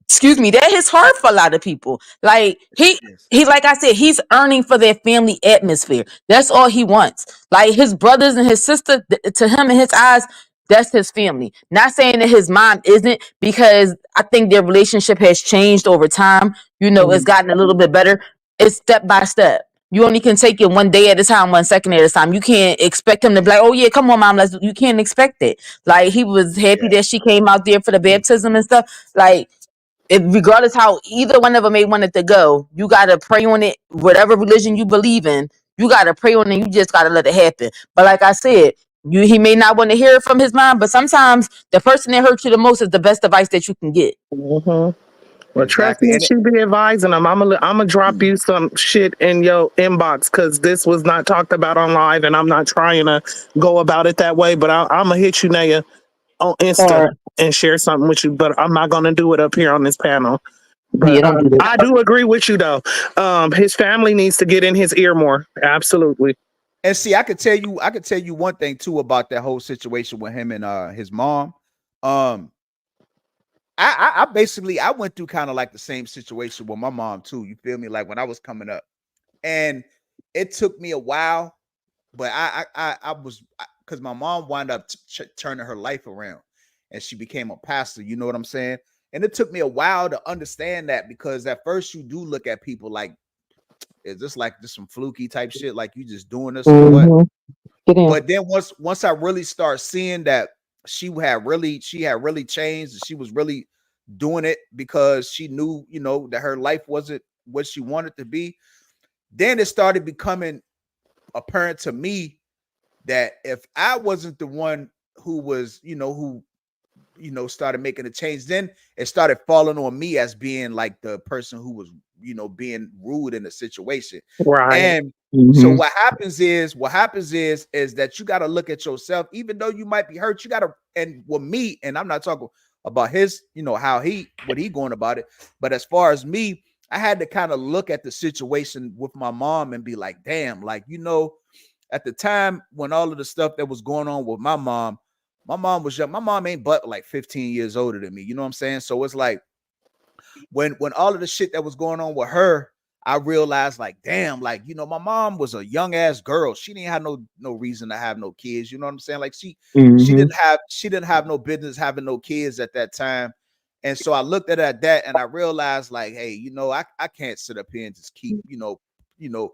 excuse me, that hits hard for a lot of people. Like, Yes. he like I said, he's earning for their family atmosphere. That's all he wants. Like, his brothers and his sister, to him in his eyes, that's his family. Not saying that his mom isn't, because I think their relationship has changed over time. It's Mhm. gotten a little bit better. It's step by step. You only can take it one day at a time, 1 second at a time. You can't expect him to be like, oh yeah, come on, mom. You can't expect it. Like, he was happy Yeah. that she came out there for the baptism and stuff. Like, regardless how either one of them may want it to go, you gotta pray on it. Whatever religion you believe in, you gotta pray on it. You just gotta let it happen. But like I said, he may not want to hear it from his mom, but sometimes the person that hurts you the most is the best advice that you can get. Mhm. Well, trust Exactly. me, And she be advising them. I'm gonna drop you some shit in your inbox because this was not talked about on live, and I'm not trying to go about it that way. But I'm gonna hit you, Naya, on Insta Or and share something with you. But I'm not gonna do it up here on this panel. yeah, But don't do that. I do agree with you though. His family needs to get in his ear more. Absolutely. see, I could tell you one thing too about that whole situation with him and his mom. Um, I basically I went through kind of like the same situation with my mom too. You feel me? Like when I was coming up, and it took me a while, but I was, because my mom wound up turning her life around, and she became a pastor. You know what I'm saying? And it took me a while to understand that, because at first you do look at people like, is this like just some fluky type shit? Like, you just doing this or what? Mm-hmm. Get in. But then once I really start seeing that she had really changed, and she was really doing it because she knew, that her life wasn't what she wanted to be, then it started becoming apparent to me that if I wasn't the one who was, who started making a change, then it started falling on me as being like the person who was, being rude in the situation. Right. And so Mm-hmm. what happens is that you got to look at yourself, even though you might be hurt. You got to, and with me, and I'm not talking about his, how what he going about it, but as far as me, I had to kind of look at the situation with my mom and be like, damn, like, at the time when all of the stuff that was going on with my mom was young. My mom ain't but like 15 years older than me. You know what I'm saying? So it's like, when all of the shit that was going on with her, I realized, like, damn, like, my mom was a young ass girl. She didn't have no reason to have no kids. You know what I'm saying? Like, she Mm-hmm. didn't have no business having no kids at that time. And so I looked at that and I realized, like, hey, I can't sit up here and just keep, you know,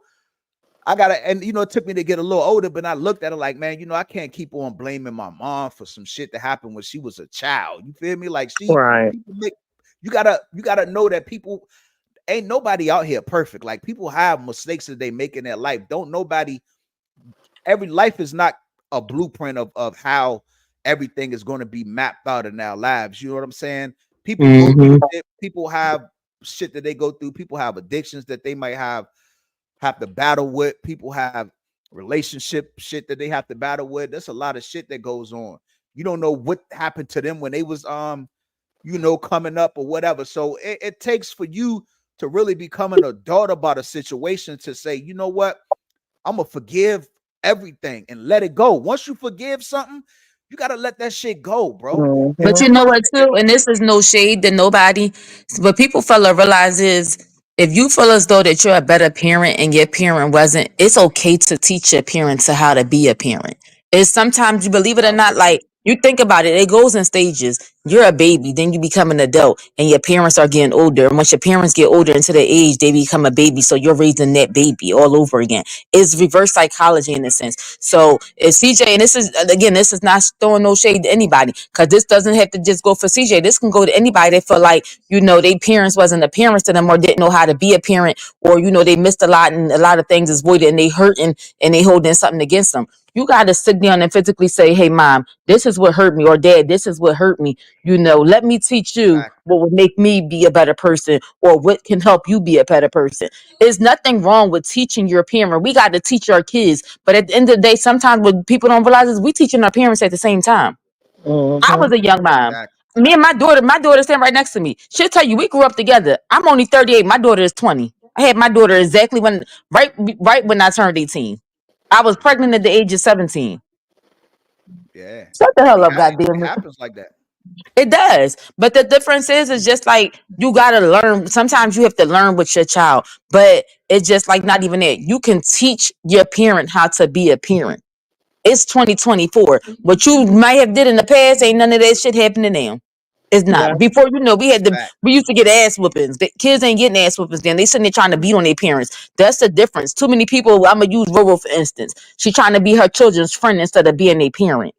I gotta, and you know, it took me to get a little older, but I looked at it like, man, you know, I can't keep on blaming my mom for some shit that happened when she was a child. You feel me? Like Right. people make, you gotta know that people ain't nobody out here perfect. Like people have mistakes that they make in their life. Don't nobody, every life is not a blueprint of how everything is going to be mapped out in our lives. You know what I'm saying? People go through shit, people have shit that they go through, people have addictions that they might have to battle with, people have relationship shit that they have to battle with. There's a lot of shit that goes on. You don't know what happened to them when they was you know, coming up or whatever. So it takes for you to really become an adult about a situation to say, you know what, I'm gonna forgive everything and let it go. Once you forgive something, you gotta let that shit go, bro. And But Mhm. you know what too, and this is no shade to nobody, but people fella realize is if you feel as though that you're a better parent and your parent wasn't, it's okay to teach your parents to how to be a parent. It's sometimes you believe it or I not, agree. like you think about it, it goes in stages. You're a baby, then you become an adult, and your parents are getting older. And once your parents get older into the age, they become a baby. So you're raising that baby all over again. It's reverse psychology in a sense. So if CJ, and this is again, this is not throwing no shade to anybody, because this doesn't have to just go for CJ. This can go to anybody that feel like, you know, their parents wasn't a parents to them or didn't know how to be a parent, or you know, they missed a lot and a lot of things is voided and they hurting and they holding something against them. You got to sit down and physically say, hey, mom, this is what hurt me, or dad, this is what hurt me. You know, let me teach you Exactly. what would make me be a better person, or what can help you be a better person. There's nothing wrong with teaching your parent. We got to teach our kids. But at the end of the day, sometimes what people don't realize is we teaching our parents at the same time. I was Mhm. a young mom. Exactly. Me and my daughter standing right next to me. She'll tell you we grew up together. I'm only 38. My daughter is 20. I had my daughter exactly when right when I turned 18. I was pregnant at the age of 17. Yeah. Shut the hell It, up, ha- it goddamn it. happens like that. It does. But the difference is just like you gotta learn. Sometimes you have to learn with your child. But it's just like not even that. You can teach your parent how to be a parent. It's 2024. What you might have did in the past ain't none of that shit happening now. It's Yeah. not. Before, you know, Fact. we used to get ass whoopings. The kids ain't getting ass whoopings then. They sitting there trying to beat on their parents. That's the difference. Too many people, I'm gonna use Roro for instance. She trying to be her children's friend instead of being a parent.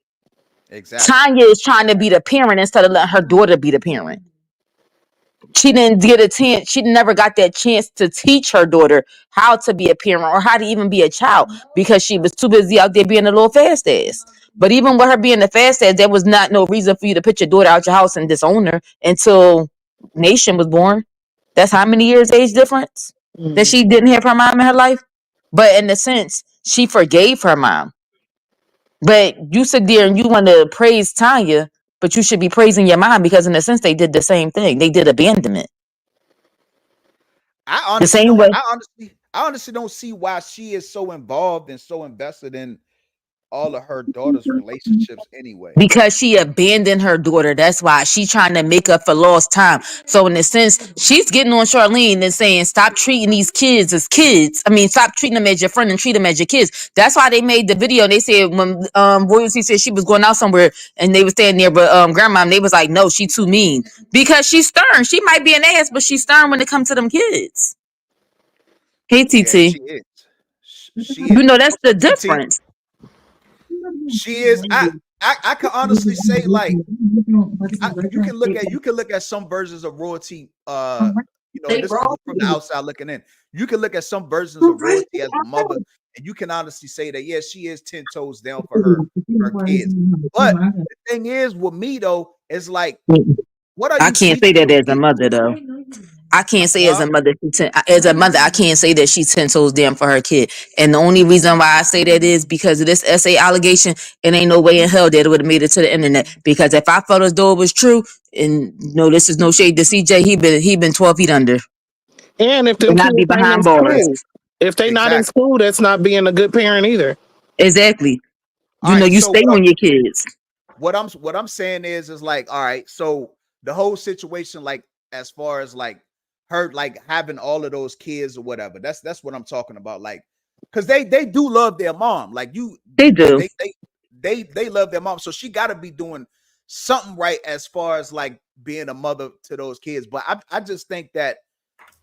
Exactly. Tanya is trying to be the parent instead of letting her daughter be the parent. She didn't get a chance. She never got that chance to teach her daughter how to be a parent or how to even be a child because she was too busy out there being a little fast ass. But even with her being a fast ass, there was not no reason for you to put your daughter out your house and disown her until Nation was born. That's how many years age difference that Mhm. she didn't have her mom in her life. But in a sense, she forgave her mom. But you sit there and you want to praise Tanya, but you should be praising your mom because in a sense they did the same thing. They did abandonment. The same way I honestly don't see why she is so involved and so invested in all of her daughter's relationships anyway. because she abandoned her daughter. That's why she's trying to make up for lost time. So in a sense, she's getting on Charlene and saying, "Stop treating these kids as kids. I mean, stop treating them as your friend and treat them as your kids." That's why they made the video. They said when Royalty said she was going out somewhere and they were standing there, but grandma, and they was like, "No, she too mean because she's stern. She might be an ass, but she's stern when it comes to them kids." Hey, Yeah, she TT, is. She you is. know that's What's the up, TT? difference. She is. I can honestly say like you can look at some versions of royalty you know, and this is from the outside looking in. You can look at some versions of royalty as a mother and you can honestly say that yes, she is 10 toes down for her kids. But the thing is with me though, is like what are I you can't say teaching that your as a kids? mother though. I can't say as Huh? a mother, as a mother, I can't say that she's 10 toes down for her kid. And the only reason why I say that is because of this essay allegation. It ain't no way in hell that it would have made it to the internet. Because if I felt as though it was true, and no, this is no shade to CJ, he been 12 feet under, And if them and I'd be kids ain't in behind bars. school, if they not in Exactly. school, that's not being a good parent either. Exactly. All You know, right. you So stay on your kids. what I'm saying is like, all right, so the whole situation, like as far as like her like having all of those kids or whatever, that's what I'm talking about. Like, because they do love their mom. Like They do. they they they love their mom. So she gotta be doing something right as far as like being a mother to those kids. But I just think that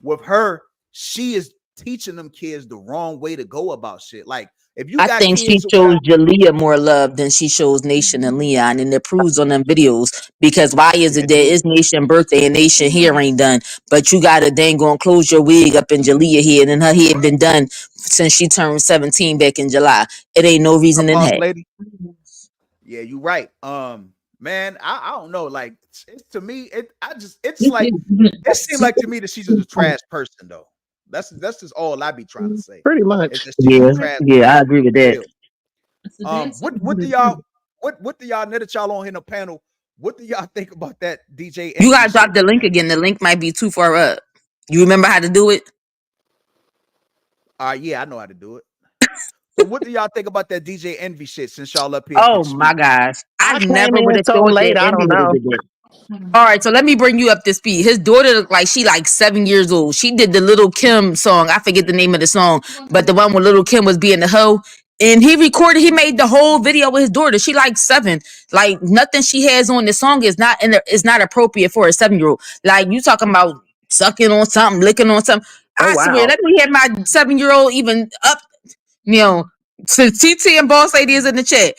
with her, she is teaching them kids the wrong way to go about shit. Like if you I got think she kids or shows whatever, Jalea more love than she shows Nation and Leon, and it proves on them videos. Because why is it it that do. it's Nation birthday and Nation hair ain't done, but you gotta dang on close your wig up in Jalea head, and her head been done since she turned 17 back in July. It ain't no A reason in boss heck. lady. Yeah, you right. Man, I don't know. Like it's to me, it's like it seemed like to me that she's just a trash person though. That's just all I be trying to say. Pretty Is much. that she's a Yeah, trash yeah, I agree with for that. real. What do y'all what do y'all, now that y'all on in the panel? What do y'all think about that DJ You Envy gotta drop shit, the link man? again. The link might be too far up. You remember how to do it? Yeah, I know how to do it. So what do y'all think about that DJ Envy shit since y'all up here can Oh my speak? gosh. I I came never in would have so thought that late. I Envy don't would have know. did that. All right, so let me bring you up to speed. His daughter look like she like 7 years old. She did the Little Kim song. I forget the name of the song, but the one where Little Kim was being the hoe. And he made the whole video with his daughter. She like 7. Like nothing she has on the song is not appropriate for a 7-year-old. Like you talking about sucking on something, licking on something. Oh I swear, wow. let me have my 7-year-old even up, you know, since TT and Boss Lady is in the chat.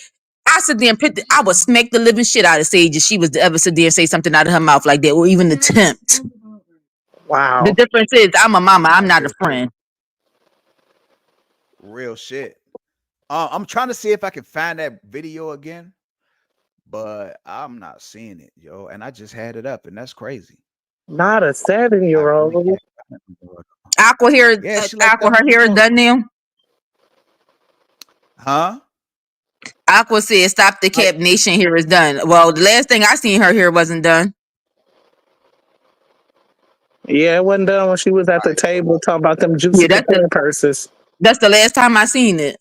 I sit there and I would smack the living shit out of Sage if she was to ever sit there and say something out of her mouth like that, or even attempt. The Wow. difference is I'm a mama, I'm Nah, not a real shit. friend. Real shit. I'm trying to see if I can find that video again, but I'm not seeing it, yo. And I just had it up, and that's crazy. Not a I really 7-year-old. can't find it. Yeah, she like Aqua, 7 her years hair is old. done now. Huh? Aqua said, "Stop the Like, cap, Nation hair is done." Well, the last thing I seen her hair wasn't done. Yeah, it wasn't done when she was at all the right, so table look. talking about them Yeah, juicy couture purses. that's the last time I seen it.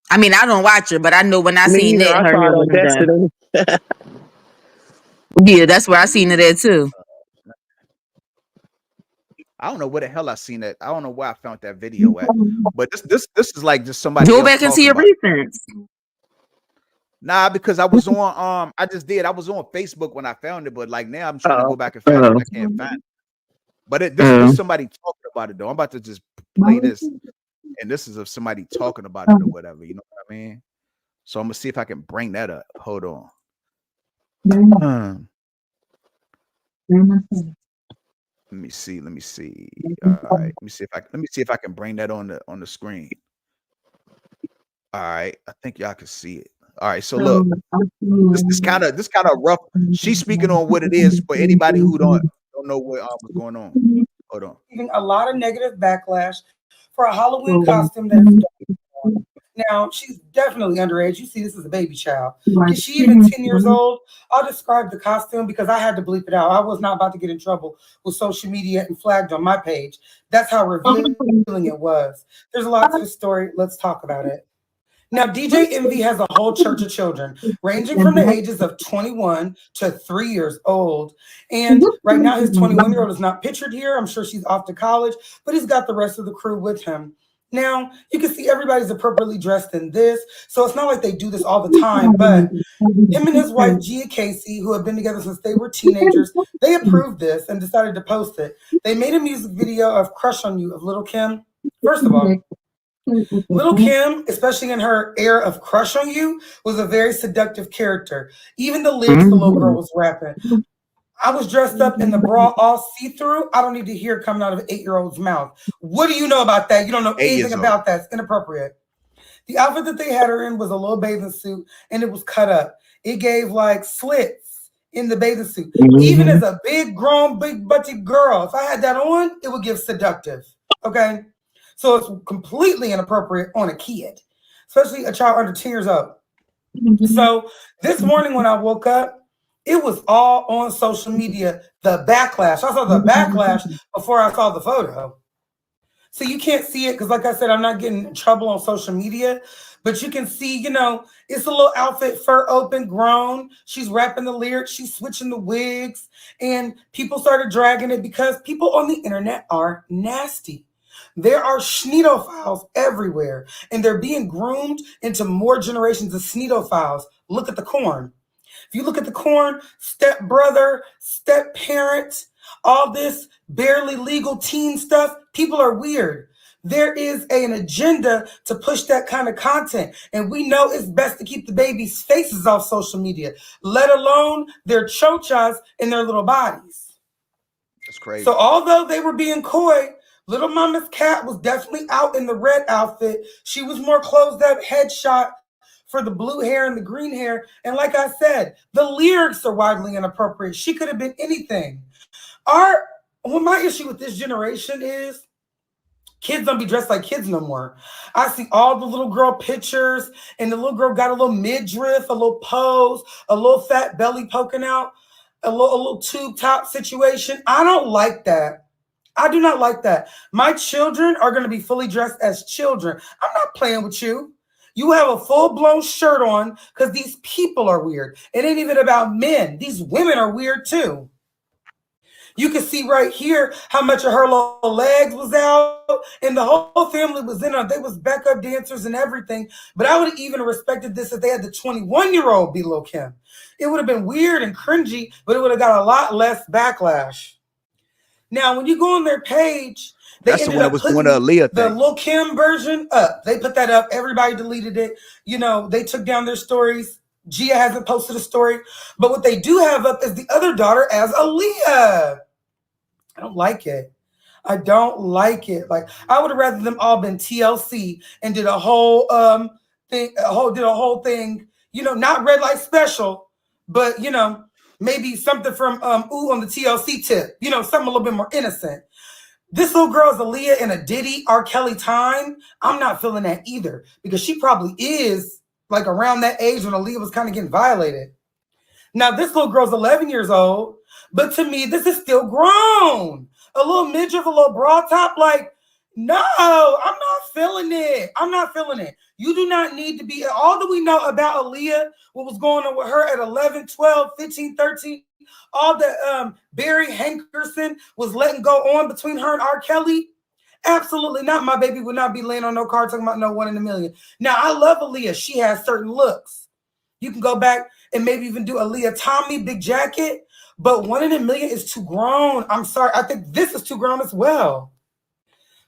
I mean, I don't watch her, but I know when I Me seen either. that I her saw hair it on wasn't done. Destiny. Yeah, that's where I seen it at too. I don't know where the hell I seen that. I don't know where I found that video at. But this is like just somebody Go else back and see talking your about it. recents. Nah, because I was on I was on Facebook when I found it, but like now I'm trying to Oh. go back and find it and I can't find it. But this somebody talking about it though. I'm about to just play this, and this is of somebody talking about it or whatever. You know what I mean? So I'm gonna see if I can bring that up. Hold on. Let me see. Let me see. All right. Let me see if I can bring that on the screen. All right. I think y'all can see it. All right. So look, this kind of rough. She's speaking on what it is for anybody who don't know what what's going on. Hold on. A lot of negative backlash for a Halloween costume that is dark. Now, she's definitely underage. You see, this is a baby child. Is she even 10 years old? I'll describe the costume because I had to bleep it out. I was not about to get in trouble with social media and flagged on my page. That's how revealing it was. There's a lot to the story. Let's talk about it. Now, DJ Envy has a whole church of children, ranging from the ages of 21 to 3 years old. And right now, his 21-year-old is not pictured here. I'm sure she's off to college, but he's got the rest of the crew with him. Now, you can see everybody's appropriately dressed in this, so it's not like they do this all the time, but him and his wife, Gia Casey, who have been together since they were teenagers, they approved this and decided to post it. They made a music video of Crush on You of Little Kim. First of all, Little Kim, especially in her era of Crush on You, was a very seductive character. Even the lyrics the little girl was rapping. I was dressed up in the bra all see-through. I don't need to hear it coming out of an 8-year-old's mouth. What do you know about that? You don't know anything about that. It's inappropriate. The outfit that they had her in was a little bathing suit, and it was cut up. It gave like slits in the bathing suit. Even as a big, grown, big-butted girl, if I had that on, it would give seductive. Okay? So it's completely inappropriate on a kid, especially a child under 10 years old. So this morning when I woke up, it was all on social media, the backlash. I saw the backlash before I saw the photo. So you can't see it because, like I said, I'm not getting in trouble on social media, but you can see, it's a little outfit, fur open, grown. She's rapping the lyrics, she's switching the wigs, and people started dragging it because people on the internet are nasty. There are schnitophiles everywhere, and they're being groomed into more generations of schnitophiles. Look at the corn. If you look at the corn, step brother, step parent, all this barely legal teen stuff, people are weird. there is an agenda to push that kind of content. And we know it's best to keep the babies' faces off social media, let alone their chochas and their little bodies. That's crazy. So although they were being coy, Little Mama's cat was definitely out in the red outfit. She was more closed up, headshot for the blue hair and the green hair. And like I said, the lyrics are widely inappropriate. She could have been anything. My issue with this generation is kids don't be dressed like kids no more. I see all the little girl pictures, and the little girl got a little midriff, a little pose, a little fat belly poking out, a little tube top situation. I don't like that. I do not like that. My children are going to be fully dressed as children. I'm not playing with you. You have a full-blown shirt on because these people are weird. It ain't even about men. These women are weird too. You can see right here how much of her little legs was out, and the whole family was in on. They was backup dancers and everything. But I would have even respected this if they had the 21-year-old be Lil' Kim. It would have been weird and cringy, but it would have got a lot less backlash. Now, when you go on their page, they That's the ended one up that was putting doing the Aaliyah the thing. Lil' Kim version up. They put that up. Everybody deleted it. You know, they took down their stories. Gia hasn't posted a story. But what they do have up is the other daughter as Aaliyah. I don't like it. I don't like it. Like, I would have rather them all been TLC and did a whole thing, you know, not Red Light Special, but you know, maybe something from Ooh on the TLC tip, you know, something a little bit more innocent. This little girl is Aaliyah in a Diddy R. Kelly time. I'm not feeling that either, because she probably is like around that age when Aaliyah was kind of getting violated. Now, this little girl's 11 years old, but to me, this is still grown. A little midriff, a little broad top, like, no, I'm not feeling it. I'm not feeling it. You do not need to be, all that we know about Aaliyah, what was going on with her at 11, 12, 15, 13, all that Barry Hankerson was letting go on between her and R. Kelly, absolutely not. My baby would not be laying on no card talking about no 1 in a million. Now, I love Aaliyah. She has certain looks. You can go back and maybe even do Aaliyah Tommy, big jacket, but 1 in a million is too grown. I'm sorry. I think this is too grown as well.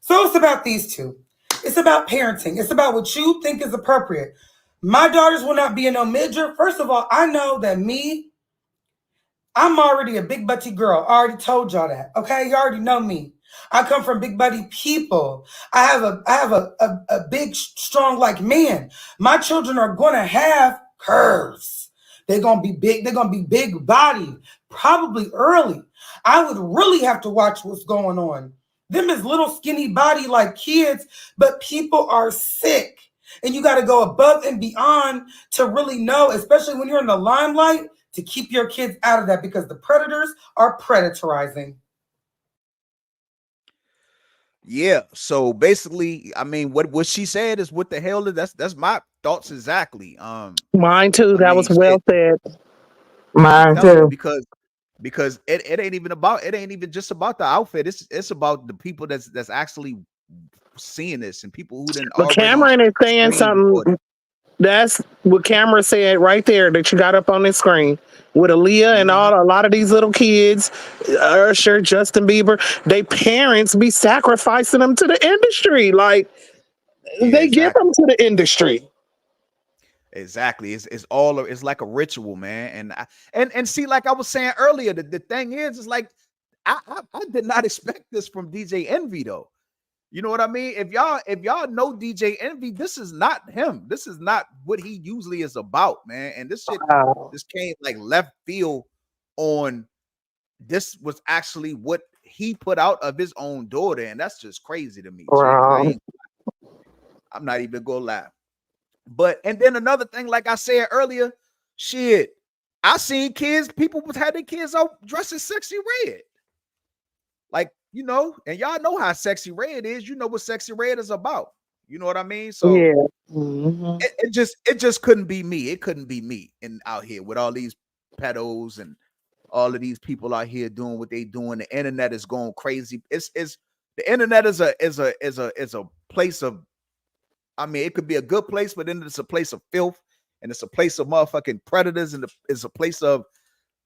So it's about these two. It's about parenting. It's about what you think is appropriate. My daughters will not be in no midriff. First of all, I know that I'm already a big butty girl. I already told y'all that. Okay, you already know me. I come from big butty people. I have a big, strong like man. My children are gonna have curves. They're gonna be big. They're gonna be big bodied, probably early. I would really have to watch what's going on. Them is little skinny body like kids, but people are sick. And you got to go above and beyond to really know, especially when you're in the limelight, to keep your kids out of that, because the predators are predatorizing. Yeah. So basically, I mean, what she said is what the hell is that's my thoughts exactly. Mine too. I That mean, was well said. I'm Mine telling you, too. because it ain't even just about the outfit. It's about the people that's actually seeing this, and people who didn't But already Cameron is saying screen recorded. something. That's what Cameron said right there that you got up on the screen with Aaliyah and Mhm. a lot of these little kids, Usher, Justin Bieber. They parents be sacrificing them to the industry. Like Yeah, they give exactly. them to the industry. Exactly. It's like a ritual, man. And see, like I was saying earlier, the thing is like I did not expect this from DJ Envy though. You know what I mean? If y'all know DJ Envy, this is not him. This is not what he usually is about, man. And this shit Wow. this came like left field on this was actually what he put out of his own daughter, and that's just crazy to me, G. Wow. I'm not even gonna lie. But and then another thing, like I said earlier, shit, I seen people had their kids out dressed as Sexy Red. Like, you know, and y'all know how Sexy Red is. You know what Sexy Red is about. You know what I mean? So Yeah. Mhm. it just couldn't be me. It couldn't be me and out here with all these pedos and all of these people out here doing what they doing. The internet is going crazy. It's the internet is a place of, I mean, it could be a good place, but then it's a place of filth, and it's a place of motherfucking predators, and it's a place of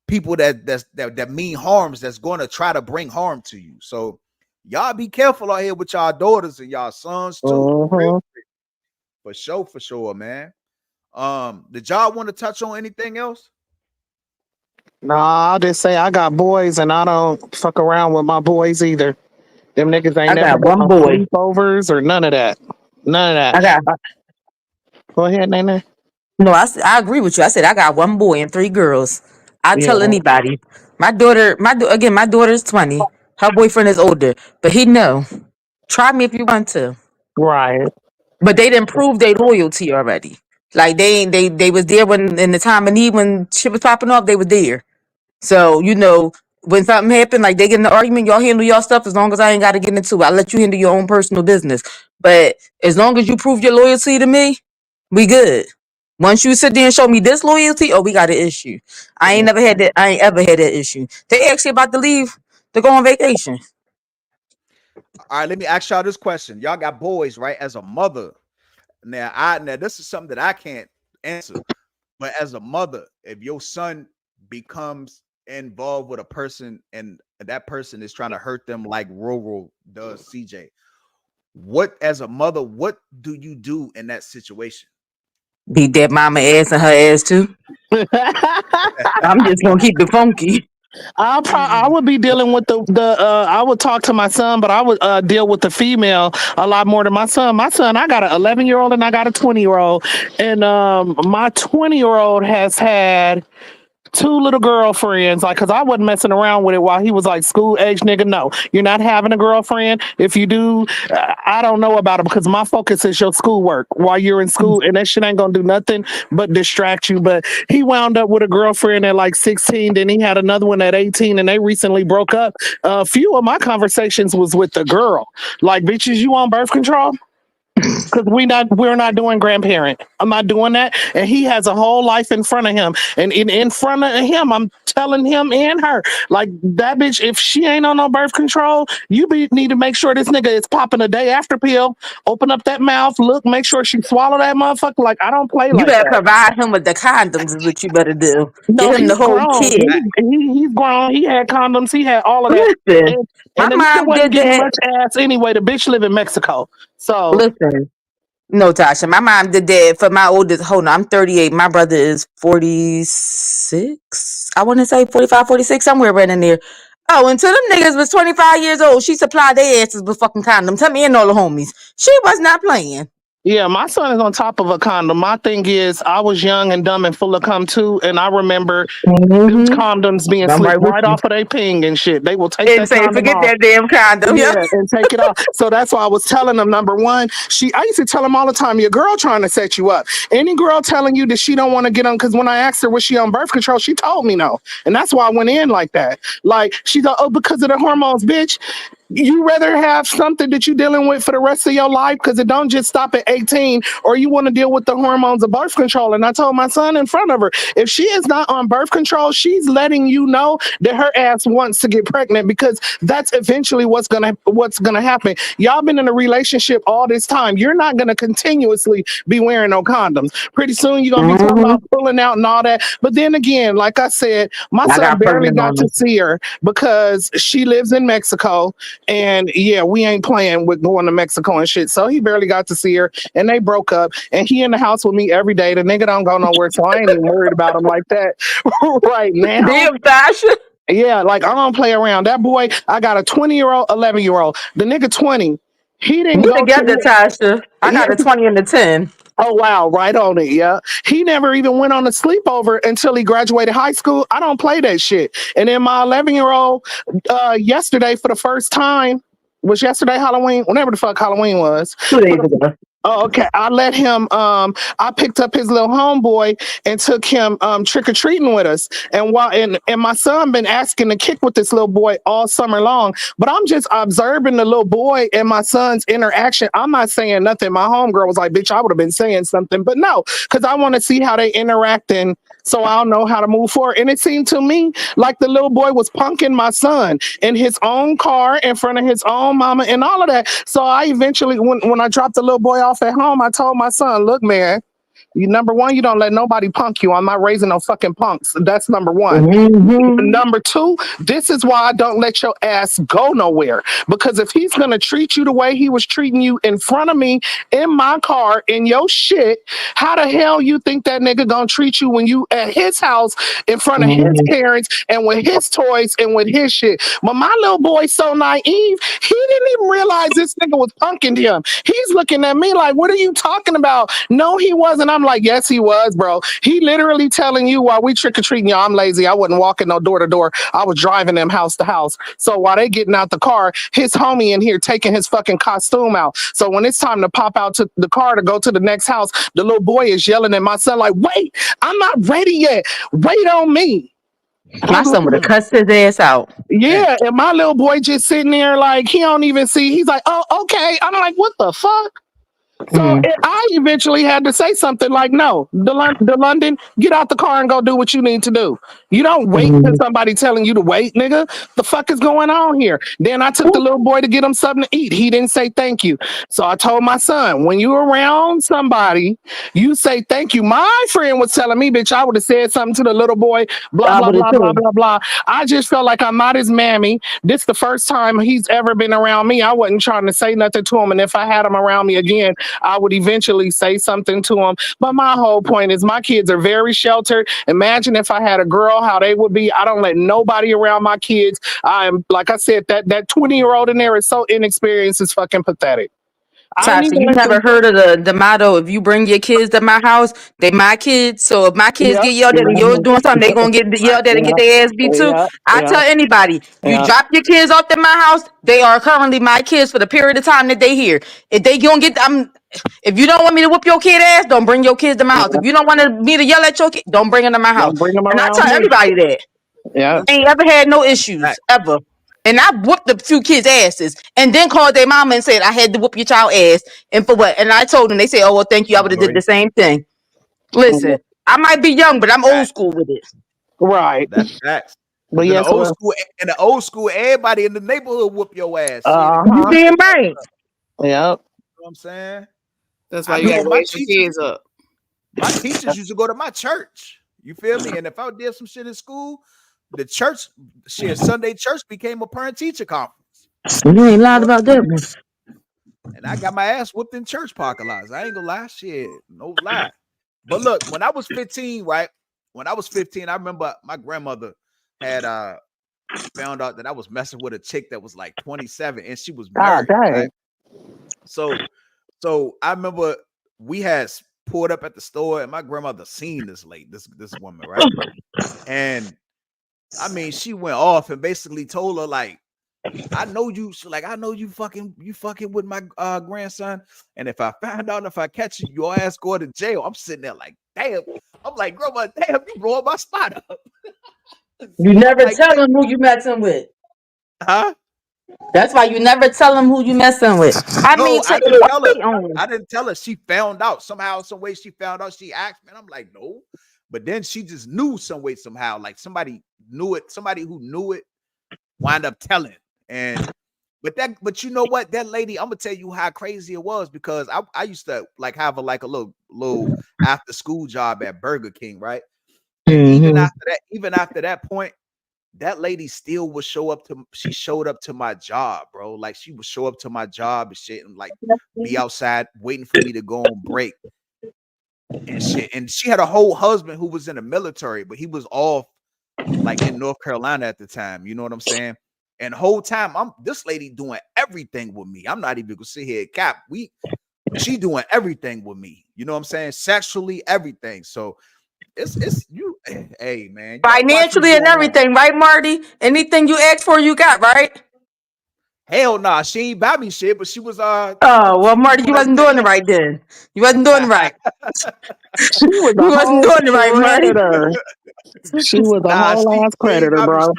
people that mean harms, that's going to try to bring harm to you. So Y'all be careful out here with y'all daughters and y'all sons too. Mhm. For sure, man. Did y'all want to touch on anything else? Nah, I'll just say I got boys and I don't fuck around with my boys either. Them niggas ain't I never got been one on boy. sleepovers or none of that. None of that. I got Go ahead, Nene. no. I agree with you. I said I got one boy and 3 girls. I Yeah, tell anybody. My daughter. Again. My daughter's 20. Her boyfriend is older, but he know. Try me if you want to. right. But they didn't prove their loyalty already. Like they was there when in the time of need when shit was popping off. They were there. So, when something happened, like they get in an argument, y'all handle y'all stuff as long as I ain't got to get into it. I let you handle your own personal business. But as long as you prove your loyalty to me, we good. Once you sit there and show me disloyalty, oh, we got an issue. I ain't never had that. I ain't ever had that issue. They actually about to leave to go on vacation. All right, let me ask y'all this question. Y'all got boys, right? As a mother, now this is something that I can't answer. But as a mother, if your son becomes involved with a person and that person is trying to hurt them like Roro does CJ, what as a mother, what do you do in that situation? Beat that mama ass and her ass too. I'm just gonna keep it funky. I would be dealing with the I would talk to my son, but I would deal with the female a lot more than my son. My son, I got an 11-year-old and I got a 20-year-old, and my 20-year-old has had two little girlfriends, like, cause I wasn't messing around with it while he was like school age nigga. No, you're not having a girlfriend. If you do, I don't know about it because my focus is your schoolwork while you're in school, and that shit ain't gonna do nothing but distract you. But he wound up with a girlfriend at like 16, then he had another one at 18, and they recently broke up. A few of my conversations was with the girl, like, bitches, you on birth control? Because we're not doing grandparent. I'm not doing that. And he has a whole life in front of him. And in front of him, I'm telling him and her, like, that bitch, if she ain't on no birth control, need to make sure this nigga is popping a day after pill. Open up that mouth, look, make sure she swallow that motherfucker. Like, I don't play You like better that. provide him with the condoms, is what you better do. No, Get him the he's whole grown. kit. He's grown. He had condoms. He had all of that. Listen, And, my and the nigga mom wasn't did getting that. much ass anyway. The bitch live in Mexico. So, Listen, no, Tasha, my mom did that for my oldest. Hold on, I'm 38. My brother is 46. I want to say 45, 46, somewhere right in there. Oh, until them niggas was 25 years old, she supplied their asses with fucking condoms. Tell me and all the homies. She was not playing. yeah, my son is on top of a condom. My thing is, I was young and dumb and full of cum too, and I remember them Mm-hmm. condoms being I'm slipped right with right you. off of their ping and shit. They will take And that say, condom forget off. that damn condom. Yeah, Yep. and take it off. So that's why I was telling them. Number one, I used to tell them all the time, your girl trying to set you up. Any girl telling you that she don't want to get on, because when I asked her was she on birth control, she told me no, and that's why I went in like that. Like, she thought, oh, because of the hormones, bitch. You rather have something that you're dealing with for the rest of your life because it don't just stop at 18, or you want to deal with the hormones of birth control. And I told my son in front of her, if she is not on birth control, she's letting you know that her ass wants to get pregnant, because that's eventually what's gonna happen. Y'all been in a relationship all this time. You're not gonna continuously be wearing no condoms. Pretty soon you're gonna be talking Mm-hmm. about pulling out and all that. But then again, like I said, my I son got barely pregnant got on to them. see her because she lives in Mexico, and yeah, we ain't playing with going to Mexico and shit. So he barely got to see her, and they broke up. And he in the house with me every day. The nigga don't go nowhere, so I ain't even worried about him like that right now. Damn, Tasha. Yeah, like, I don't play around. That boy, I got a 20-year-old, 11-year-old. The nigga 20, he didn't We go together, to. Tasha. I He, got a 20 and a 10. oh wow, right on it. Yeah, he never even went on a sleepover until he graduated high school. I don't play that shit. And then my 11-year-old, yesterday for the first time, was yesterday Halloween, whenever the fuck Halloween was. 2 days ago. Oh, okay. I let him I picked up his little homeboy and took him trick-or-treating with us. And my son been asking to kick with this little boy all summer long. But I'm just observing the little boy and my son's interaction. I'm not saying nothing. My homegirl was like, bitch, I would have been saying something. But no, because I want to see how they interacting so I'll know how to move forward. And it seemed to me like the little boy was punking my son in his own car in front of his own mama and all of that. So I eventually, when I dropped the little boy off at home, I told my son, look, man, Number one, you don't let nobody punk you. I'm not raising no fucking punks. That's number one. Mm-hmm. Number two, this is why I don't let your ass go nowhere. Because if he's gonna treat you the way he was treating you in front of me, in my car, in your shit, how the hell you think that nigga gonna treat you when you at his house in front of his parents and with his toys and with his shit? But my little boy's so naive, he didn't even realize this nigga was punking him. He's looking at me like, what are you talking about? No, he wasn't. I'm like, yes, he was, bro. He literally telling you while we trick-or-treating, y'all, I'm lazy. I wasn't walking no door to door. I was driving them house to house. So while they getting out the car, his homie in here taking his fucking costume out. So when it's time to pop out to the car to go to the next house, the little boy is yelling at my son like, wait, I'm not ready yet. Wait on me. My son would have cussed his ass out. Yeah, and my little boy just sitting there like he don't even see. He's like, oh, okay. I'm like, what the fuck? So I eventually had to say something like, no, the London, get out the car and go do what you need to do. You don't wait for somebody telling you to wait, nigga. The fuck is going on here? Then I took the little boy to get him something to eat. He didn't say thank you. So I told my son, when you around somebody, you say thank you. My friend was telling me, bitch, I would have said something to the little boy, blah, blah, blah, blah, blah, blah. I just felt like I'm not his mammy. This the first time he's ever been around me. I wasn't trying to say nothing to him. And if I had him around me again, I would eventually say something to him. But my whole point is my kids are very sheltered. Imagine if I had a girl, how they would be. I don't let nobody around my kids. I'm, like I said, that 20-year-old in there is so inexperienced, it's fucking pathetic. Tasha, you never heard of the motto, if you bring your kids to my house, they my kids. So if my kids get yelled at and you're doing something, they gonna get yelled at and get their ass beat too. I tell anybody, you drop your kids off at my house, they are currently my kids for the period of time that they here. If they gonna get if you don't want me to whoop your kid ass, don't bring your kids to my house. If you don't want me to yell at your kid, don't bring them to my house. And I tell everybody that. Yeah. I ain't ever had no issues ever. And I whooped a few kids' asses and then called their mama and said, I had to whoop your child ass. And for what? And I told them, they said, oh, well, thank you. I would have did the same thing. Listen, I might be young, but I'm old school with it. Right. That's facts. But in yes, the old school, everybody in the neighborhood whoop your ass. You damn right. Yep. You know what I'm saying? That's why you gotta raise your kids up. My teachers used to go to my church. You feel me? And if I did some shit in school, the church, Sunday church became a parent-teacher conference. You ain't lied about that one. And I got my ass whooped in church parking lots. I ain't gonna lie, shit, no lie. But look, when I was 15, right? When I was 15, I remember my grandmother had found out that I was messing with a chick that was like 27 and she was married. Right? So I remember we had pulled up at the store and my grandmother seen this woman, right? And I mean, she went off and basically told her, like, I know you fucking with my grandson. And if I find out, if I catch you, your ass go to jail. I'm sitting there like, damn. I'm like, grandma, damn, you blowing my spot up. You never tell them who you messing with. Huh? That's why you never tell them who you messing with. I didn't tell her. She found out somehow, some way. She found out. She asked me, and I'm like, no. But then she just knew some way, somehow. Like somebody knew it. Somebody who knew it wound up telling. But you know what? That lady, I'm gonna tell you how crazy it was because I used to like have a little after school job at Burger King, right? And even after that point, that lady still would show up to. She showed up to my job, bro. Like she would show up to my job and shit, and like be outside waiting for me to go on break and shit. And she had a whole husband who was in the military, but he was off like in North Carolina at the time. You know what I'm saying? And the whole time, this lady doing everything with me. I'm not even gonna sit here cap. She doing everything with me. You know what I'm saying? Sexually, everything. So it's you. Hey man, financially and everything, right, Marty? Anything you asked for, you got, right? Hell nah, she ain't buy me shit, but she was Oh well, Marty, you wasn't doing it right then. You wasn't doing it right. She was you wasn't doing it right, Marty. She was a whole ass predator, bro.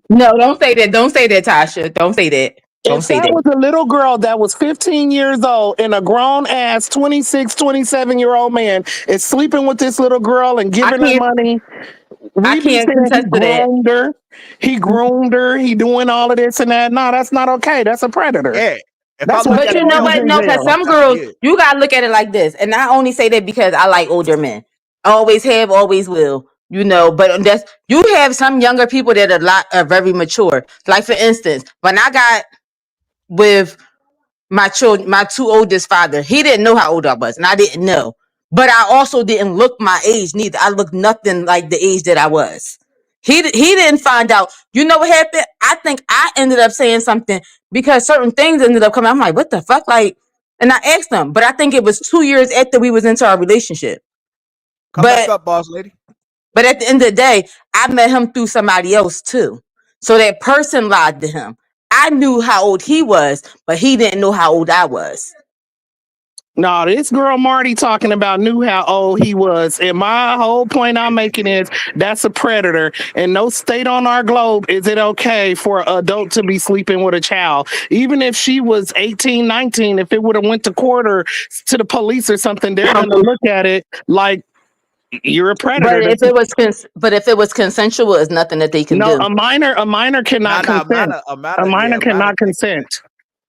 No, don't say that. Don't say that, Tasha. Don't say that. Don't say that. Was a little girl that was 15 years old and a grown ass 26, 27-year-old man is sleeping with this little girl and giving her money. I can't contest to that. He groomed her. He doing all of this and that. No, that's not okay. That's a predator. Yeah. If I That's look why But at you a know Cam was what? young in No, because jail. female, some that's girls, weird. you gotta look at it like this. And I only say that because I like older men. I always have, always will. You know, but that's you have some younger people that are very mature. Like for instance, when I got with my two oldest father, he didn't know how old I was, and I didn't know. But I also didn't look my age neither. I looked nothing like the age that I was. He didn't find out. You know what happened? I think I ended up saying something because certain things ended up coming. I'm like, what the fuck? Like, and I asked him, but I think it was 2 years after we was into our relationship. Come back But up, boss lady. but at the end of the day, I met him through somebody else too. So that person lied to him. I knew how old he was, but he didn't know how old I was. No, this girl Marty talking about knew how old he was. And my whole point I'm making is that's a predator. And no state on our globe is it okay for an adult to be sleeping with a child. Even if she was 18, 19, if it would have went to court or to the police or something, they're gonna look at it like you're a But predator. if it was consensual, it's nothing that they can No, do. a minor cannot Nah, consent. A minor a matter cannot can't consent. consent.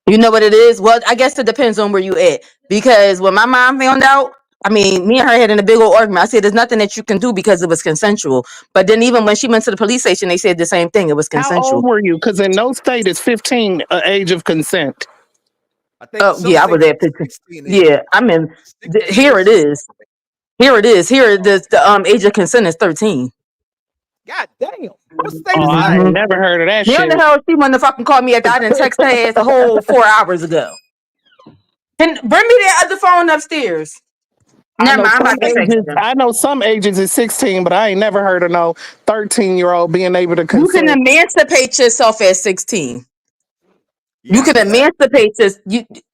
You know what it is? Well, I guess it depends on where you at. Because when my mom found out, I mean, me and her had in a big old argument. I said, "There's nothing that you can do because it was consensual." But then even when she went to the police station, they said the same thing. It was How old consensual. were you? Because in no state is 15 age of consent. I think Oh some yeah, I was states at 15. 16 Yeah, is I mean, 16 here it is. is. Here it is. Here it is. The age of consent is 13. God damn. What state Oh, is I that? ain't Mm-hmm. never heard of that Now shit. the hell she wanted to fucking call me at that. I didn't text her ass a whole 4 hours ago. And bring me that other phone upstairs. Never mind, I'm about to text her. I know some ages is 16, but I ain't never heard of no 13-year-old being able to You can consent. emancipate yourself at 16. Yeah, You I can know that. emancipate this.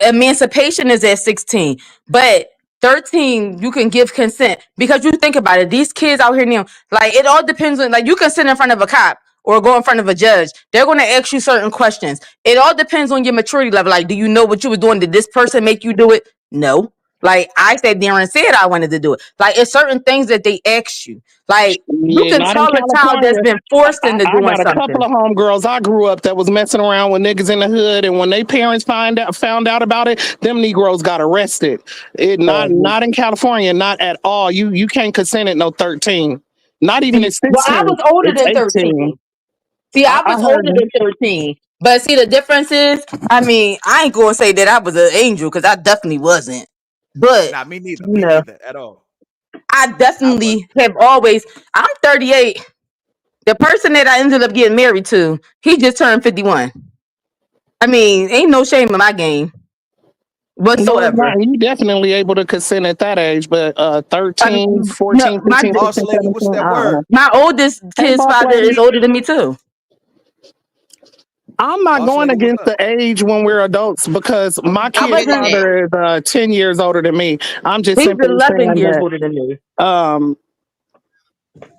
Emancipation is at 16, but 13 you can give consent because you think about it. These kids out here now, like it all depends on like you can sit in front of a cop or go in front of a judge. They're going to ask you certain questions. It all depends on your maturity level. Like, do you know what you were doing? Did this person make you do it? No. Like I said, Darren said I wanted to do it. Like it's certain things that they ask you. Like you Yeah, can not in tell a child that's California. been forced into I doing got a couple something. of homegirls I grew up that was messing around with niggas in the hood, and when they parents found out about it, them Negroes got arrested. It not in California, not at all. You can't consent at no 13. Not even See, at well, I 16. was older It's than 18. 13. See, I I was heard older than 13. But see, the difference is, I mean, I ain't gonna say that I was an angel because I definitely wasn't. But, Nah, me neither. you Me know, neither at all. I I was. definitely have always, I'm 38. The person that I ended up getting married to, he just turned 51. I mean, ain't no shame in my game no, it's whatsoever. not. You definitely able to consent at that age, but Um, 13, no, 14, 15, Boss 16, lady, 17, what's that I don't know. word? my oldest Hey, kid's boss father is lady. older than me too. I'm not Boss going lady, what's against up? the age when we're adults because I'm my I kid's feeling wasn't, that. father is 10 years older than me. I'm just he's simply 11 saying years that older than me. um,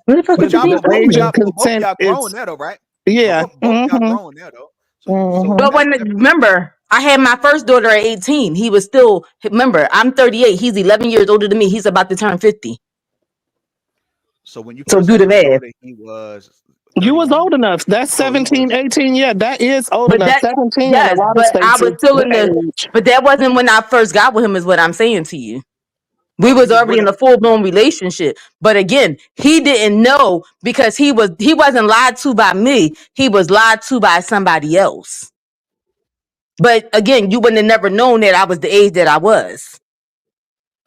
Where the fuck But is the y'all, the but damn both of age phone? of y'all, but both of consent y'all grown is, now, though, right? But yeah. both of y'all grown now, though. So But when that puts. remember, I had my first daughter at 18. He was still remember, I'm 38. He's 11 years older than me. He's about to turn 50. So when you So first do had the your math. daughter, he was You was 31. old enough. That's So he 17, was. 18. Yeah, that is old But enough. that 17 in a yes, lot of but I states was is still the in the age. but that wasn't when I first got with him, is what I'm saying to you. We Oh, you was was already with in him. a full-blown relationship. But again, he didn't know because he wasn't lied to by me. He was lied to by somebody else. But again, you wouldn't have never known that I was the age that I was.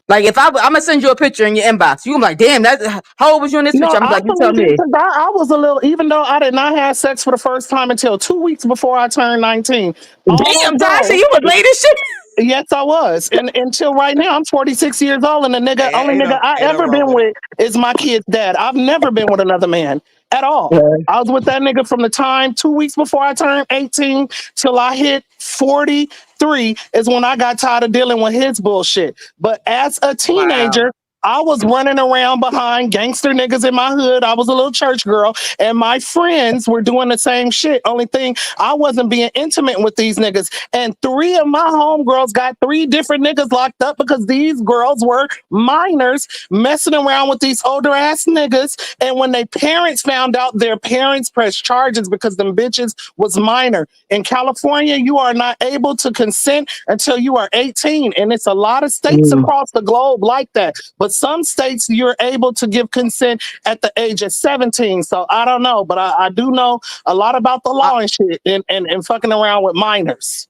Like if I'm gonna send you a picture in your inbox, you gonna be like, damn, that how old was you in this No, picture? I'm I like, you tell believe it me. because I was a little, even though I did not have sex for the first time until 2 weeks before I turned 19. Damn, Tasha, Although you was late as shit. yes, I was. And until right now, I'm 46 years old, and the nigga, Hey, only nigga I ain't nothing ever wrong been with it. with is my kid's dad. I've never been with another man at all. I was with that nigga from the time 2 weeks before I turned 18 till I hit 43 is when I got tired of dealing with his bullshit. But as a Wow. teenager, I was running around behind gangster niggas in my hood. I was a little church girl, and my friends were doing the same shit. Only thing, I wasn't being intimate with these niggas. And 3 of my homegirls got 3 different niggas locked up because these girls were minors messing around with these older ass niggas. And when their parents found out, their parents pressed charges because them bitches was minor. In California, you are not able to consent until you are 18. And it's a lot of states across the globe like that. But some states you're able to give consent at the age of 17. So I don't know, but I do know a lot about the law and shit and fucking around with minors.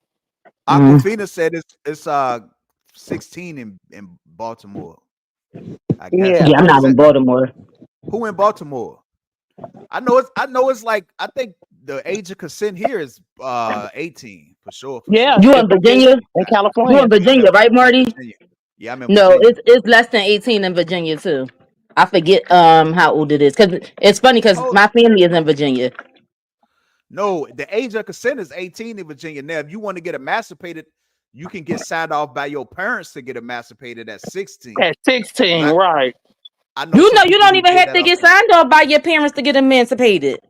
Aquafina said it's 16 in Baltimore. I guess. Yeah. Yeah, I'm Where is not in that? Baltimore. Who in Baltimore? I know it's like I think the age of consent here is 18 for sure. Yeah, You it's in Virginia? in You California. in Virginia, right, I'm in Marty? Virginia. Yeah, I'm in No, Virginia. it's less than 18 in Virginia too. I forget how old it is because it's funny because Hold my family is in Virginia. No, the age of consent is 18 in Virginia. Now, if you want to get emancipated, you can get signed off by your parents to get emancipated at 16. At 16, I, right. I know You some know, you people don't who even did have that to get already. signed off by your parents to get emancipated.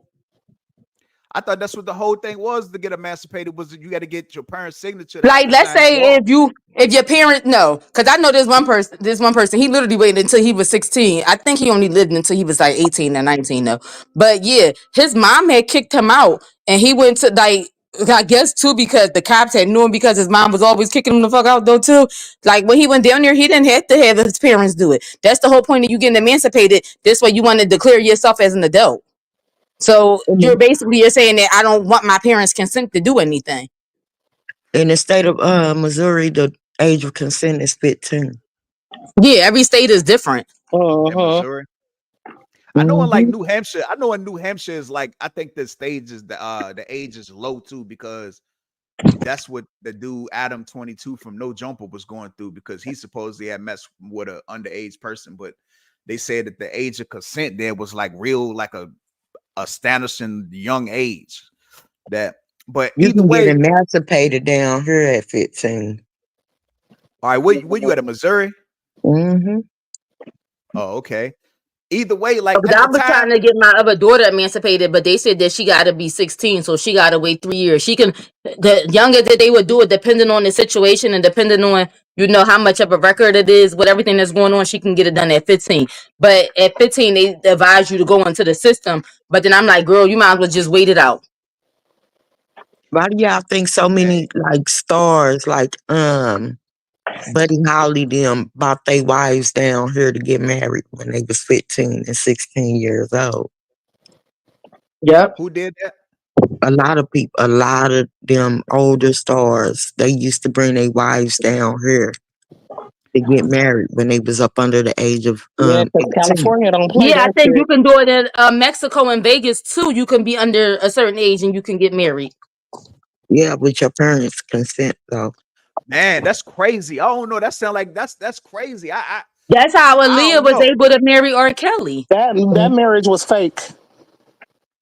I thought that's what the whole thing was to get emancipated was that you got to get your parents' signature Like, to let's sign you say off. if your parent no, because I know this one person, he literally waited until he was 16. I think he only lived until he was like 18 or 19 though. But yeah, his mom had kicked him out, and he went to like. I guess too because the cops had knew him because his mom was always kicking him the fuck out though too. Like when he went down there, he didn't have to have his parents do it. That's the whole point of you getting emancipated. This way you want to declare yourself as an adult. So you're saying that I don't want my parents' consent to do anything. In the state of Missouri, the age of consent is 15. Yeah, every state is different. In Missouri. I know in like New Hampshire, I know in New Hampshire is like I think the stage is the age is low too because that's what the dude Adam 22 from No Jumper was going through because he supposedly had messed with an underage person, but they said that the age of consent there was like real like a astonishing young age. That but You either can get way, emancipated down here at 15. all right, where you at in Missouri? Mm-hmm. Oh, okay. Either way, like But at I the was time, trying to get my other daughter emancipated, but they said that she got to be 16, so she got to wait 3 years. She can, the younger that they would do it, depending on the situation and depending on how much of a record it is, with everything that's going on, she can get it done at 15. But at 15, they advise you to go into the system. But then I'm like, girl, you might as well just wait it out. Why do y'all think so many like stars like Buddy Holly them bought their wives down here to get married when they was 15 and 16 years old? Yep. who did that? A lot of people, a lot of them older stars, they used to bring their wives down here to get married when they was up under the age of Yeah, because 18. California don't play Yeah, I that think you shit. can do it in Mexico and Vegas too. You can be under a certain age and you can get married. Yeah, with your parents' consent though. Man, that's crazy. I don't know. That sound like that's crazy. That's how I Aaliyah don't was know. able to marry R. Kelly. That marriage was fake.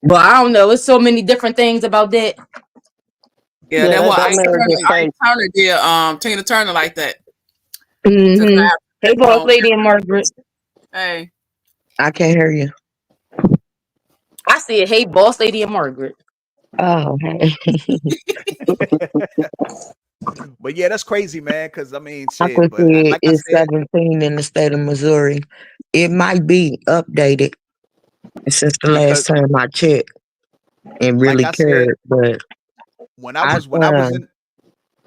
But I don't know. It's so many different things about that. Yeah, Yeah, that's why that marriage was Ike fake. Turner did Tina Turner like that. Mm-hmm. Hey, boss on lady and Margaret. Hey. I can't hear you. I said, hey, boss lady and Margaret. Oh, hey. But yeah, that's crazy, man. Because I mean, shit. But Aquafina like I is said, 17 in the state of Missouri. It might be updated since the last because time I checked and like really I said, cared, but when I I was in,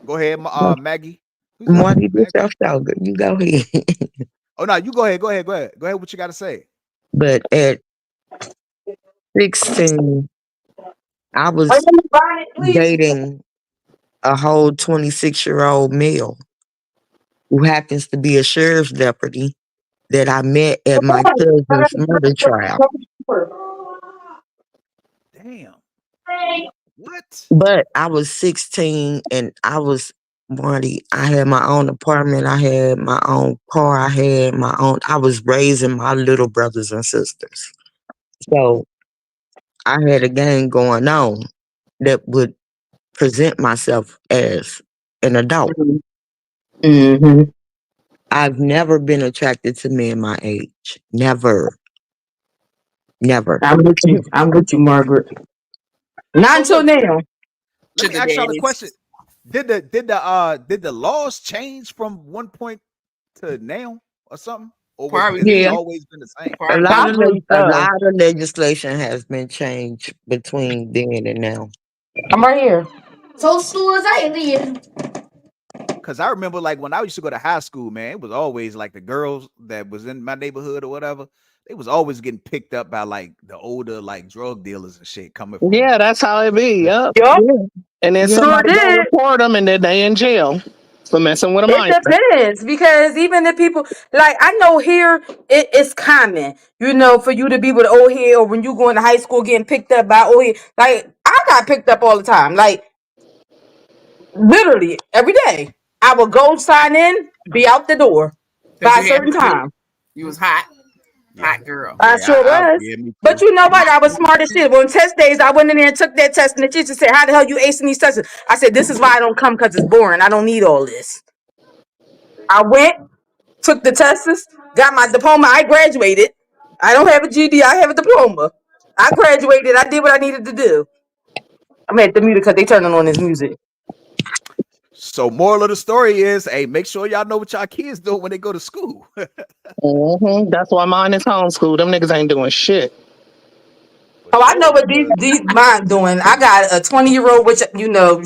go ahead, Maggie. Who's that? Marty, this Maggie. your show. You go ahead. Oh no, you go ahead. Go ahead. Go ahead. Go ahead. What you got to say? But at 16, I Are was you gonna burn it, please? dating a whole 26-year-old male who happens to be a sheriff's deputy that I met at my cousin's murder trial. Damn. What? But I was 16 and I was Marty. I had my own apartment. I had my own car. I was raising my little brothers and sisters. So I had a game going on that would present myself as an adult. Mm-hmm. I've never been attracted to men my age. Never. Never. I'm with you, Margaret. Not So until look, now. let me Sugar ask y'all a daddies. question. Did the laws change from one point to now or something? Or Probably has it Yeah. did. always been the same? A Probably lot did. of Probably a so. lot of legislation has been changed between then and now. I'm right here. Cause I remember like when I used to go to high school, man, it was always like the girls that was in my neighborhood or whatever, they was always getting picked up by like the older like drug dealers and shit coming from Yeah, that's how it be. the Yep. Yup, Yeah. And then Yeah. sure somebody go did. report them, and then they in jail for messing with a It minor. depends because even if people like I know here it's common, for you to be with old head or when you go into high school getting picked up by old head. Like I got picked up all the time, like literally every day. I would go sign in, be out the door Because by you a had certain to do. time. You was hot. yeah. Hot girl. I Yeah, sure was. yeah, me But too. you know Me what? I was too. smart as shit. On test days, I went in there and took that test, and the teacher said, "How the hell you acing these tests?" I said, "This is why I don't come because it's boring. I don't need all this." I went, took the tests, got my diploma. I graduated. I don't have a GD. I have a diploma. I graduated. I did what I needed to do. I'm at the music because they turning on this music. So moral of the story is, hey, make sure y'all know what y'all kids do when they go to school. That's why mine is homeschooled. Them niggas ain't doing shit. For Oh, I know sure, what because these mine doing. I got a 20-year-old, which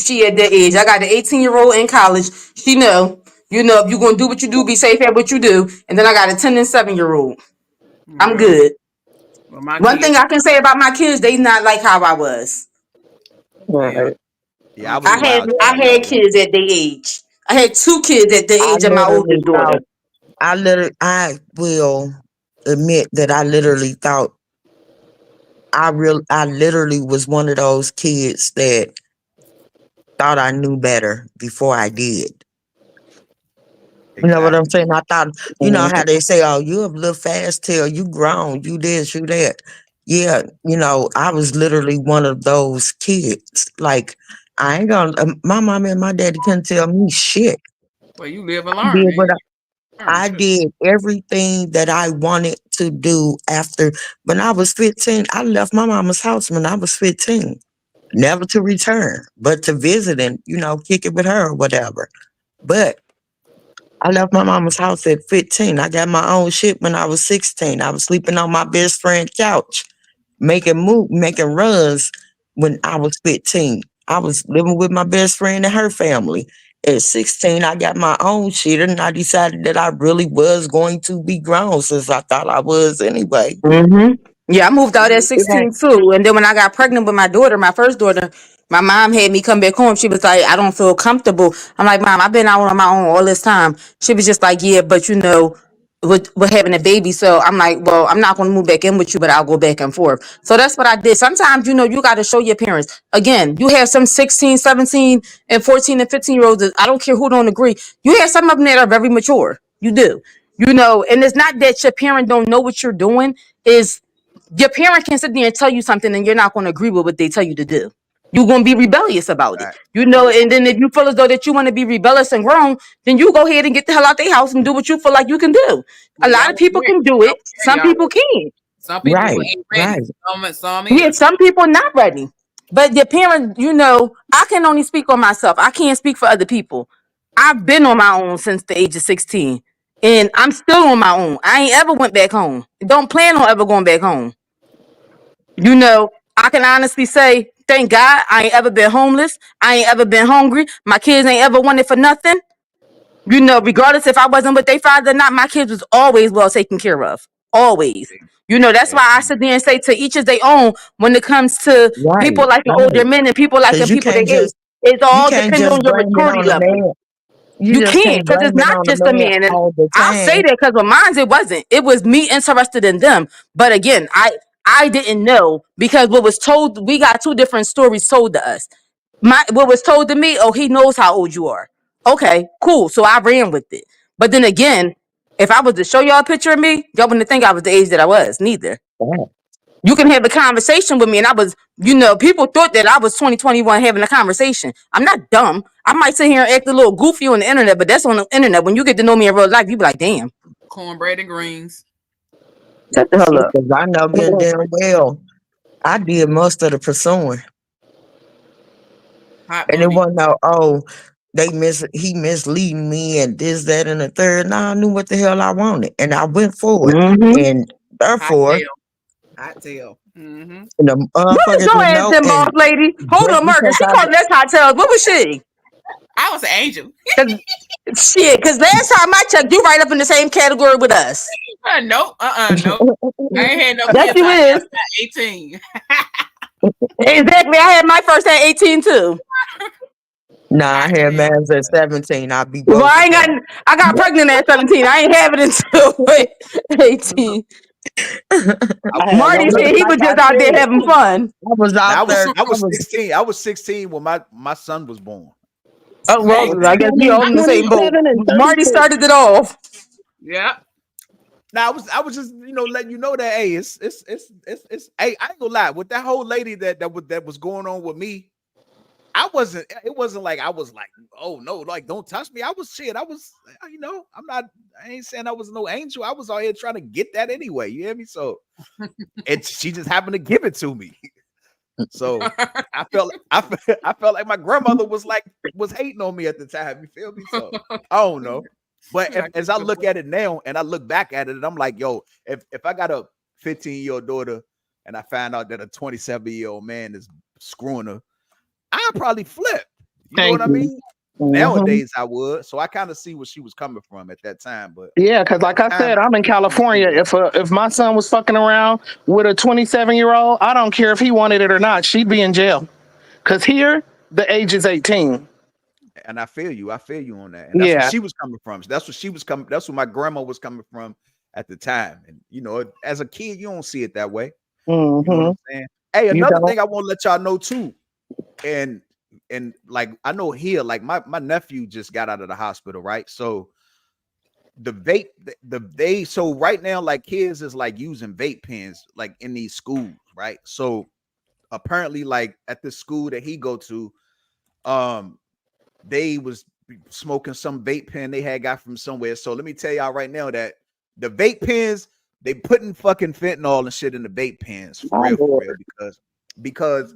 she at that age. I got an 18-year-old in college. She know, if you gonna do what you do, be safe at what you do. And then I got a 10 and 7-year-old. I'm Yeah. good. Well, my One thing kids. I can say about my kids, they not like how I was. Yeah. Right. yeah, I My was a kids. wild I child had growing up. kids at their age. I had 2 kids at the I age of my literally oldest daughter. thought I will admit that I literally thought I literally was one of those kids that thought I knew better before I did. You know what I'm Exactly. saying? I thought, how Mhm. they say, oh, you a little fast tail, you grown, you this, you that. Yeah, I was literally one of those kids. Like, I ain't gonna, my mom and my daddy couldn't tell me shit. Well, you live and I learn, did man. what Learn I too. did everything that I wanted to do after when I was 15. I left my mama's house when I was 15, never to return, but to visit and, kick it with her or whatever. But I left my mama's house at 15. I got my own shit when I was 16. I was sleeping on my best friend's couch, making runs when I was 15. I was living with my best friend and her family. At 16, I got my own shit and I decided that I really was going to be grown since I thought I was anyway. Yeah, I moved out at Yeah. 16 too. And then when I got pregnant with my daughter, my first daughter, my mom had me come back home. She was like, I don't feel comfortable. I'm like, Mom, I've been out on my own all this time. She was just like, yeah, but we're having a baby. So I'm like, well, I'm not going to move back in with you, but I'll go back and forth. So that's what I did. Sometimes, you got to show your parents. Again, you have some 16, 17, and 14 and 15-year-olds. I don't care who don't agree. You have some of them that are very mature. You do. And it's not that your parent don't know what you're doing. Is your parent can sit there and tell you something and you're not going to agree with what they tell you to do. You're going to be rebellious about it. Right. And then if you feel as though that you want to be rebellious and grown, then you go ahead and get the hell out their house and do what you feel like you can do. A Well, lot of y'all people ready. can do Y'all it. Some ready people already. can't. Some people Right, ain't ready. right. Some Yeah, is. some people not ready. But your parents, I can only speak on myself. I can't speak for other people. I've been on my own since the age of 16. And I'm still on my own. I ain't ever went back home. Don't plan on ever going back home. I can honestly say, thank God I ain't ever been homeless. I ain't ever been hungry. My kids ain't ever wanted for nothing. Regardless if I wasn't with their father or not, my kids was always well taken care of. Always. That's why I sit there and say to each is their own when it comes to Right, people like the older right. men and people like the Cause you people their can't age. just It you all can't depends on just your blame it maturity on a level. man. You You just can't can't because it's blame it not on a just a man man. And all the I'll say time. that because with mine it wasn't. It was me interested in them. But again, I didn't know because what was told, we got 2 different stories told to us. What was told to me, oh, he knows how old you are. Okay, cool. So I ran with it. But then again, if I was to show y'all a picture of me, y'all wouldn't think I was the age that I was, neither. Right. You can have a conversation with me. And I was, people thought that I was 2021 having a conversation. I'm not dumb. I might sit here and act a little goofy on the internet, but that's on the internet. When you get to know me in real life, you be like, damn. Cornbread and greens. Shut the hell up. Because I know good damn well I did most of the pursuing. Hot And it booty. wasn't no, he misleading me and this, that, and the third. No, I knew what the hell I wanted. And I went forward. Mm-hmm. And Hot therefore, tail. Hot tail. Mm-hmm. the What was motherfuckers your didn't ass know. then, boss And lady? Hold just on, Marcus. because She I called us hot tails. What was she? I was an angel. Because last time I checked, you right up in the same category with us. Nope. Nope. I ain't had no Yes, kids you is. after 18. Exactly. I had my first at 18 too. Nah, I Hot had tail. mans at 17. I'll be Well, both of them. I got pregnant at 17. I ain't have it until 18. Marty But said he like was I just out there said, having fun. I was Now out there. I was 16. I was 16 when my son was born. Oh, Hey, well, I guess we all in the same boat. 27 and Marty 32. started it off. Yep. Now I was just letting you know that hey, it's hey, I ain't gonna lie, with that whole lady that was going on with me, it wasn't like I was like, oh no, like don't touch me. I was I ain't saying I was no angel. I was out here trying to get that anyway. You hear me? So and she just happened to give it to me. So I felt like my grandmother was hating on me at the time. You feel me? So I don't know. But as I look at it now and I look back at it, and I'm like, yo, if I got a 15-year-old daughter and I find out that a 27-year-old man is screwing her, I'd probably flip. You know what I mean? Nowadays I would. So I kind of see where she was coming from at that time. But Yeah, because like I said, I'm in California. If my son was fucking around with a 27-year-old, I don't care if he wanted it or not. She'd be in jail. Because here, the age is 18. and I feel you on that. And that's where Yeah. she was coming from. That's where my grandma was coming from at the time. And as a kid, you don't see it that way. You know what I'm saying? Hey, another thing I want to let y'all know too. And like I know here, like my nephew just got out of the hospital, right? So the vape, so right now, like kids is like using vape pens like in these schools, right? So apparently, like at the school that he go to, they was smoking some vape pen they had got from somewhere. So let me tell y'all right now that the vape pens, they putting fucking fentanyl and shit in the vape pens for real, because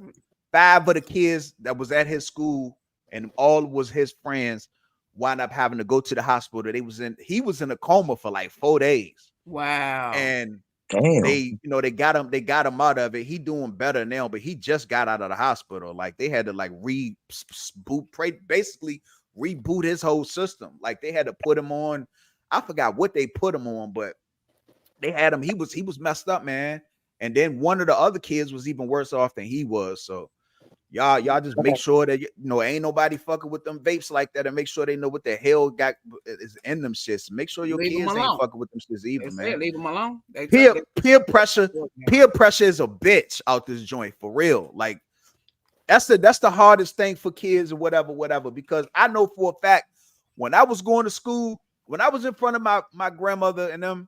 5 of the kids that was at his school and all was his friends wound up having to go to the hospital. He was in a coma for like 4 days. Wow. And Damn. they got him out of it. He doing better now, but he just got out of the hospital. Like they had to like basically reboot his whole system. Like they had to put him on. I forgot what they put him on, but they had him. He was messed up, man. And then one of the other kids was even worse off than he was. So y'all just make sure that ain't nobody fucking with them vapes like that, and make sure they know what the hell is in them shits. Make sure your kids ain't fucking with them shits either, man. Leave them alone. Peer pressure is a bitch out this joint for real. Like that's the hardest thing for kids or whatever. Because I know for a fact when I was going to school, when I was in front of my grandmother and them,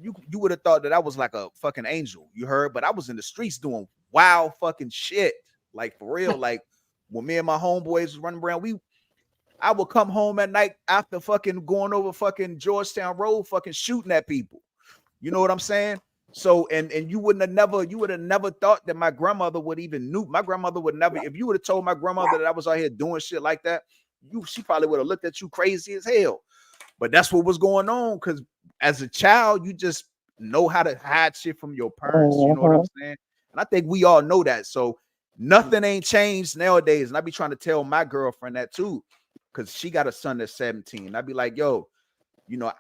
you would have thought that I was like a fucking angel. You heard, but I was in the streets doing wild fucking shit. Like for real, like when me and my homeboys was running around, I would come home at night after fucking going over fucking Georgetown Road, fucking shooting at people. You know what I'm saying? So and you would have never thought that my grandmother would even knew. My grandmother would never, if you would have told my grandmother that I was out here doing shit like that, she probably would have looked at you crazy as hell. But that's what was going on, because as a child, you just know how to hide shit from your parents. You know what I'm saying? And I think we all know that. So nothing ain't changed nowadays. And I be trying to tell my girlfriend that too, because she got a son that's 17. I'd be like, yo,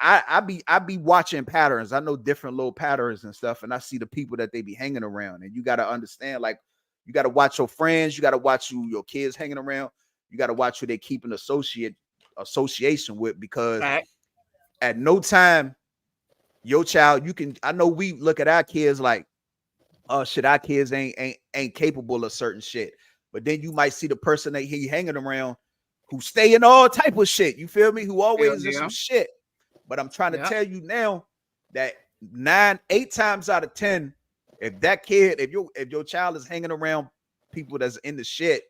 I be watching patterns. I know different little patterns and stuff, and I see the people that they be hanging around. And you got to understand, like, you got to watch your friends. You got to watch who your kids hanging around. You got to watch who they keep an association with, because at no time your child, I know we look at our kids like, oh shit, our kids ain't capable of certain shit. But then you might see the person that he hanging around who stay in all type of shit. You feel me? Who always in some shit. But I'm trying to tell you now that 8 times out of 10, If that kid, if your child is hanging around people that's in the shit,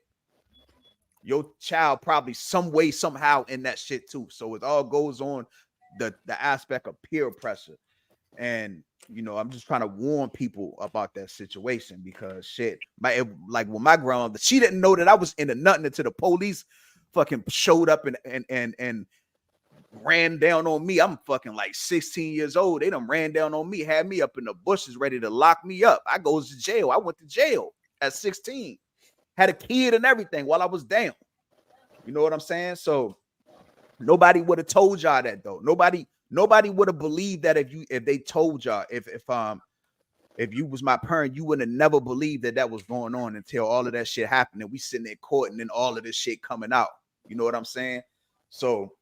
your child probably some way, somehow in that shit too. So it all goes on the aspect of peer pressure. And I'm just trying to warn people about that situation because shit, like with my grandmother, she didn't know that I was into nothing until the police fucking showed up and ran down on me. I'm fucking like 16 years old. They done ran down on me, had me up in the bushes ready to lock me up. I goes to jail. I went to jail at 16. Had a kid and everything while I was down. You know what I'm saying? So nobody would have told y'all that though. Nobody would have believed that if they told y'all, if you was my parent, you would have never believed that was going on until all of that shit happened and we sitting in court and then all of this shit coming out. You know what I'm saying? So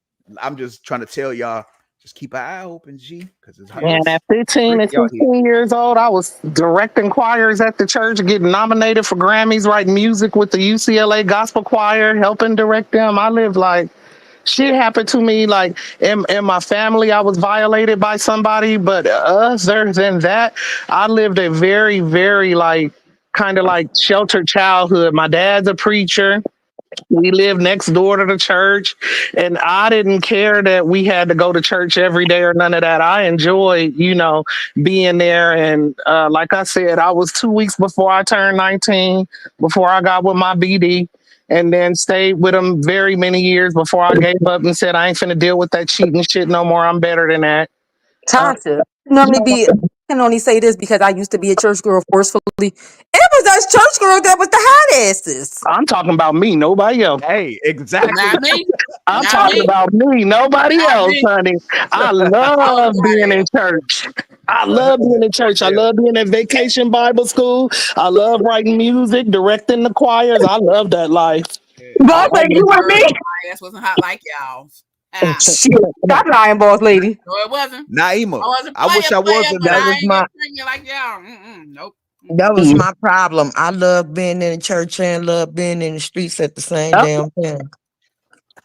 I'm just trying to tell y'all, just keep an eye open, G, because it's And at 15 and tricky out here. 16 years old, I was directing choirs at the church, getting nominated for Grammys, writing music with the UCLA Gospel Choir, helping direct them. I lived like shit happened to me. Like in my family, I was violated by somebody. But other than that, I lived a very, very like kind of like sheltered childhood. My dad's a preacher. We lived next door to the church, and I didn't care that we had to go to church every day or none of that. I enjoyed, being there. And like I said, I was 2 weeks before I turned 19, before I got with my BD, and then stayed with him very many years before I gave up and said, I ain't finna deal with that cheating shit no more. I'm better than that. Tasha, I can only say this because I used to be a church girl forcefully. It was us church girls that was the hot asses. I'm talking about me, nobody else. Hey, exactly. Not me. I'm Not talking me. about me, nobody Not else, me. honey. I I was love the being right in ass. church. I love being in church. I Yeah. love being in vacation Bible school. I love writing music, directing the choirs. I love that life. I Boss I lady, was you almost, and hurt. me? My ass wasn't hot like y'all. Ah. Shit. Stop lying, boss lady. No, it wasn't. Naima, I was a I wish I was in but That there. was I ain't my get pregnant like y'all. Nope. that was my problem. I love being in the church and love being in the streets at the same Yep. damn time.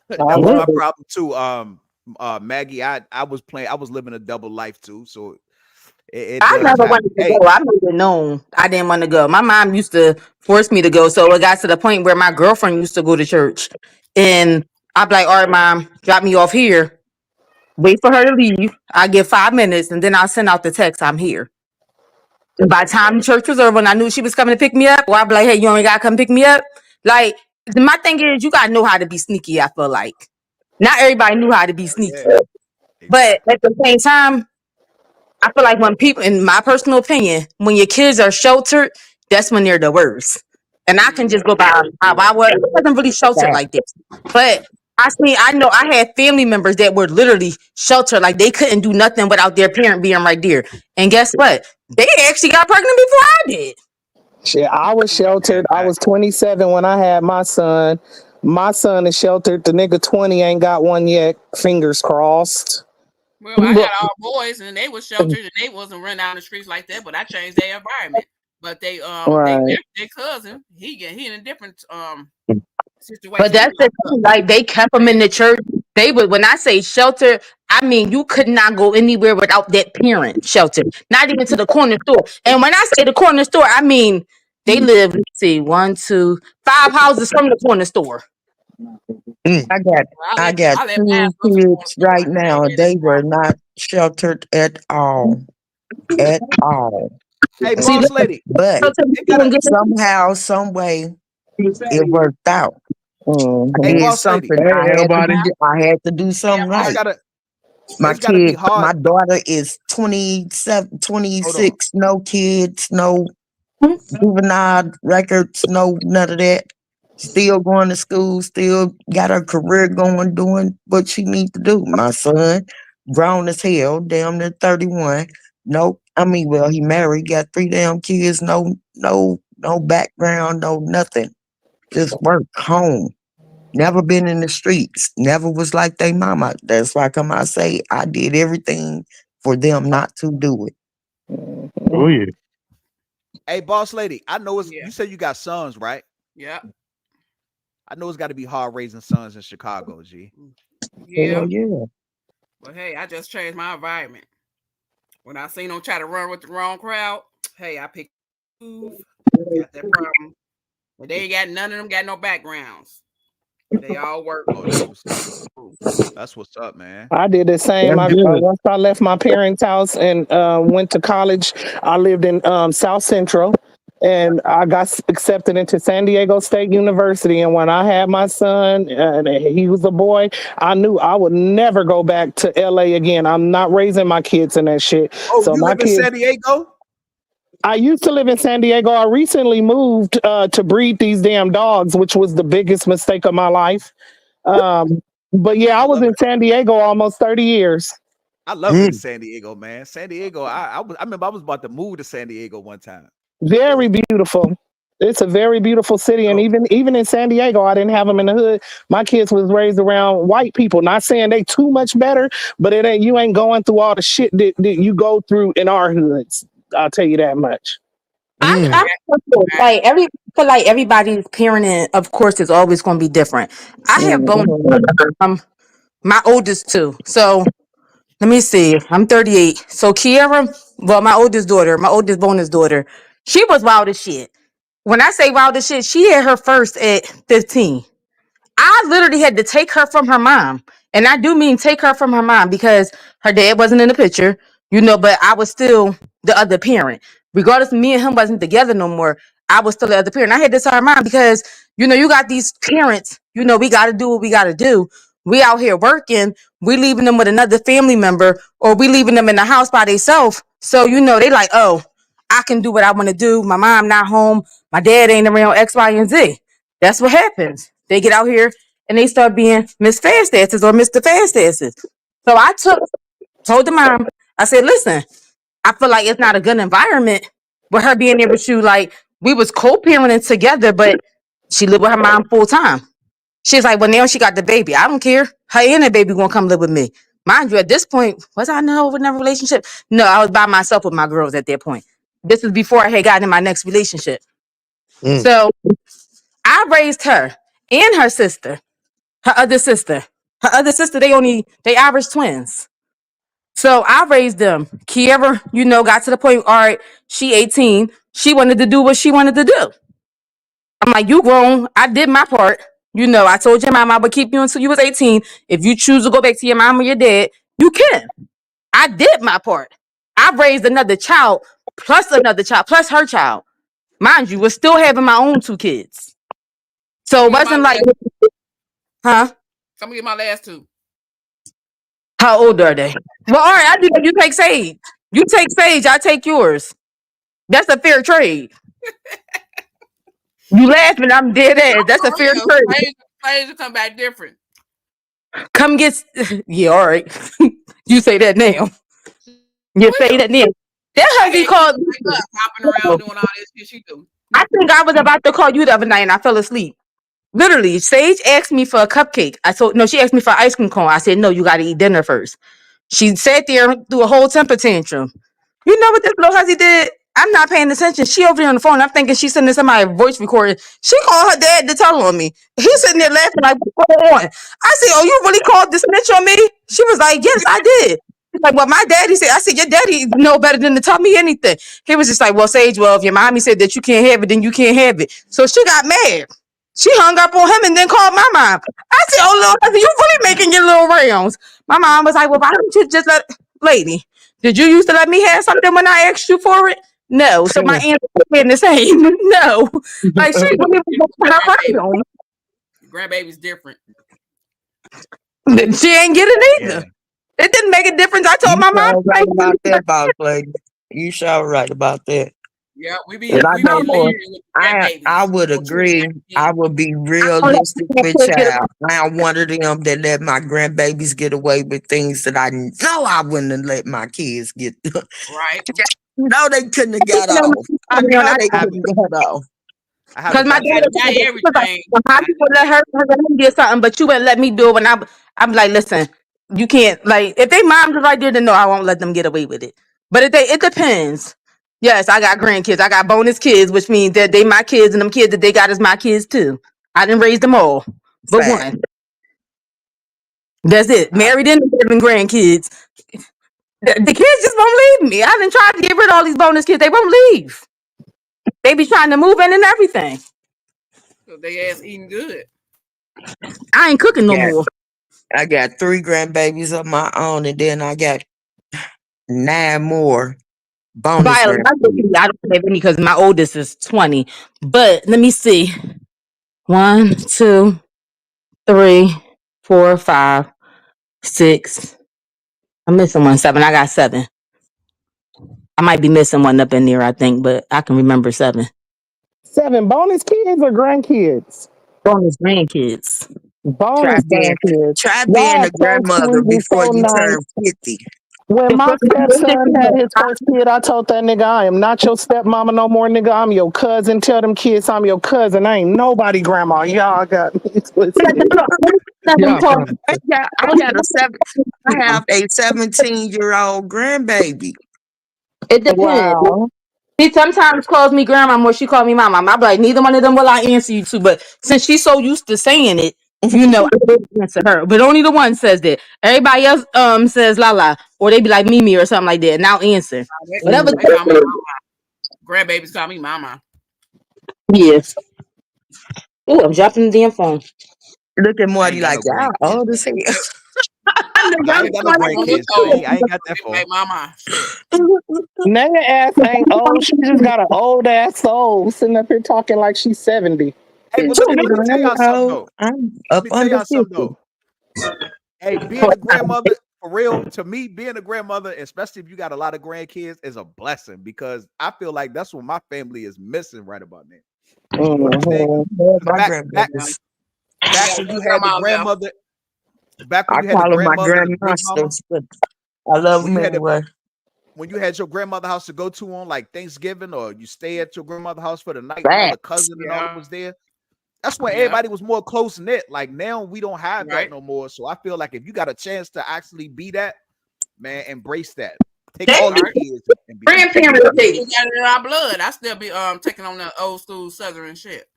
I That was love my it. problem too. Maggie, I was living a double life too. So it I does never happen. wanted to Hey, go. I made it known I didn't want to go. My mom used to force me to go. So it got to the point where my girlfriend used to go to church. And I'd be like, all right, mom, drop me off here. Wait for her to leave. I give 5 minutes and then I'll send out the text, I'm here. And by the time church was over and I knew she was coming to pick me up, or I'd be like, hey, you only gotta come pick me up. Like, my thing is, you gotta know how to be sneaky, I feel like. Not everybody knew how to be sneaky. yeah, But exactly. at the same time, I feel like when people, in my personal opinion, when your kids are sheltered, that's when they're the worst. And I can just go by how I was. I wasn't really sheltered like this. But I know I had family members that were literally sheltered, like they couldn't do nothing without their parent being right there. And guess what? They actually got pregnant before I did. Shit, I was sheltered. Man, I was 27 when I had my son. My son is sheltered. The nigga 20 ain't got one yet. Fingers crossed. Well, I had all boys and they were sheltered and they wasn't running out in the streets like that, but I changed their environment. But they Right. left their cousin. He in a different But situation. He that's the locked up. thing. Like they kept them in the church. They would when I say shelter, I mean you could not go anywhere without that parent shelter. Not even to the corner store. And when I say the corner store, I mean they live, let's see, 1, 2, 5 houses from the corner store. I got I got I let mine two go to the corner kids store. right I ain't now. let that They were problem. not sheltered at all. At all. Hey, See, boss lady, But shelter they you got a. don't get somehow, some way, it worked out. I Hey, Mhm. did boss lady, something. Hey, everybody. I had to do Hey, something it's right. Marty. gotta My it's gotta be kid, hard. my daughter is 27, Hold on. 26, no kids, no juvenile records, no none of that. Still going to school, still got her career going, doing what she needs to do. My son, grown as hell, damn near 31. No, I mean, well, he married, got 3 damn kids, no background, no nothing. Just work, home. Never been in the streets. Never was like they mama. That's why come I say I did everything for them not to do it. Oh yeah. Hey, boss lady, I know it's Yeah. you said you got sons, right? Yeah. I know it's got to be hard raising sons in Chicago, G. Yeah. Hell yeah. But hey, I just changed my environment. When I seen them try to run with the wrong crowd, Hey, I picked move. Got that problem. But they ain't got none of them got no backgrounds. They all work. Oh, that's what's up. That's what's up, man. I did the same. That's good. Once I left my parents' house and went to college, I lived in South Central, and I got accepted into San Diego State University. And when I had my son, and he was a boy, I knew I would never go back to LA again. I'm not raising my kids in that shit. Oh, So you my live in kids. San Diego? I used to live in San Diego. I recently moved to breed these damn dogs, which was the biggest mistake of my life. But yeah, I I was love in it. San Diego almost 30 years. I love it in Mm. San Diego, man. San Diego. I remember I was about to move to San Diego one time. Very beautiful. It's a very beautiful city, and Yo, even in San Diego, I didn't have them in the hood. My kids was raised around white people. Not saying they too much better, but it ain't you ain't going through all the shit that you go through in our hoods. I'll tell you that much. Yeah, I Mm. like feel like everybody's parenting, of course, is always going to be different. I have bonus Mhm. my oldest two. So let me see. I'm 38. So Kiera, well, my oldest bonus daughter, she was wild as shit. When I say wild as shit, she had her first at 15. I literally had to take her from her mom. And I do mean take her from her mom because her dad wasn't in the picture, but I was still the other parent. Regardless, me and him wasn't together no more. I was still the other parent. I had to tell her mom because, you got these parents, we got to do what we got to do. We out here working, we leaving them with another family member, or we leaving them in the house by themselves. So, they like, oh, I can do what I want to do. My mom not home. My dad ain't around X, Y, and Z. That's what happens. They get out here and they start being Miss Fast Asses or Mr. Fast Asses. So told the mom, I said, listen, I feel like it's not a good environment with her being able to, like, we was co-parenting together, but she lived with her mom full time. She's like, well, now she got the baby. I don't care. Her and the baby gonna come live with me. Mind you, at this point, was I in a relationship? No, I was by myself with my girls at that point. This is before I had gotten in my next relationship. Mm. So I raised her and her sister. Her other sister. Her other sister, they average twins. So I raised them. Kiera, got to the point, all right, she 18. She wanted to do what she wanted to do. I'm like, you grown. I did my part. I told your mom I would keep you until you was 18. If you choose to go back to your mom or your dad, you can. I did my part. I raised another child, plus her child. Mind you, we're still having my own two kids. So it Some of my wasn't like, last, huh? some of my last two. How old are they? Well, all right, I do. You take Sage. You take Sage. I take yours. That's a fair trade. You laughing? I'm dead ass. That's a For fair real, trade. Slaves will come back different. Come get. Yeah, all right. You say that now. You say Will. that now. That I husky had called. kids like us hopping around doing all this shit she do. I think I was about to call you the other night and I fell asleep. Literally, Sage asked me for a cupcake. I told no. She asked me for ice cream cone. I said no. You got to eat dinner first. She sat there through a whole temper tantrum. You know what this little hussy did? I'm not paying attention. She over there on the phone. I'm thinking she's sending somebody a voice recording. She called her dad to tell on me. He's sitting there laughing like, what's going on? I said, oh, you really called the snitch on me? She was like, yes, I did. She's like, well, my daddy said, I said, your daddy know better than to tell me anything. He was just like, well, Sage, well, if your mommy said that you can't have it, then you can't have it. So she got mad. She hung up on him and then called my mom. I said, oh, little hussy, you really making your little rounds. My mom was like, well, why don't you just let, lady, did you used to let me have something when I asked you for it? No. So my answer is the same. No. Like she really was her round. Grandbaby's different. She ain't get it yeah. either. It didn't make a difference. I told You my mom, sure right like, about that, boss lady. You sure right about that. Yeah, we be And I we know be for leading with I grandbabies. would No children agree. after I 10. would be I don't realistic let with my kid get child. I'm one of them that let my grandbabies get away with things that I know I wouldn't have let my kids get. Right. No, they couldn't have got off. I know they I have couldn't have got off. I have a because my Not, daughter dynamic not too. was like, everything. well, how Not you gonna let me get something, but you wouldn't let me do it when I'm like, listen, you can't like if they moms are right there, then no, I won't let them get away with it. But it depends. Yes, I got grandkids. I got bonus kids, which means that they my kids and them kids that they got is my kids too. I didn't raise them all, but Fact. one. That's it. I have Married and living grandkids. The kids just won't leave me. I done tried to get rid of all these bonus kids. They won't leave. They be trying to move in and everything. So they ass eating good. I ain't cooking no Got more. I got 3 grandbabies of my own, and then I got 9 more bonus grandkids. Biologically, I don't have any because my oldest is 20. But let me see. 1, 2, 3, 4, 5, 6. I'm missing one. 7. I got 7. I might be missing one up in there, I think, but I can remember 7. 7 bonus kids or grandkids? Bonus grandkids. Try Bonus being grandkids. try being Y'all a so grandmother sweet and before so you nice. turn 50. When The my first stepson had his first kid, I told that nigga, I am not your stepmama no more, nigga. I'm your cousin. Tell them kids I'm your cousin. I ain't nobody grandma. Y'all got me twisted. Y'all funny. I got a 7 I have a 17-year-old grandbaby. It depends. Wow. She sometimes calls me grandma more. She called me mama. I be like, neither one of them will I answer you to. But since she's so used to saying it, I will answer her. But only the one says that. Everybody else says la la, or they be like Mimi or something like that, and I'll answer. Whatever. They call me grandbabies call me mama. Yes. Oh, I'm dropping the damn phone. Look at I Marty ain't got like, no y'all grandkids, old as hell. Yep. I ain't got no I don't look grandkids. old. I ain't got that They be far. like mama. Shit. Naya ass ain't old. She just got an old ass soul sitting up here talking like she's 70. Hey, but let me tell y'all something though. I'm Let up me tell under y'all something 50. though. Hey, being a grandmother for real, to me, being a grandmother, especially if you got a lot of grandkids, is a blessing because I feel like that's what my family is missing right about now. You know what I'm saying? Mhm. Love 'Cause my Yeah. grandbabies. You back got a when you good had the grandma left. grandmother, back when I you had the call them my grandmother, the big mama, grandmasters, but I love when them you had the anyway. when you had your grandmother house to go to on like Thanksgiving, or you stay at your grandmother house for the night and all the Facts. cousin and all Yeah. that was there. That's when Yeah. everybody was more close knit. Like now we don't have that Right. no more. So I feel like if you got a chance to actually be that, man, embrace that. Take all the Right. kids and be that. Grandparents You know? Day. We got it in our blood. I still be taking on the old school southern shit.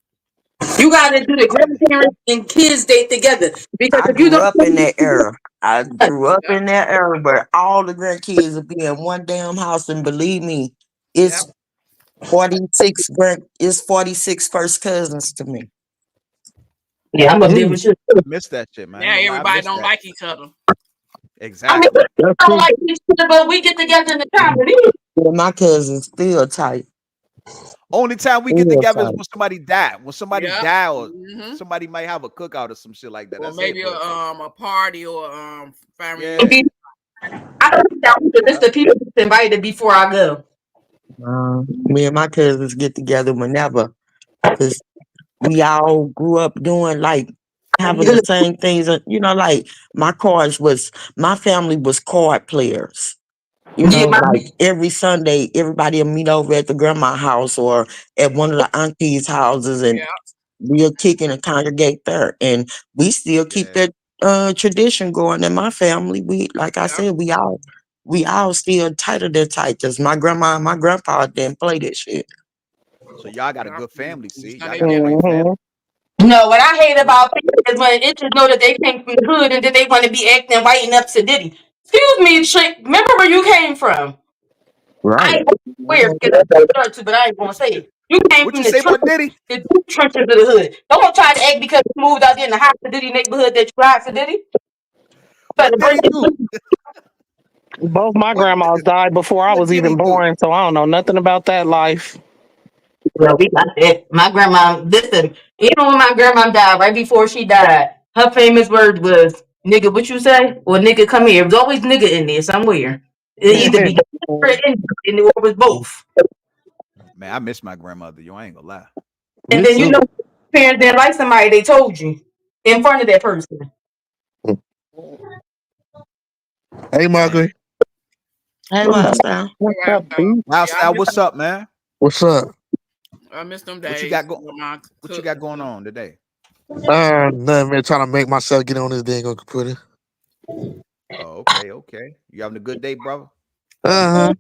You gotta do the Yeah. grandparents and kids day together because I if you grew don't, up in that era. I grew up Yep. in that era where all the grandkids would be in one damn house, and believe me, Yep. it's 46 first cousins to me. yeah, I'm up there Mm. with you. I miss that shit, man. I ain't Now gonna lie, I everybody miss don't that. like each other. I mean, we Exactly. That's don't true. like each other, but we get together in the comedy. Yeah, my cousins still tight. Only time we get Still together is tight. when somebody die. When somebody Yep. die or hmm somebody might have a cookout or some shit like that. Or That's it. maybe But a party or family yeah, reunion. I think that was the list yeah. of people that's invited before I go. Me and my cousins get together whenever, because we all grew up doing like having the same things. Like my family was card players. Yeah, my Like every Sunday, everybody will meet over at the grandma house or at one of the aunties' houses, and Yeah. we'll kick in and congregate there. And we still keep Yeah. that tradition going in my family. We, like I Yep. said, we all still tighter than tight because my grandma and my grandpa didn't play that shit. So y'all got a Yep. good family. See, Just know y'all they got a different. great family. Mhm. no, what I hate about people is when it just know that they came from the hood and then they want to be acting white and up to Diddy. Excuse me, chick. Remember where you came from? I Right. ain't weird because I start to, but I ain't gonna say it. You came What from you say about Diddy? the deep trenches of the hood. Don't try to act because you moved out there in the hot for Diddy neighborhood that you hot for Diddy. What Better did break he it. do? Both my What grandmas died before I what was did he even do? born, so I don't know nothing about that life. Well, we got that. My grandma, listen, even when my grandma died, right before she died, her famous word was, nigga, what you say? Or nigga, come here. It was always nigga in there somewhere. It either be or it was both. Man, I miss my grandmother. Yo, I ain't gonna lie. And Me then, too. parents didn't like somebody, they told you in front of that person. Hey, Man, Margaret. Hey, lifestyle. All What's right. up, B? Wild Yeah, style, what's up, man? What's up? I miss them What you days got with my what you got cousins. going on today? Nothing, man. Trying to make myself get on this dang on computer. Oh, okay, okay. You having a good day, brother? Uh huh.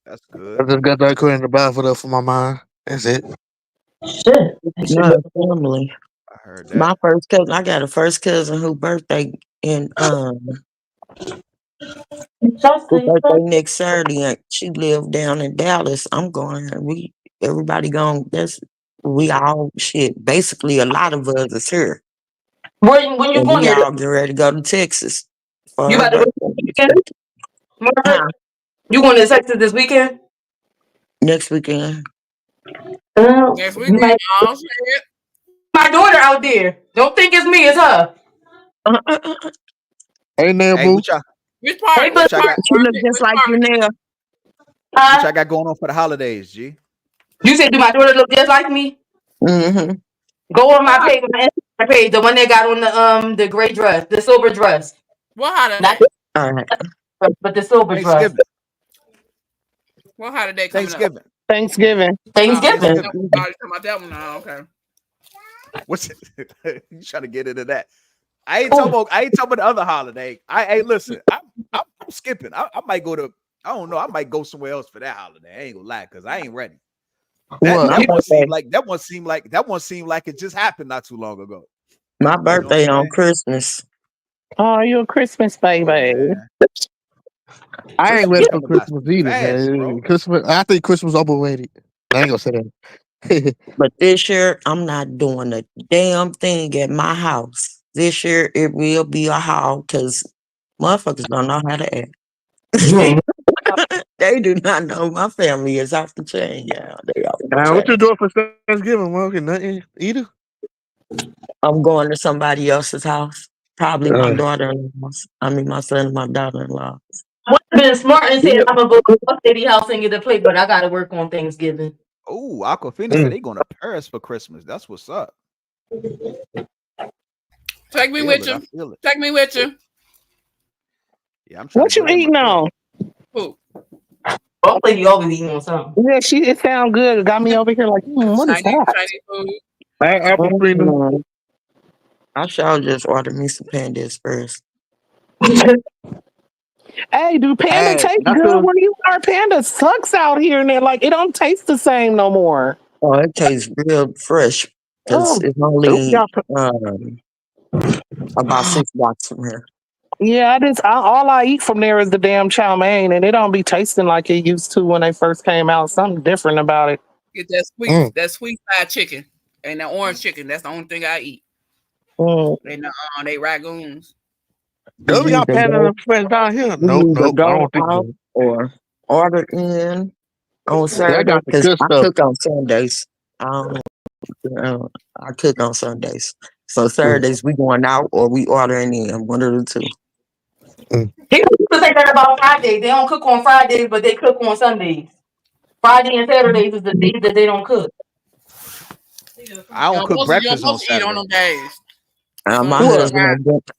That's I good. just got that quit in the bathroom up for my mind. That's it. Shit. My family. I heard My that. first cousin, I got a first cousin whose birthday in Her birthday next Saturday, and she live down in Dallas. I'm going. Everybody going. We all shit. Basically, a lot of us is here, When you and going we there? all get ready to go to Texas for You her about to go this birthday weekend, Margaret? Huh? You going to Texas this weekend? Next weekend. Next You weekend. might. Oh shit. My daughter out there. Don't think it's me, it's her. Hey, now, Hey, boo. Which part? Hey, Which but what y'all part? got? She look Margaret? just Which like you part? now. What y'all got going on for the holidays, G? You said, do my daughter look just like me? Mm-hmm. Go on my What? page, my Instagram page, the one that got on the gray dress, the silver dress, What not holiday? the All right. dress, but the silver dress. Thanksgiving. What holiday coming up? Thanksgiving. Thanksgiving. Thanksgiving. Thanksgiving. Thanksgiving. Oh, you talking about that one? Oh, okay. What's you trying to get into that? I ain't Oh, talking about the other holiday. I listen. I'm skipping. I might go to. I don't know. I might go somewhere else for that holiday. I ain't gonna lie, because I ain't ready. That What? My that one seemed birthday. like it just happened not too long ago. My You know what I'm birthday on saying? Christmas. Oh, you a Christmas Yeah, baby. man. I ain't Christmas ready is for coming by Christmas too either, fast, man. bro. Christmas. I think Christmas overrated. I ain't gonna say that. But this year, I'm not doing a damn thing at my house. This year, it will be a haul because motherfuckers don't know how to act. you ain't. They do not know my family is off the chain, y'all. They off the What you chain. doing for Thanksgiving, Morgan? Nothing either. I'm going to somebody else's house. Probably my Uh, daughter-in-law's. I mean, my son and my daughter-in-law. Would have been smart and said, Yeah. I'm going to go to a city house and get a plate, but I got to work on Thanksgiving. Oh, Aquafina said mm. they going to Paris for Christmas. That's what's up. I Take me feel with it. I you. feel it. Take me with you. Yeah, I'm trying to What you get him a eating crib. on? Who? Both lady always eating on something. Yeah, it sound good. It got me over here like, what is that? Chinese food. Apple fritter. Mm, I shall just order me some pandas first. Hey, do Panda Hey, taste I good? feel. What do you our Panda sucks out here and they're like it don't taste the same no more. Oh, it tastes real fresh because Oh, it's Oh, only y'all. about 6 blocks from here. yeah, all I eat from there is the damn chow mein, and it don't be tasting like it used to when they first came out. Something different about it. Get Mm. that sweet fried chicken and that orange chicken. That's the only thing I eat. Mm. And they ragoons. You Don't y'all either panning go, them friends down here? you Nope, either nope. I go don't think out so. or order in on They Saturday got the because good I stuff. cook on Sundays. I cook on Sundays. So Mm, Saturdays we going out or we ordering in, one of the two. mm. People used to say that about Fridays. They don't cook on Fridays, but they cook on Sundays. Friday and Saturdays is the days that they don't cook. I don't cook You don't breakfast on supposed to eat on Saturday. them days. My What?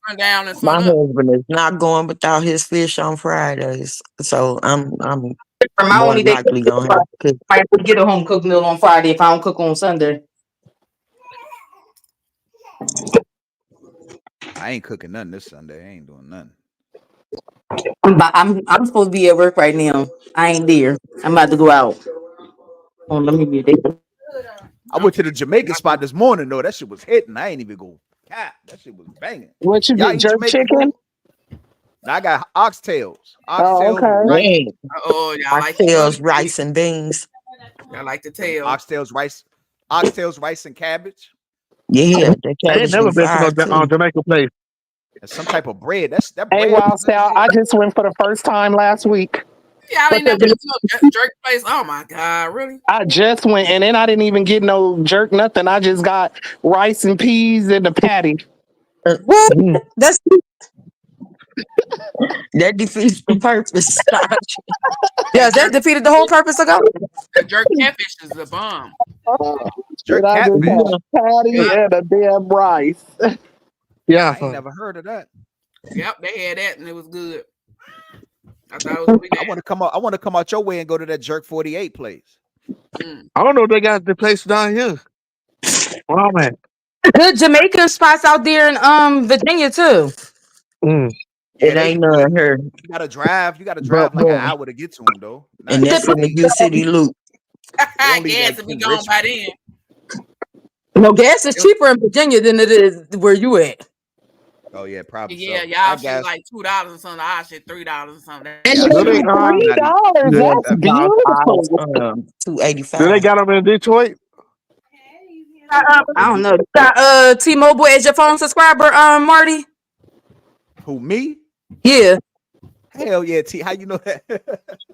Sun down and my sun up. husband is not going without his fish on Fridays. So I'm For my more only than day, likely gonna have to cook. I have to get a home cooked meal on Friday if I don't cook on Sunday. I ain't cooking nothing this Sunday. I ain't doing nothing. I'm supposed to be at work right now. I ain't there. I'm about to go out. Oh, let me be there. I went to the Jamaican spot this morning though. That shit was hitting. I ain't even go. God, that shit was banging. What you Y'all get? eat Jerk Jamaican chicken? food? Now I got Oh, oxtails with okay. rice, Yeah, Oh, y'all like the oxtails, good. rice, and beans. Y'all like the tail. oxtails, rice, and cabbage, Yeah, the I ain't cabbage be never been to no fried too. Jamaican place. and some type of bread. That Hey, bread be Wild good as Style, hell. I just went for the first time last week. Y'all But ain't never been to no jerk place. Oh my god, really? I just went, and then I didn't even get no jerk, nothing. I just got rice and peas and the patty. Uh, what? mm, That's that defeats the purpose. That yes, that jerk defeated the whole purpose of God. that jerk catfish is a bomb. Oh, shit, Jerk I just catfish. Yeah, had patty Yep, and a damn rice. Yeah, I ain't fun. never heard of that. yep, they had that and it was good. I thought it was gonna be I want to come out. I want to come out your way and go to that Jerk 48 place. that. I don't know if they got the place down here. Where I'm at. Good Jamaican spots out there in Virginia too. Mm. Yeah, it they ain't but none here, you gotta drive. You gotta but drive like an boy, hour to get to them though. Not and The that's in the they U City Loop. they don't leave Gas like will be in gone by Richmond. then. no gas is cheaper in Virginia than it is where you at. Oh yeah, probably Yeah, so. I y'all shit guess. like $2 or something. Our shit $3 or something. And Yeah, Do they I'm not eating. $3. Yeah, That's that's about beautiful. do they $2.85. got them in Detroit? I don't know. You got T-Mobile as your phone subscriber, Marty? Who me? Yeah. Hell yeah, T. How you know that?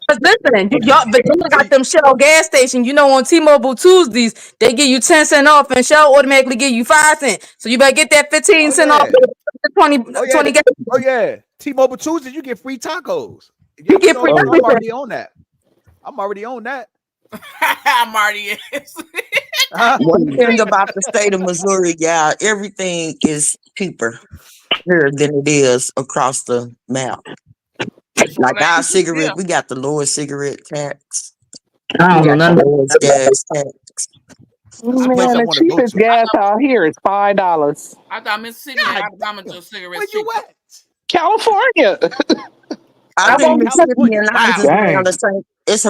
But listen, y'all, but then you got See, them Shell gas station. You know, on T-Mobile Tuesdays, they give you 10 cents off, and Shell automatically give you 5 cents. So you better get that 15 oh cent off yeah, the 20, oh yeah, 20 gas. oh yeah. T-Mobile Tuesday, you get free tacos. You You get know free that? Oh, I'm everything. already on that. I'm already on that. Marty is. Huh? One thing about the state of Missouri, yeah, everything is cheaper here than it is across the map. Sure Like our ain't. Yeah. cigarette, we got the lowest cigarette tax. I We don't know got the nothing lowest gas tax. That's a I place thought Man, I the want to go cheapest to. gas I thought, out here is $5. I thought Mississippi and God Alabama damn. just Where cigarettes you cheaper. at? California. I Oh I yeah, think won't. Mississippi California. and ours Wow. is around dang. the same. It's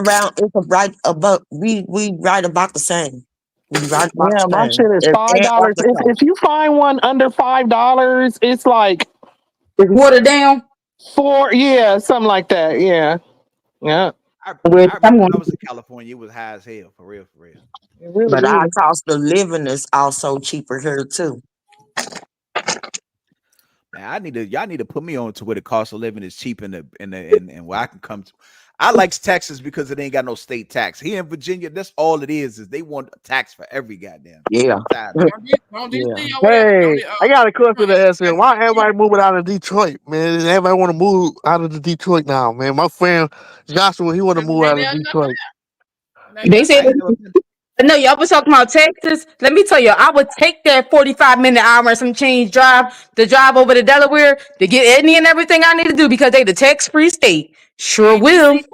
right above. We right about the same. We right about Yeah, the my same. shit is And $5. Arkansas. If you find one under $5, it's like It's watered down. four, yeah, something like that. Yeah. Yeah. Where I I'm remember when going. I was in California, it was high as hell, for real, for real. It really But our is. cost of living is also cheaper here too. Man, y'all need to put me on to where the cost of living is cheap and where I can come to. I like Texas because it ain't got no state tax. Here in Virginia, that's all it is they want a tax for every goddamn thing. Yeah, I'm tired of it. Don't yeah. DC over there? Don't Hey, they, I got a question to ask you. Texas Why is cheap. everybody moving out of Detroit, man? Everybody want to move out of the Detroit now, man. My friend Joshua, he want to move out Maybe of I Detroit. maybe They I say I ain't never been. no, y'all was talking about Texas. Let me tell you, I would take that 45-minute hour and some change drive to drive over to Delaware to get any and everything I need to do because they the tax-free state. Sure ain't will. DC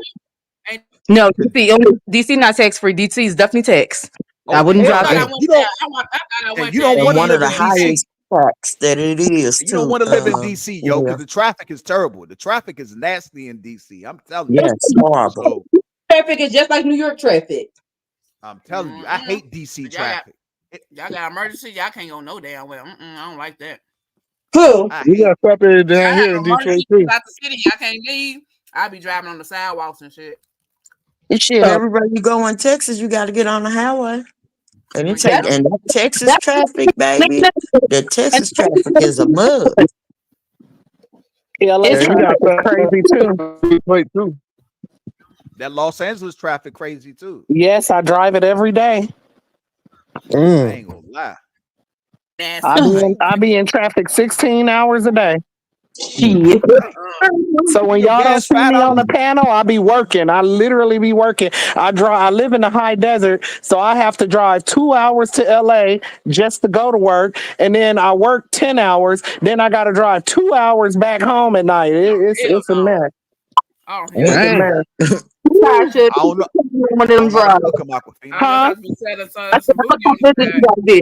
ain't. No, DC only DC not tax-free. DC is definitely tax. I Oh wouldn't I hell drive thought no. I there. And, went You there. don't I thought I and went you there don't and and want to one of live the in then DC. highest tax that it is You don't too. want to live in DC, yo, Yeah. because the traffic is terrible. The traffic is nasty in DC. I'm telling you. Yes, horrible. So Traffic is just like New York traffic. I'm telling you, I mm-mm. hate DC y'all got traffic. It- y'all got emergency. Y'all can't go no damn well. I don't like that. Who? I We hate got property Y'all down have here no in Detroit emergency too. out the city. Y'all can't leave. I'll be driving on the sidewalks and shit. And shit, So everywhere you go in Texas, you got to get on the highway. And it Yeah. take and that Texas that's traffic, baby. The Texas traffic is a mud. LA it's And we traffic got is crazy too. Detroit too. that Los Angeles traffic crazy too. Yes, I drive it every day. I Mm. ain't gonna lie. Nasty. I ain't I be in traffic 16 hours a day. shit. So when your y'all don't gas see me on $5. the panel, I be working. I literally be working. I live in the high desert, so I have to drive 2 hours to LA just to go to work, and then I work 10 hours. Then I got to drive 2 hours back home at night. Hell It's a no. mess. Oh hell It's a no. Dang. mess. I should I don't know. one of I them don't know how to drive. cook them, Aquafina. I guess Huh? I be selling I said, some I'm gonna booty come on the visit you side. out there.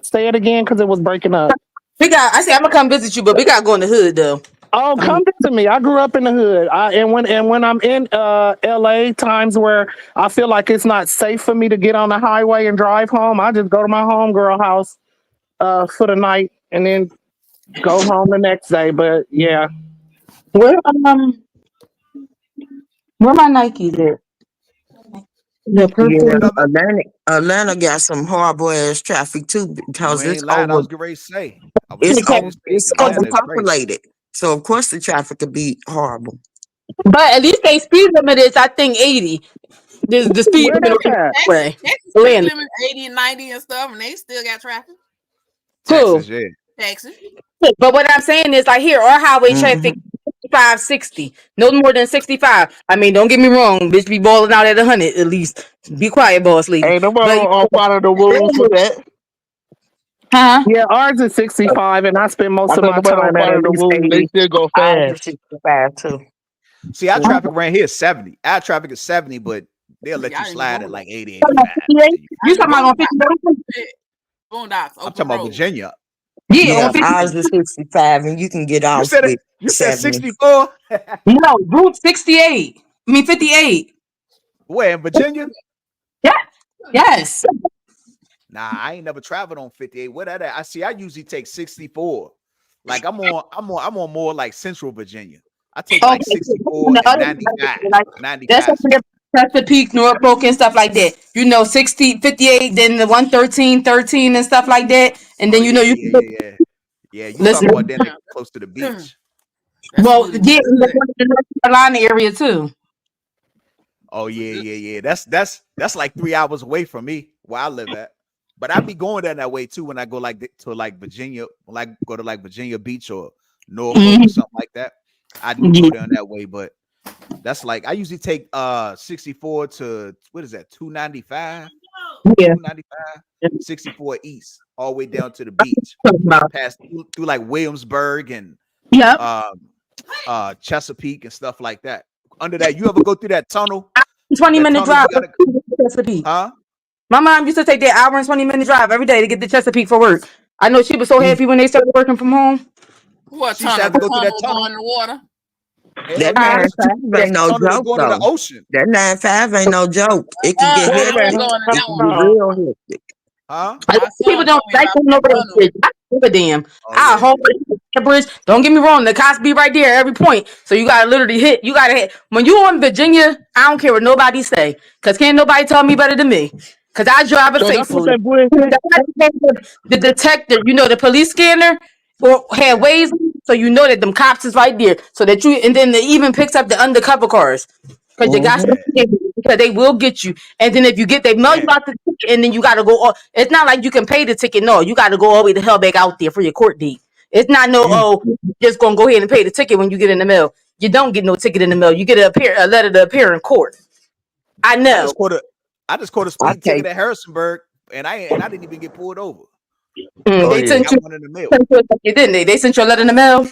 Say it again because it was breaking up. I said I'm gonna come visit you, but we gotta go in the hood though. Oh, Um, come visit me. I grew up in the hood. And when I'm in LA, times where I feel like it's not safe for me to get on the highway and drive home, I just go to my homegirl house for the night and then go home the next day. But yeah. where where my Nikes at? The Yeah. purple. What up? Atlanta got some horrible ass traffic too You because ain't lying. I was getting ready to say. I was it's getting ready to say it's Atlanta is crazy. overpopulated. So of course the traffic could be horrible. But at least they speed limit is I think 80. The speed Where limit that's on at? the way. Texas speed Atlanta. limit 80 and 90 and stuff, and they still got traffic. Cool. Texas, yeah. Texas. But what I'm saying is like here, our highway Hmm. traffic 55, 60. No more than 65. I mean, don't get me wrong, bitch be balling out at 100 at least. Be quiet, boss lady. Ain't nobody But on follow the rules for that. huh? Yeah, ours is 65, and I spend I most of said my nobody don't time at follow the least rules. They 80. still go Ours is fast. 65 too. See, our Yeah. traffic around here is 70. Our traffic is 70, but they'll let you Y'all in the slide at boondocks. like 80, 85. You Y'all in the talking about on 50? boondocks. Shit. Boondocks, I'm open talking about road. Virginia. Yeah, on Yeah, 50. ours is 65 and you can get You off said it. with You said 70. 64? No, Route 68. I mean 58. Where in Virginia? Yeah. Yes. Nah, I ain't never traveled on 58. What that at? I see. I usually take 64 Like I'm on more like Central Virginia. I take Okay, like so 64 the and other 95. like that's 95 over there, Chesapeake, Norfolk, and stuff like that. 60, 58, then the 113, 13, and stuff like that. And Oh then yeah, you yeah, can yeah, yeah. Yeah, you listen. talking about then like close to the beach. That's Well, smooth. yeah, in the North Carolina area too. Oh yeah, yeah, yeah. That's like 3 hours away from me where I live at. But I be going down that way too when I go to like Virginia, like go to like Virginia Beach or Norfolk or Mhm. something like that. I do go Yeah. down that way, but that's like I usually take 64 to what is that 295, Yeah. 295, 64 east, all the way down to the beach, past through like Williamsburg and Yep. um Chesapeake and stuff like that. Under that, you ever go through that tunnel? 20-minute You drive gotta, to Chesapeake. huh? My mom used to take that hour and 20-minute drive every day to get to Chesapeake for work. I know she was so Mm, happy when they started working from home. What She used to tunnel? have to The go through that tunnel tunnel. going in the water? Hell That yeah, Huh? 9 5 that ain't no tunnel to joke go into the though. ocean, That 9 5 ain't no joke. It can get I Pull was that hectic. going in It that can one. get tunnel. real hectic. huh? A lot My of people son don't told me like about going that over that tunnel. bridge. I don't give a damn. Oh I yeah, hold that bridge. Don't get me wrong. The cops be right there at every point. So you gotta literally hit. You gotta hit. When you on Virginia, I don't care what nobody say. Cause can't nobody tell me better than me. Cause I drive it So that's what faithfully. that boy said. The detector, the police scanner or had yeah, ways, so you know that them cops is right there. So that you and then it even picks up the undercover cars. Because you got Hmm. to, yeah. because they will get you. And then if you get they mail you Damn, out the ticket and then you gotta go it's not like you can pay the ticket. No, you gotta go all the way the hell back out there for your court date. It's not no, damn. just gonna go ahead and pay the ticket when you get in the mail. You don't get no ticket in the mail. You get a letter to appear in court. I I know. just caught a, I just caught a I speed take ticket at Harrisonburg, and I didn't even get pulled over. oh They I yeah. sent got you, one in the mail. sent you a ticket, didn't they? They sent you a letter in the mail.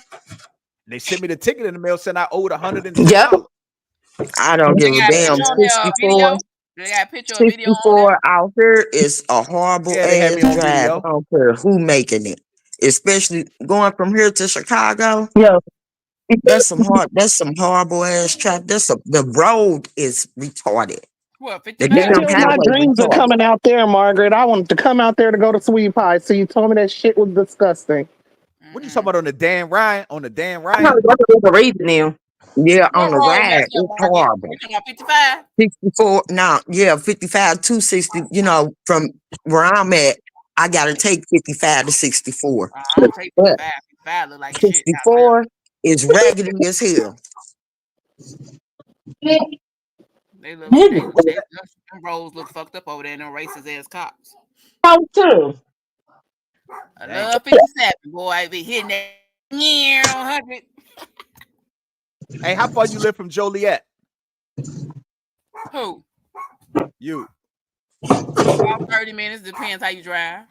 They sent me the ticket in the mail, saying I owed Yep. $110. I don't They give a got a Hell damn. picture yeah, on their 64, video. They got a picture or video on there. 64 out here is a horrible yeah. They had me ass on drive. video. I don't care who making it. Especially going from here to Chicago. Yeah. That's some horrible ass traffic. The road is retarded. What, The You 55? damn tell my highway dreams of retarded. coming out there, Margaret. I wanted to come out there to go to Sweet Pie. So you told me that shit was disgusting. What you talking Mm-mm. about on the Dan Ryan? On the Dan I heard Ryan? that's a raise now. Yeah, What on the road ride, messed up, it's Margaret? horrible. You talking about 55? 64 now, yeah, 55 to 60, from where I'm at, I gotta take 55 to 64. I don't take But 55. 55 look like shit out there. 64 is raggedy as hell. They look, What's that? them roads look fucked up over there in them racist ass cops. Oh, too. I Dang. love 57, boy. I be hitting that 100. Hey, how far you live from Joliet? Who? You. About 30 minutes. Depends how you drive.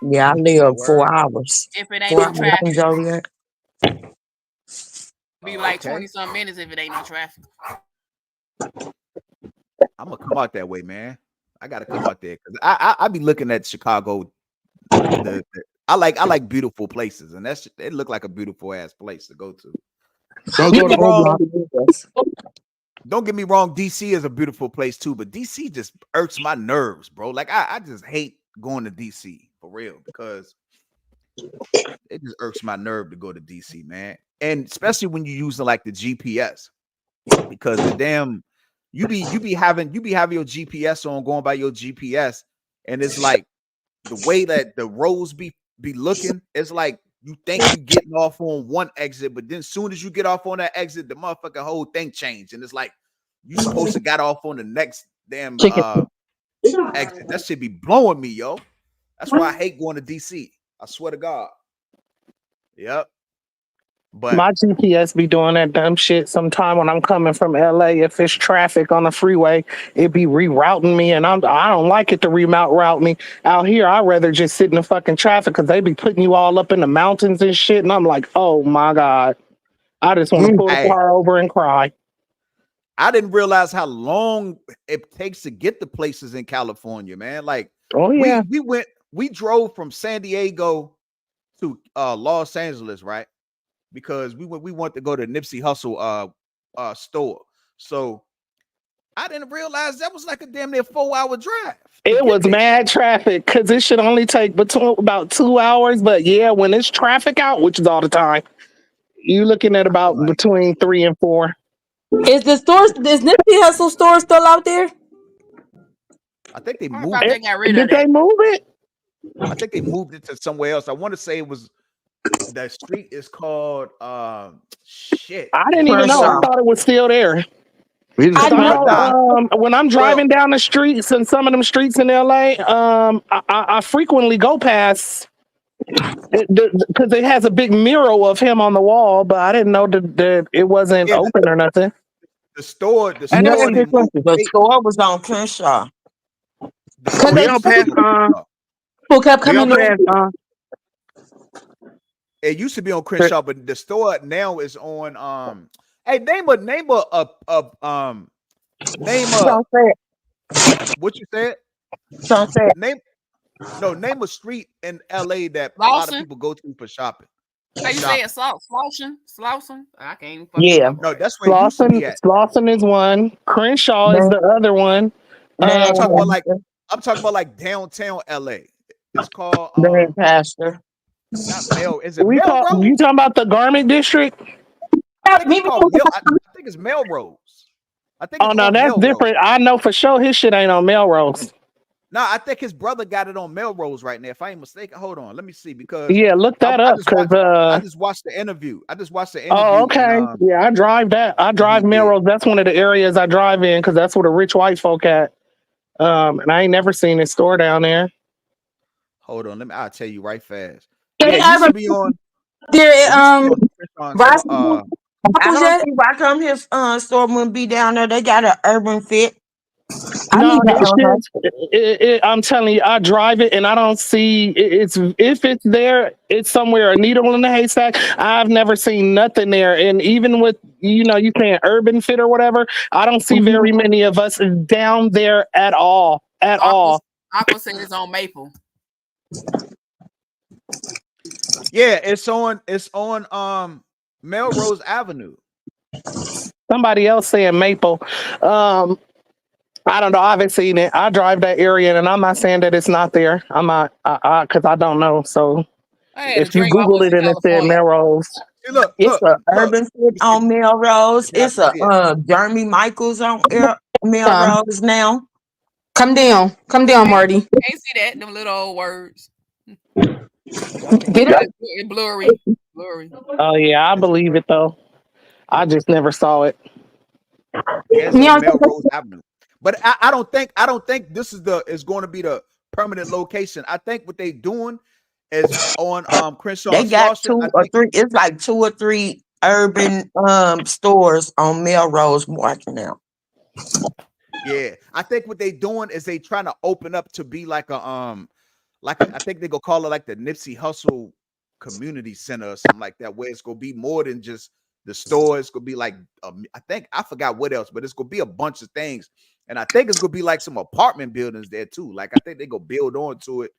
Yeah, I Oh, live word. 4 hours. If it ain't 4 no hours from traffic, Joliet. be Oh, like okay. 20 some minutes if it ain't no traffic. I'm gonna come out that way, man. I gotta come out there because I be looking at Chicago. I like beautiful places, and it looked like a beautiful ass place to go to. Don't Don't go get to me wrong. Roblox. Yes. Don't get me wrong. DC is a beautiful place too, but DC just irks my nerves, bro. Like I just hate going to DC for real because it just irks my nerve to go to DC, man. And especially when you're using like the GPS because the damn you be having your GPS on going by your GPS, and it's like the way that the roads be looking, it's like you think you getting off on one exit, but then soon as you get off on that exit, the motherfucking whole thing changed. And it's like you supposed to got off on the next damn Chicken. exit. That should be blowing me, yo. That's why I hate going to DC. I swear to God. Yep. But My GPS be doing that dumb shit sometime when I'm coming from LA. If it's traffic on the freeway, it be rerouting me, and I don't like it to route me. Out here, I'd rather just sit in the fucking traffic because they be putting you all up in the mountains and shit. And I'm like, oh my God. I just want to Mm. pull the hey, car over and cry. I didn't realize how long it takes to get to places in California, man. Like Oh yeah. we drove from San Diego to Los Angeles, right? Because we want to go to Nipsey Hussle store. So I didn't realize that was like a damn near 4-hour drive to It get was there. mad traffic because it should only take between about 2 hours. But yeah, when it's traffic out, which is all the time, you looking at I'm about like, between 3 and 4. Is the store, is Nipsey Hussle store still out there? I think they I moved thought it. they got rid of Did they that. move it? I think they moved it to somewhere else. I want to say it was the street is called shit. I didn't even know. I Crenshaw. thought it was still there. We I just Cause I know. found out. know when I'm Well, driving down the streets and some of them streets in LA, I frequently go past it because it has a big mural of him on the wall, but I didn't know that it wasn't yeah, open or nothing. the store, I know that's they your moved. question. The store was on Crenshaw. The Because store We they don't used to pass be on Crenshaw. people kept we don't coming over. pass It used to be on Crenshaw, but the store now is on Hey, name a Don't say it. what you said? Don't say it. Name name a street in LA that a lot of Lawson. people go to for shopping. How you say Shopping. it? Slouching? I can't even fucking Yeah. remember No, it. that's where it used to be at. Slauson is one. Crenshaw is Man, the other one. I'm talking about Um, like downtown LA. It's called Pastor. not Mel. Is it Melrose? you talking about the garment district? I think it's called Mel. I think it's Melrose. I think Oh it's no, on that's Melrose. different. I know for sure his shit ain't on Melrose. No, I think his brother got it on Melrose right now. If I ain't mistaken, hold on, let me see because Yeah, look that I up just because watched. I just watched the interview. I just watched the oh interview and okay. Yeah, I drive that. I that he drive did. Melrose. That's one of the areas I drive in because that's where the rich white folk at. And I ain't never seen his store down there. Hold on, I'll tell you right fast. They Yeah, it used ever to be on. there It used to be on Ross I waffles don't yet? see why come his store wouldn't be down there. They got an urban fit. I No, need to it's just I'm telling you, I drive it and I don't see it's if it's there, it's somewhere a needle in the haystack. I've never seen nothing there, and even with you saying urban fit or whatever, I don't see very many of us down there at all, at Aqua, all. Aqua said it's on Maple. Yeah, it's on Melrose Avenue. Somebody else saying Maple. I don't know. I haven't seen it. I drive that area, and I'm not saying that it's not there. I'm not, because I don't know. So I had a if you dream I Google was it in and it said California. Melrose, See, look, It's a look. urban fit You see, on Melrose. you have It's to a see it. Jeremy Michaels on come. Melrose now. Come down. Come down, Marty. Can't see that. Them little old words. Get up. It's blurry. Blurry. oh yeah, I It's believe it though. I just never saw it. Yeah, it's Me on on Melrose Avenue. But I don't think this is going to be the permanent location. I think what they doing is on Crenshaw They and got Slauson. I two or think three. It's like two or three urban stores on Melrose Market now. yeah. I think what they doing is they trying to open up to be like I think they go call it like the Nipsey Hussle Community Center or something like that, where it's gonna be more than just the store. It's gonna be like I think I forgot what else, but it's gonna be a bunch of things. And I think it's gonna be like some apartment buildings there too. Like I think they go build onto it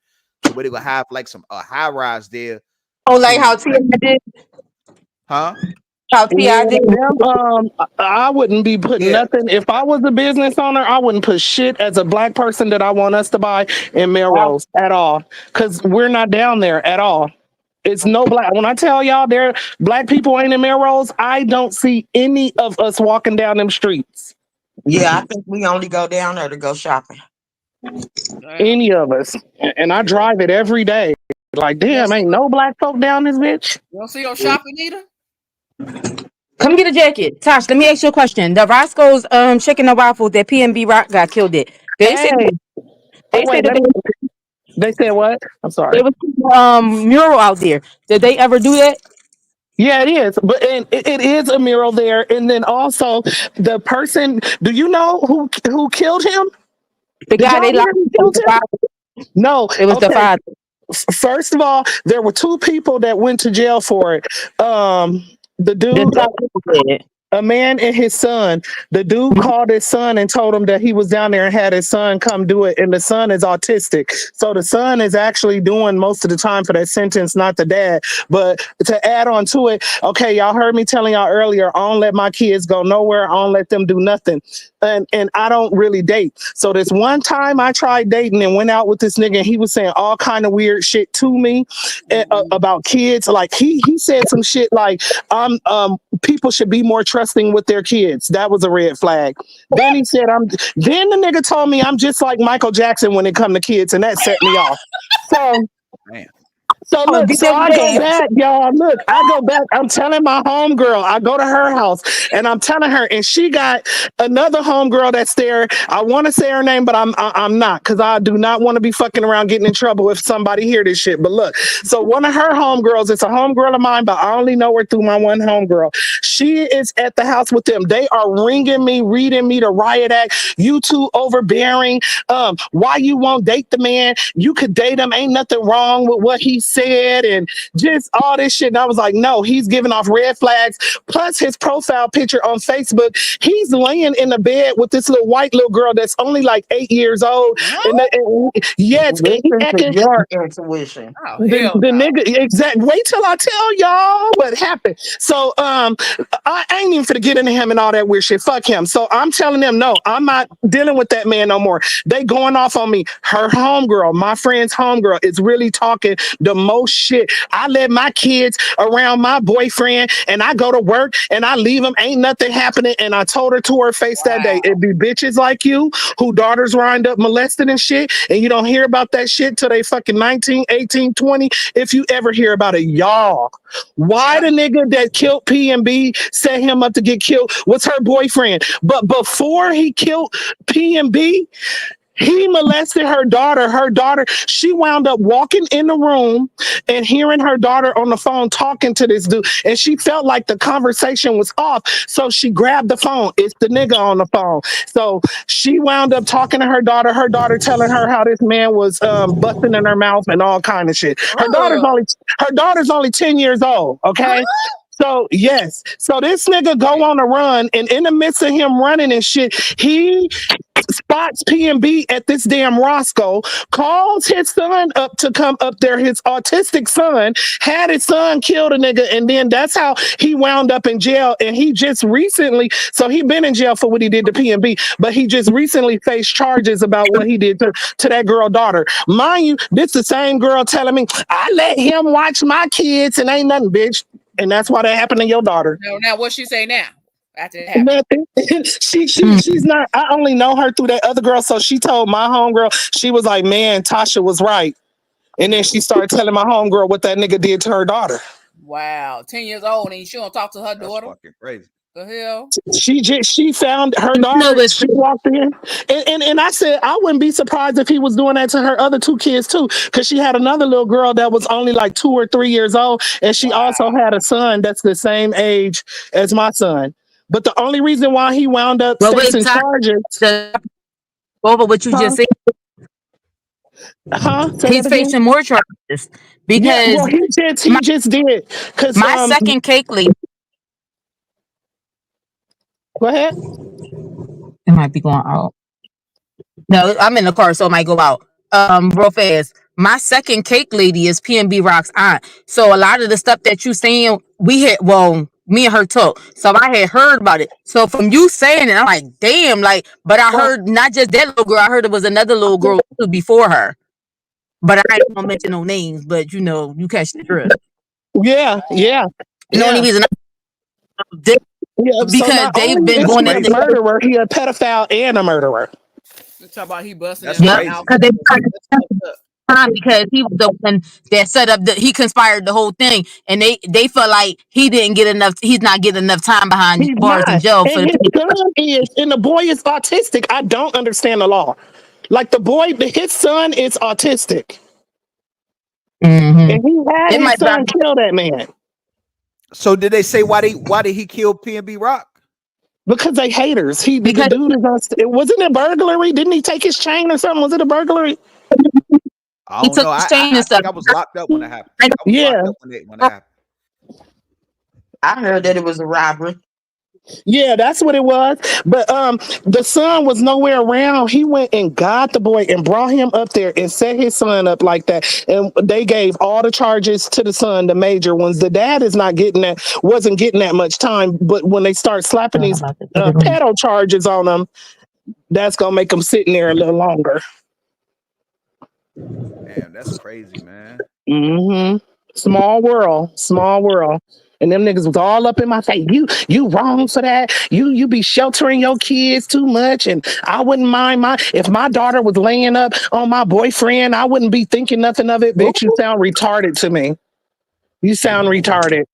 to where they gonna have like some high rise there Oh, like how to T.I. like did. huh? How T.I. Yeah, did. them, I wouldn't be putting Yeah. nothing. If I was a business owner, I wouldn't put shit as a black person that I want us to buy in Melrose at all, because we're not down there at all. It's no black. When I tell y'all there black people ain't in Melrose, I don't see any of us walking down them streets. Yeah, I think we only go down there to go shopping. Damn. Any of us. And I Yeah. drive it every day. Like, You don't damn, see, ain't no black folk down this bitch. you don't see your shopping either? Come get a jacket. Tosh, let me ask you a question. The Roscoe's chicken and waffles that PNB Rock got killed it. They say Hey, they say wait, that they said what? I'm they sorry. was mural out there. Did they ever do that? Yeah, it is. But and it is a mural there. And then also the person, do you know who killed him? The Did guy y'all they hear locked who it was killed the him? father. No. It was the Okay. father. First of all, there were two people that went to jail for it. The The dude, shop people did it. A man and his son. The dude called his son and told him that he was down there and had his son come do it. And the son is autistic. So the son is actually doing most of the time for that sentence, not the dad. But to add on to it, okay, y'all heard me telling y'all earlier, I don't let my kids go nowhere. I don't let them do nothing. And I don't really date. So this one time I tried dating and went out with this nigga and he was saying all kind of weird shit to me about kids. Like he said some shit like people should be more trusting with their kids. That was a red flag. Then he said then the nigga told me I'm just like Michael Jackson when it come to kids, and that set me off. So Man. So look, so I go back, y'all. Look, I go back. I'm telling my homegirl, I go to her house and I'm telling her, and she got another homegirl that's there. I want to say her name, but I'm not, because I do not want to be fucking around getting in trouble if somebody hear this shit. But look, so one of her homegirls, it's a homegirl of mine, but I only know her through my one homegirl. She is at the house with them. They are ringing me, reading me the riot act. You too overbearing. Why you won't date the man? You could date him. Ain't nothing wrong with what he said, and just all this shit. And I was like, no, he's giving off red flags. Plus his profile picture on Facebook, he's laying in the bed with this little white little girl that's only like 8 years old. Yes, and he acting your intuition. Oh, the hell no. nigga, exact. Wait till I tell y'all what happened. So I ain't even finna get into him and all that weird shit. Fuck him. So I'm telling them, no, I'm not dealing with that man no more. They going off on me. Her homegirl, my friend's homegirl, is really talking the most shit. I let my kids around my boyfriend and I go to work and I leave them. Ain't nothing happening. And I told her to her face that day, it be bitches like you who daughters wind up molested and shit. And you don't hear about that shit till they fucking 19, 18, 20. If you ever hear about it, y'all. Why the nigga that killed P&B set him up to get killed was her boyfriend. But before he killed P&B, he molested her daughter. Her daughter, she wound up walking in the room and hearing her daughter on the phone talking to this dude. And she felt like the conversation was off. So she grabbed the phone. It's the nigga on the phone. So she wound up talking to her daughter telling her how this man was busting in her mouth and all kind of shit. Her daughter's only 10 years old. Okay. So yes. So this nigga go on a run, and in the midst of him running and shit, he spots P&B at this damn Roscoe, calls his son up to come up there, his autistic son, had his son kill the nigga, and then that's how he wound up in jail. And he just recently, so he been in jail for what he did to P&B, but he just recently faced charges about what he did to that girl daughter. Mind you, this the same girl telling me, I let him watch my kids and ain't nothing, bitch. And that's why that happened to your daughter. No, now what she say now? After it happened. Nothing. She's not. I only know her through that other girl. So she told my homegirl, she was like, man, Tasha was right. And then she started telling my homegirl what that nigga did to her daughter. Wow, 10 years old and she don't talk to her daughter. Fucking crazy. The hell? She found her daughter. She walked in, and I said I wouldn't be surprised if he was doing that to her other two kids too, because she had another little girl that was only like 2 or 3 years old, and she also had a son that's the same age as my son. But the only reason why he wound up facing charges over what you just said. He's facing more charges because he just did. Because my second cake lady. Go ahead. It might be going out. No, I'm in the car, so it might go out. Real fast. My second cake lady is P&B Rock's aunt. So a lot of the stuff that you saying, me and her talk. So I had heard about it. So from you saying it, I'm like, damn, but I heard not just that little girl, I heard it was another little girl before her. But I ain't gonna mention no names, but you catch the drift. Yeah. The only reason because they've been going into murderer, he a pedophile and a murderer. Talk about he busting That's in mouth. Because he was the one that set up he conspired the whole thing, and they felt like he didn't get enough. He's not getting enough time behind bars in jail. And his son is, and the boy is autistic. I don't understand the law. Like his son is autistic, and he had his son kill that man. So did they say why did he kill P&B Rock? Because they haters. The dude is it wasn't a burglary. Didn't he take his chain or something? Was it a burglary? I don't know. I think I was locked up when it happened. I heard that it was a robbery. Yeah, that's what it was. But the son was nowhere around. He went and got the boy and brought him up there and set his son up like that. And they gave all the charges to the son, the major ones. The dad is not getting that, wasn't getting that much time. But when they start slapping these pedo charges on them, that's gonna make them sit in there a little longer. Damn, that's crazy, man. Hmm. Small world, small world. And them niggas was all up in my face. You wrong for that. You be sheltering your kids too much. And I wouldn't mind if my daughter was laying up on my boyfriend, I wouldn't be thinking nothing of it. Bitch, you sound retarded to me. You sound retarded.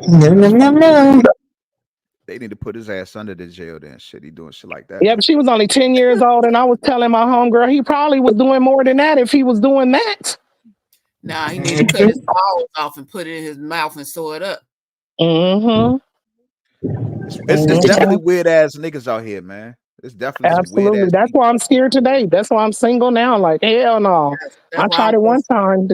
No, no, That's no, fucked up. no. They need to put his ass under the jail then. Shit, he doing shit like that. Yeah, but she was only 10 years old, and I was telling my homegirl he probably was doing more than that if he was doing that. Nah, he need to cut his balls off and put it in his mouth and sew it up. Mm-hmm. It's definitely weird ass niggas out here, man. It's definitely some weird Absolutely. ass That's people. why I'm scared today. That's why I'm single now. Like, hell no. That's I why tried I'm it one time.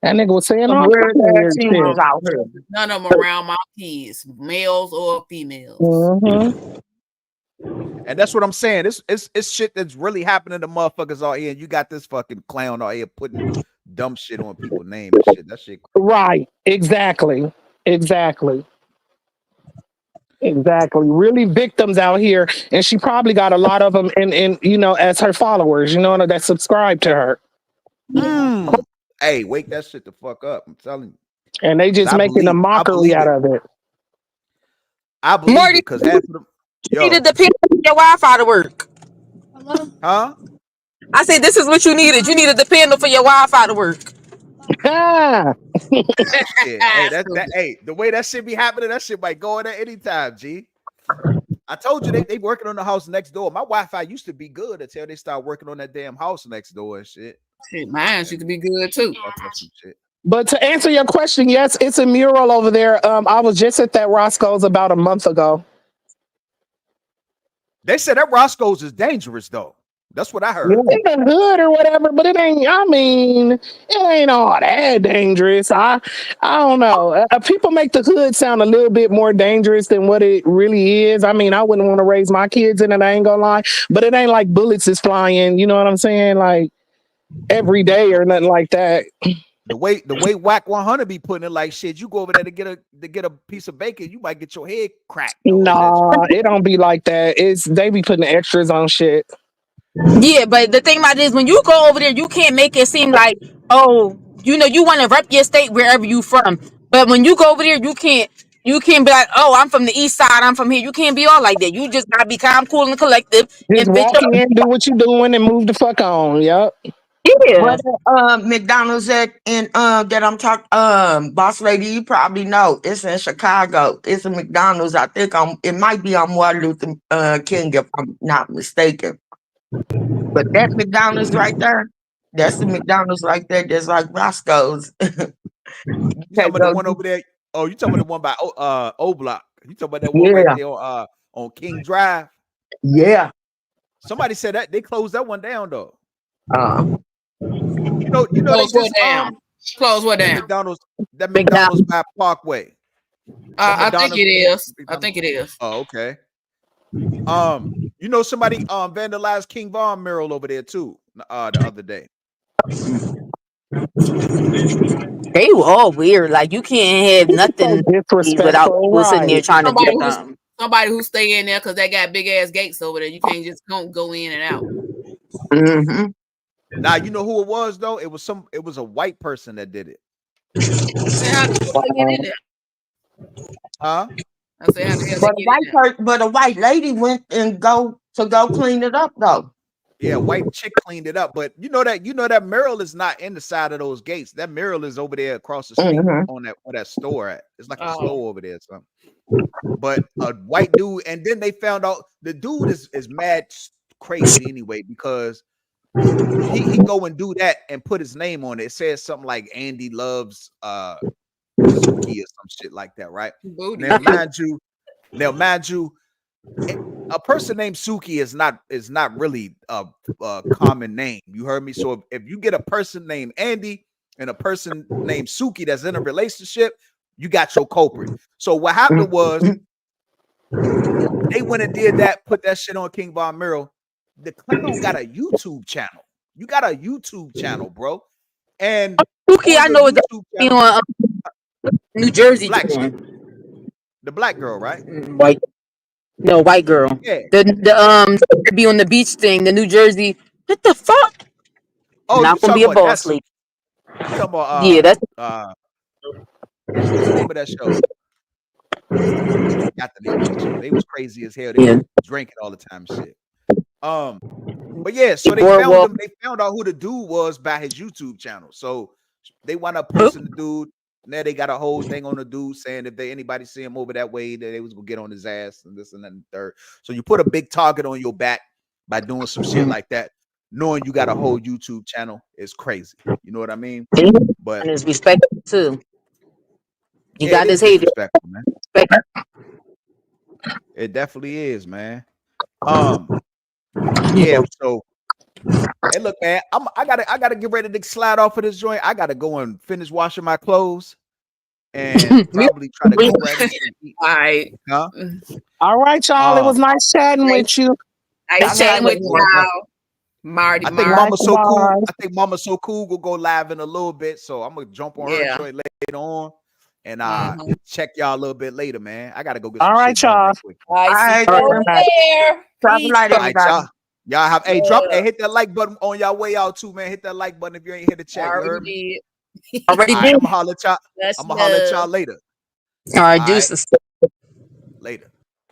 That nigga was saying Some all weird kinds of ass weird humans shit. out here. none of them around my kids, males or females. Mm-hmm. And that's what I'm saying. It's shit that's really happening to motherfuckers out here. And you got this fucking clown out here putting dumb shit on people's name and shit. That shit. Right. Exactly. Exactly. Exactly. Really victims out here. And she probably got a lot of them in as her followers, that subscribe to her. Mm. Hey, wake that shit the fuck up. I'm telling you. And they 'Cause just making a I mockery believe out it. of it. I believe it Marty, because half of them, you needed yo, the pin for your Wi-Fi to work. huh? I said this is what you needed. You needed the panel for your Wi-Fi to work. Ah, Shit. Hey, Stupid. hey, the way that shit be happening, that shit might go in at any time, G. I told you they working on the house next door. My Wi-Fi used to be good until they start working on that damn house next door and shit. Shit, mine should And be good too. fucking up some shit. but to answer your question, yes, it's a mural over there. I was just at that Roscoe's about a month ago. They said that Roscoe's is dangerous though. That's what I Yeah, heard. in the hood or whatever, but it ain't. I mean, it ain't all that dangerous. I don't know. People make the hood sound a little bit more dangerous than what it really is. I mean, I wouldn't want to raise my kids in it. I ain't gonna lie, but it ain't like bullets is flying. You know what I'm saying? Like every day or nothing like that. The way Whack 100 be putting it like shit, you go over there to get a piece of bacon, you might get your head cracked over that shit. Nah, it don't be like that. It's they be putting extras on shit. Yeah, but the thing about it is when you go over there, you can't make it seem like, oh, you want to rep your state wherever you from. But when you go over there, you can't be like, oh, I'm from the east side, I'm from here. You can't be all like that. You just gotta be calm, cool, and collective Just and fit walk in, do what you doing, and move the fuck on. Yep. your. Well, that McDonald's that I'm talking boss lady, you probably know it's in Chicago. It's a McDonald's. I think it might be on Martin Luther King if I'm not mistaken. But that McDonald's right there, that's the McDonald's right there. That's like Roscoe's. You You talking can't about the go. one over there? Oh, you talking about the one by O Block. You talking about that one right Yeah, there on King Drive. yeah. Somebody said that they closed that one down though. Uh, You know they Close what just down? Close what that down? McDonald's by Parkway. That I think it McDonald's, is. I McDonald's. think it is. Oh, okay. Somebody vandalized King Von mural over there too the other day. They were all weird. Like you can't have So nothing without disrespectful, people sitting there right? trying to Somebody do who's something. somebody who stay in there because they got big ass gates over there. You can't just go in and out. hmm Now you know who it was though. It was a white person that did it. Say how the hell they get in there? Huh? I say how the hell they get in there? but a white lady went and go clean it up though. Yeah, white chick cleaned it up, but you know that mural is not in the side of those gates. That mural is over there across the street hmm on that where that store at. It's like a Oh, store over there or something. But a white dude, and then they found out the dude is mad crazy anyway because he go and do that and put his name on it. It says something like Andy loves Suki or some shit like that, right? booty. Now mind you, a person named Suki is not really a common name. You heard me. So if you get a person named Andy and a person named Suki that's in a relationship, you got your culprit. So what happened was They went and did that, put that shit on King Von Miro. The clown got a YouTube channel. You got a YouTube channel, bro. And Pookie, on I your know it's YouTube channel, on New Jersey. black chick, the black girl, right? White. No, white girl. Yeah. The be on the beach thing, the New Jersey. What the fuck? Oh, you Not gonna talking be a about boss that? lady. You talking Yeah, about that's what's the name of that show? I forgot the name of that show. They was crazy as hell. They yeah. was drinking all the time, shit. But yeah, so they found Boardwalk. him. They found out who the dude was by his YouTube channel. So they wound up posting the dude. Now they got a whole thing on the dude saying if anybody see him over that way, that they was gonna get on his ass and this and that and third. So you put a big target on your back by doing some shit like that, knowing you got a whole YouTube channel is crazy. You know what I mean? But And it's respected too. You yeah, it got is this hater. disrespectful, man. It definitely is, man. Yeah, so hey, look, man, I gotta get ready to slide off of this joint. I gotta go and finish washing my clothes and probably try to go grab me some eat. All right. Huh? All right, y'all. It was nice chatting with you. Nice chatting with y'all. Marty, I think Marty. Mama's so cool. Likewise. I think Mama's so cool. We'll go live in a little bit, so I'm gonna jump on her Yeah. joint later on, and Mhm. check y'all a little bit later, man. I gotta go get All some right, shit done y'all. real quick. All right, see you All over right. there. Drop a Peace. light, All right, everybody. y'all have drop Yeah. hit that like button on y'all way out too, man. Hit that like button if you ain't hit the chat. You heard me? Already Already All right, did. I'm gonna holler at y'all. That's I'm gonna holler at y'all love. later. All right, All right, deuces. later.